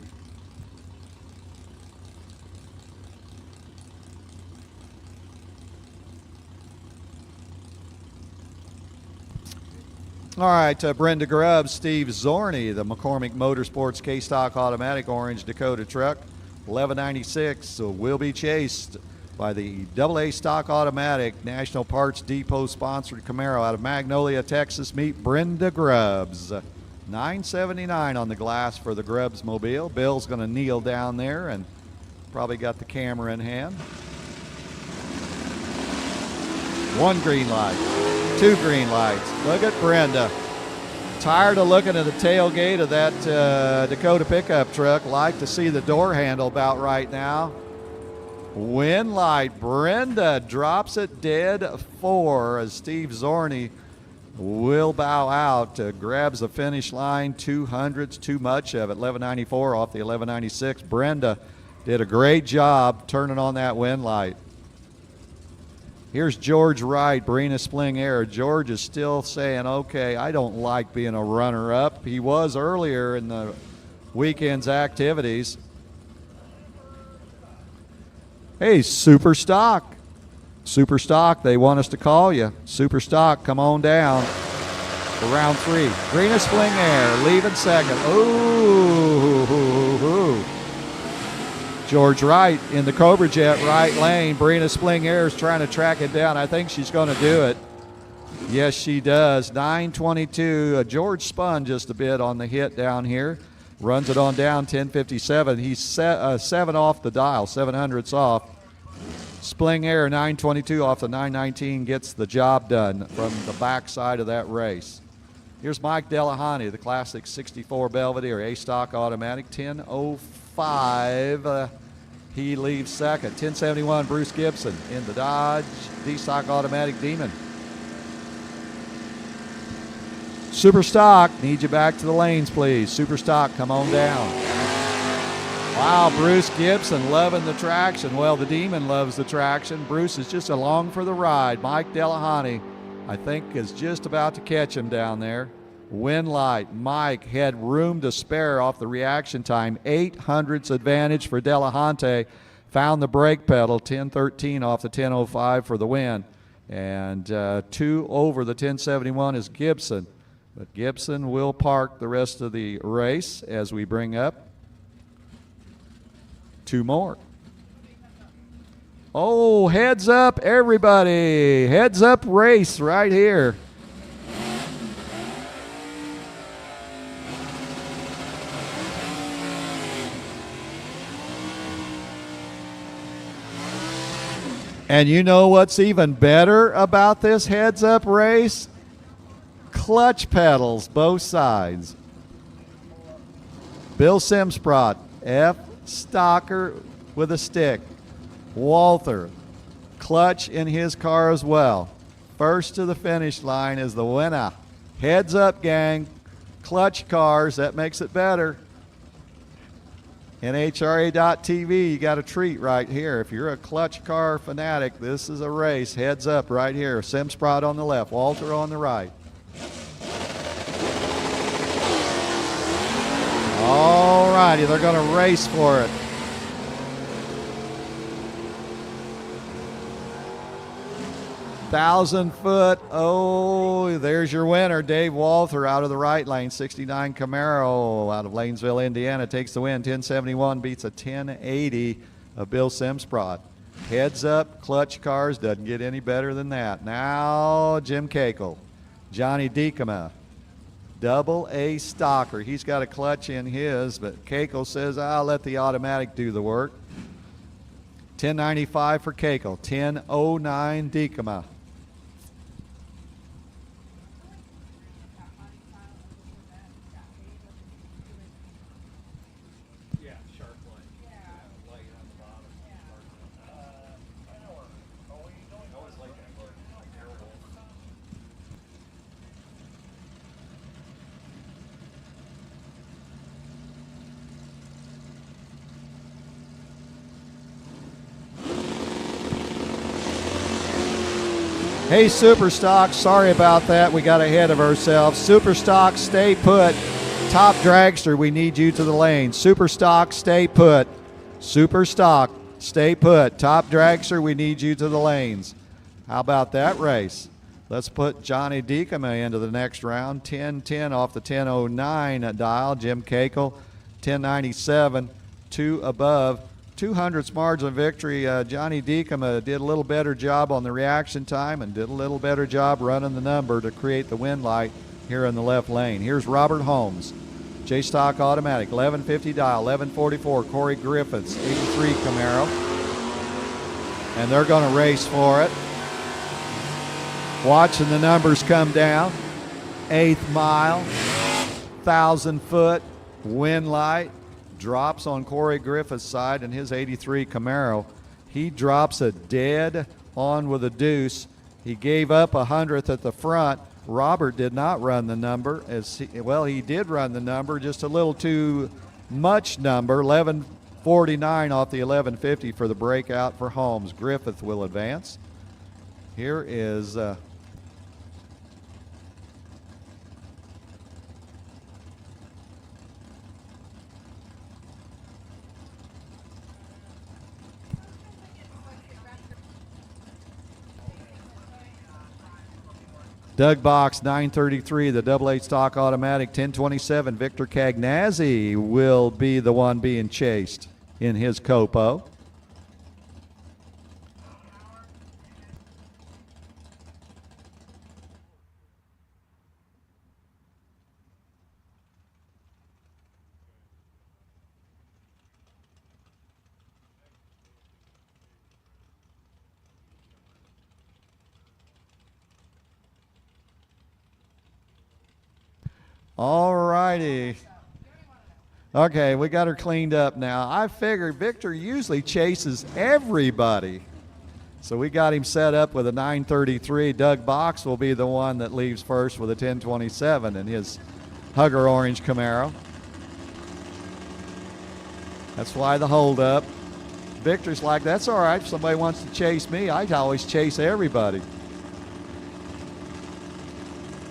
All right, Brenda Grubbs, Steve Zorney, the McCormick Motorsports K-Stock Automatic Orange Dakota truck, 1196, will be chased by the AA Stock Automatic National Parts Depot sponsored Camaro out of Magnolia, Texas. Meet Brenda Grubbs. 979 on the glass for the Grubbs mobile. Bill's going to kneel down there and probably got the camera in hand. One green light, two green lights. Look at Brenda. Tired of looking at the tailgate of that Dakota pickup truck. Like to see the door handle about right now. Win light. Brenda drops it dead 4 as Steve Zorney will bow out. Grabs the finish line. 200s, too much of it. 1194 off the 1196. Brenda did a great job turning on that win light. Here's George Wright, Brina Spling Air. George is still saying, okay, I don't like being a runner-up. He was earlier in the weekend's activities. Hey, Super Stock. Super Stock, they want us to call you. Super Stock, come on down for round 3. Brina Spling Air, leaving second. Ooh. George Wright in the Cobra Jet right lane. Brina Spling Air is trying to track it down. I think she's going to do it. Yes, she does. 922. George spun just a bit on the hit down here. Runs it on down, 1057. He's 7 off the dial, 700ths off. Spling Air, 922 off the 919, gets the job done from the backside of that race. Here's Mike Delahoney, the Classic 64 Belvedere, A-Stock Automatic, 1005. He leaves second. 1071, Bruce Gibson in the Dodge D-Stock Automatic Demon. Super Stock, need you back to the lanes, please. Super Stock, come on down. Wow, Bruce Gibson loving the traction. Well, the Demon loves the traction. Bruce is just along for the ride. Mike Delahoney, I think, is just about to catch him down there. Win light. Mike had room to spare off the reaction time. 800ths advantage for Delahonte. Found the brake pedal. 1013 off the 1005 for the win. And 2 over the 1071 is Gibson. But Gibson will park the rest of the race as we bring up 2 more. Oh, heads up, everybody. Heads up race right here. And you know what's even better about this heads up race? Clutch pedals, both sides. Bill Simsprot, F. Stocker with a stick. Walther, clutch in his car as well. First to the finish line is the winner. Heads up, gang. Clutch cars, that makes it better. NHRA.TV, you got a treat right here. If you're a clutch car fanatic, this is a race. Heads up right here. Simsprot on the left, Walter on the right. All righty, they're going to race for it. $1,000-foot. Oh, there's your winner, Dave Walther out of the right lane. 69 Camaro out of Lanesville, Indiana, takes the win. 1071 beats a 1080 of Bill Simsprot. Heads up, clutch cars, doesn't get any better than that. Now Jim Cakel, Johnny Dekema, double A Stocker. He's got a clutch in his, but Cakel says, I'll let the automatic do the work. 1095 for Cakel, 1009 Dekema. Hey, Super Stock, sorry about that. We got ahead of ourselves. Super Stock, stay put. Top dragster, we need you to the lane. Super Stock, stay put. Super Stock, stay put. Top dragster, we need you to the lanes. How about that race? Let's put Johnny Dekema into the next round. 10-10 off the 10-09 dial. Jim Cakel, 10-97, 2 above. 200ths margin of victory. Johnny Dekema did a little better job on the reaction time and did a little better job running the number to create the win light here in the left lane. Here's Robert Holmes. J Stock Automatic, 1150 dial, 1144. Corey Griffiths, 83 Camaro. And they're going to race for it. Watching the numbers come down. 8th mile, 1,000 foot, win light. Drops on Corey Griffith's side and his 83 Camaro. He drops a dead on with a deuce. He gave up 100th at the front. Robert did not run the number. He did run the number, just a little too much number. 1149 off the 1150 for the breakout for Holmes. Griffith will advance. Here is Doug Box, 933, the AA Stock Automatic, 1027. Victor Cagnazzi will be the one being chased in his Copo. All righty. Okay, we got her cleaned up now. I figured Victor usually chases everybody. So we got him set up with a 933. Doug Box will be the one that leaves first with a 1027 in his Hugger Orange Camaro. That's why the holdup. Victor's like, that's all right. If somebody wants to chase me, I always chase everybody.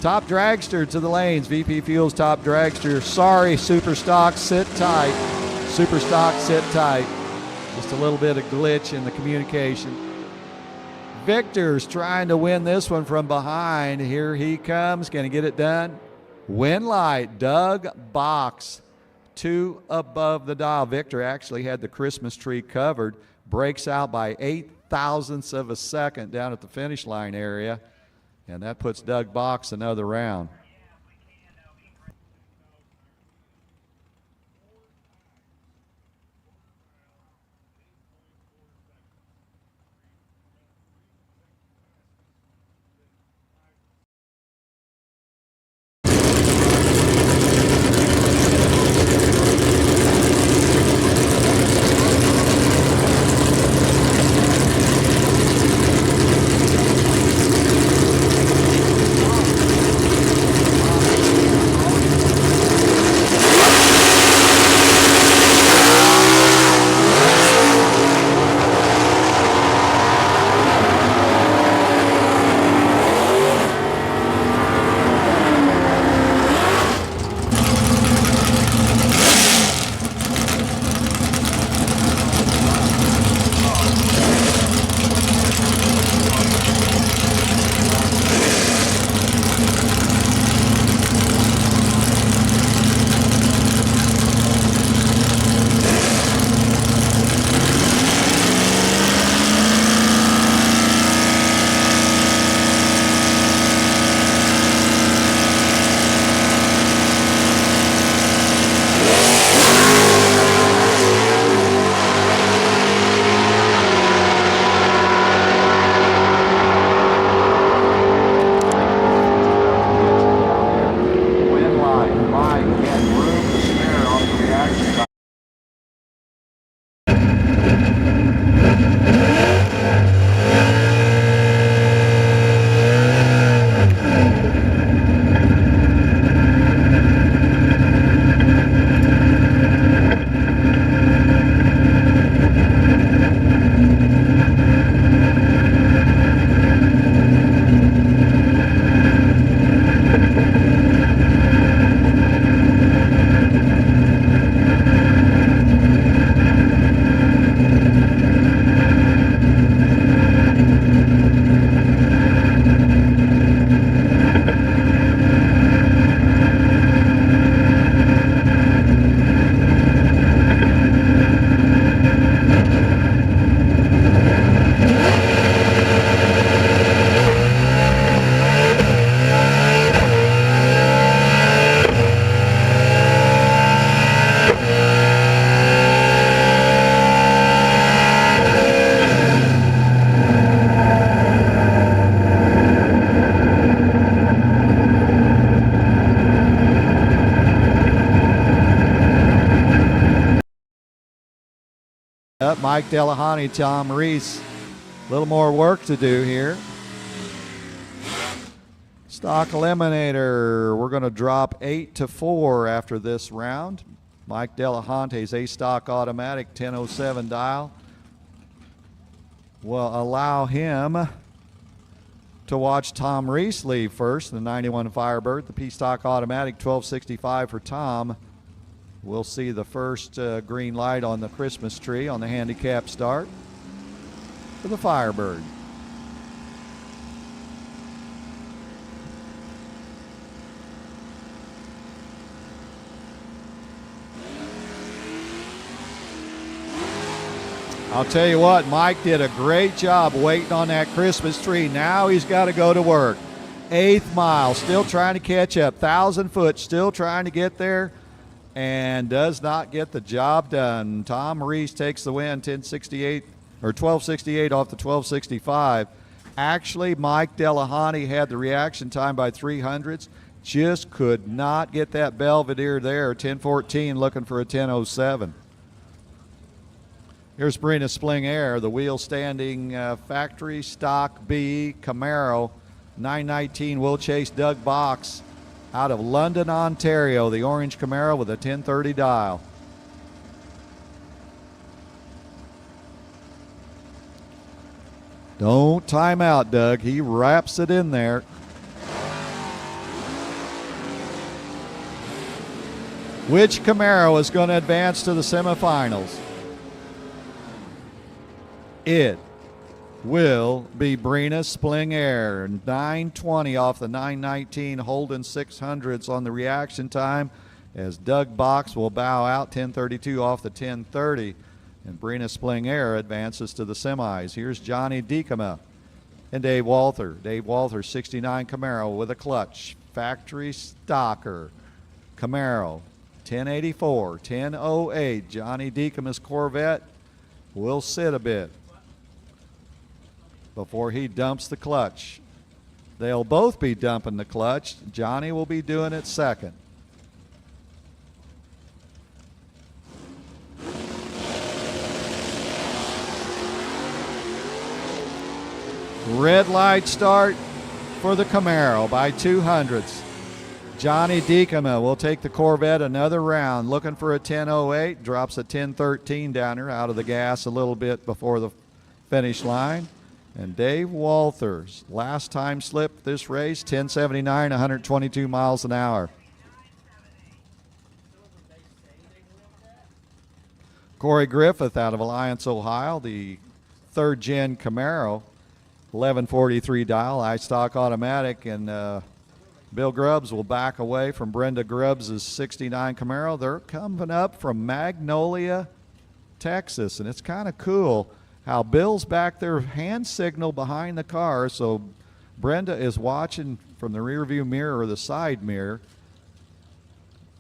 Top dragster to the lanes. VP Fuels top dragster. Sorry, Super Stock, sit tight. Super Stock, sit tight. Just a little bit of glitch in the communication. Victor's trying to win this one from behind. Here he comes. Can he get it done? Win light. Doug Box. 2 above the dial. Victor actually had the Christmas tree covered. Breaks out by 0.08 of a second down at the finish line area. And that puts Doug Box another round. Mike Delahoney, Tom Reese. A little more work to do here. Stock eliminator. We're going to drop 8-4 after this round. Mike Delahonte's A-Stock automatic 1007 dial will allow him to watch Tom Reese leave first, the 91 Firebird. The P-Stock automatic 1265 for Tom. We'll see the first green light on the Christmas tree on the handicap start for the Firebird. I'll tell you what, Mike did a great job waiting on that Christmas tree. Now he's got to go to work. 8th mile, still trying to catch up. 1,000 foot, still trying to get there, and does not get the job done. Tom Reese takes the win, 1068 or 1268 off the 1265. Actually, Mike Delahoney had the reaction time by 300s. Just could not get that Belvedere there. 1014, looking for a 1007. Here's Brina Spling Air, the wheel standing factory stock B Camaro, 919 Will Chase Doug Box out of London, Ontario, the orange Camaro with a 1030 dial. Don't time out, Doug. He wraps it in there. Which Camaro is going to advance to the semifinals? It will be Brina Spling Air. 920 off the 919 Holden 600s on the reaction time as Doug Box will bow out 1032 off the 1030. And Brina Spling Air advances to the semis. Here's Johnny Dekema and Dave Walther. Dave Walther, 69 Camaro with a clutch. Factory stocker Camaro, 1084, 1008. Johnny Dekema's Corvette will sit a bit before he dumps the clutch. They'll both be dumping the clutch. Johnny will be doing it second. Red light start for the Camaro by 200ths. Johnny Dekema will take the Corvette another round, looking for a 1008, drops a 1013 down here out of the gas a little bit before the finish line. And Dave Walters, last time slip this race, 1079, 122 miles an hour. Corey Griffith out of Alliance, Ohio, the third gen Camaro, 1143 dial, I-Stock automatic, and Bill Grubbs will back away from Brenda Grubbs' 69 Camaro. They're coming up from Magnolia, Texas, and it's kind of cool how Bill's back there, hand signal behind the car, so Brenda is watching from the rear view mirror or the side mirror.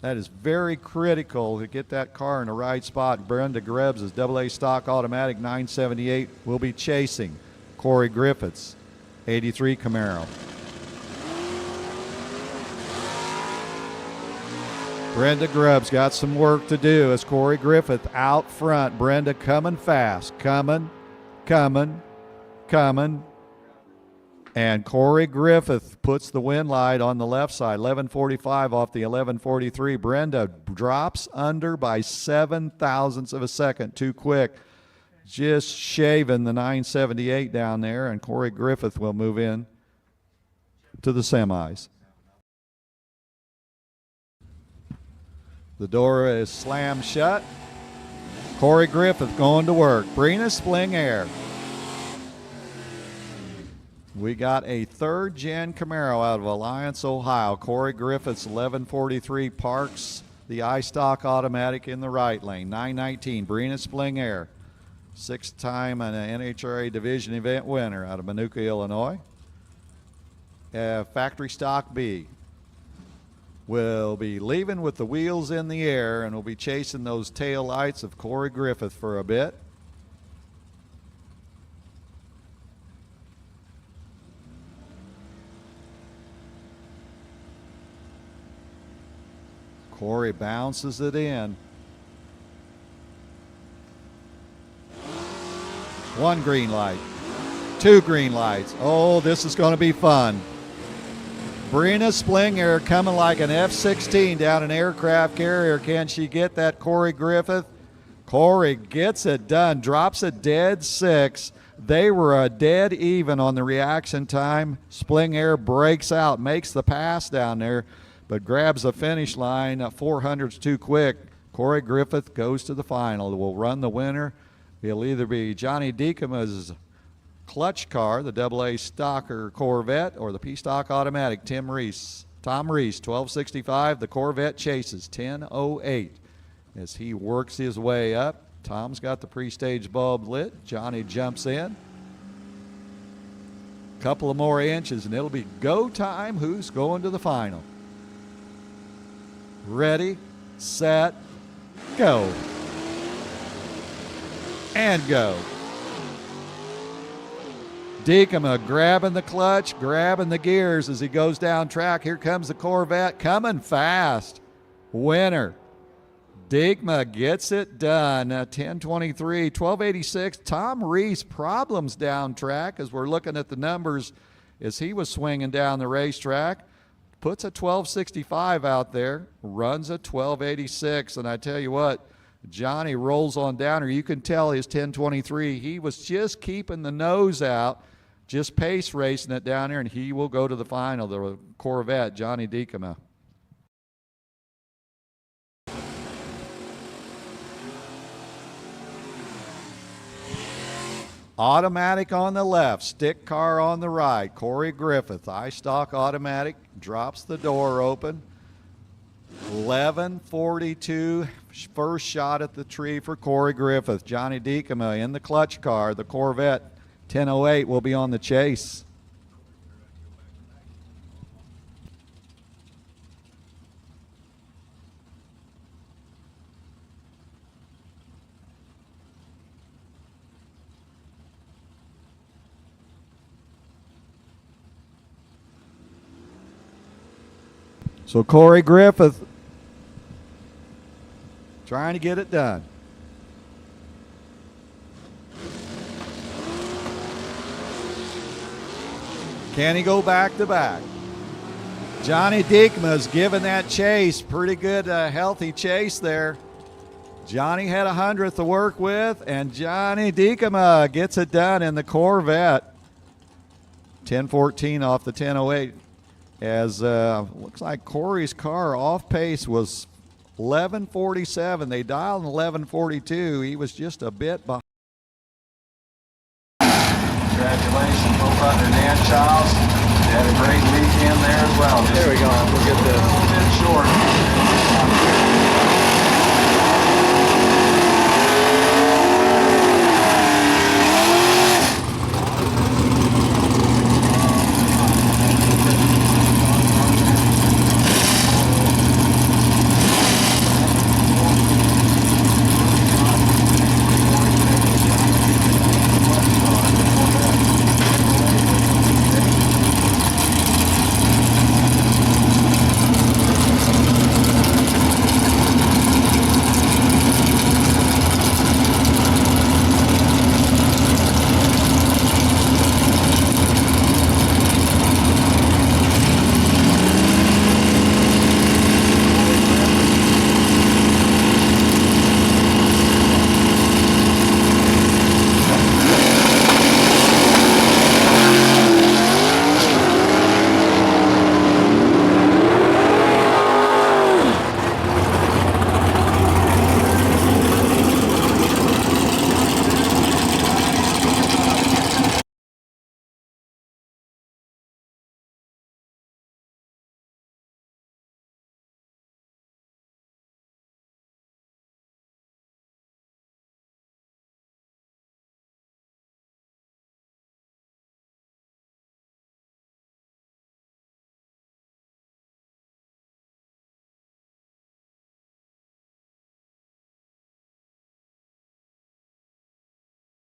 That is very critical to get that car in the right spot. Brenda Grubbs is AA stock automatic 978 will be chasing Corey Griffiths 83 Camaro. Brenda Grubbs got some work to do as Corey Griffith out front. Brenda coming fast, coming. And Corey Griffith puts the win light on the left side, 1145 off the 1143. Brenda drops under by 7 thousandths of a second, too quick. Just shaving the 978 down there, and Corey Griffith will move in to the semis. The door is slammed shut. Corey Griffith going to work. Brina Spling Air. We got a third gen Camaro out of Alliance, Ohio. Corey Griffith's 1143 parks the I-Stock automatic in the right lane. 919, Brina Spling Air. 6-time NHRA Division event winner out of Manuka, Illinois. Factory stock B. Will be leaving with the wheels in the air and will be chasing those tail lights of Corey Griffith for a bit. Corey bounces it in. 1 green light. 2 green lights. Oh, this is going to be fun. Brina Splinger coming like an F-16 down an aircraft carrier. Can she get that Corey Griffith? Corey gets it done, drops a dead 6. They were a dead even on the reaction time. Splinger breaks out, makes the pass down there, but grabs the finish line. 400's too quick. Corey Griffith goes to the final. Will run the winner. It'll either be Johnny Deekema's clutch car, the AA Stocker Corvette, or the P-Stock Automatic, Tom Reese, 1265. The Corvette chases 1008 as he works his way up. Tom's got the pre-stage bulb lit. Johnny jumps in. Couple of more inches and it'll be go time. Who's going to the final? Ready, set, go. And go. Deekema grabbing the clutch, grabbing the gears as he goes down track. Here comes the Corvette coming fast. Winner. Deekema gets it done. 10:23, 12:86. Tom Reese problems down track as we're looking at the numbers as he was swinging down the racetrack. Puts a 12:65 out there, runs a 12:86, and I tell you what, Johnny rolls on down here. You can tell his 10:23. He was just keeping the nose out, just pace racing it down here, and he will go to the final. The Corvette, Johnny Deekema. Automatic on the left, stick car on the right. Corey Griffith, iStock automatic, drops the door open. 11:42, first shot at the tree for Corey Griffith. Johnny Deekema in the clutch car. The Corvette 1008 will be on the chase. So Corey Griffith trying to get it done. Can he go back to back? Johnny Deekema's giving that chase. Pretty good, healthy chase there. Johnny had 100th to work with, and Johnny Deekema gets it done in the Corvette. 10:14 off the 10:08. As looks like Corey's car off pace was 11:47. They dialed in 11:42. He was just a bit behind. Congratulations, both under Dan Childs. They had a great weekend there as well. There we go. We'll get this. A little bit short.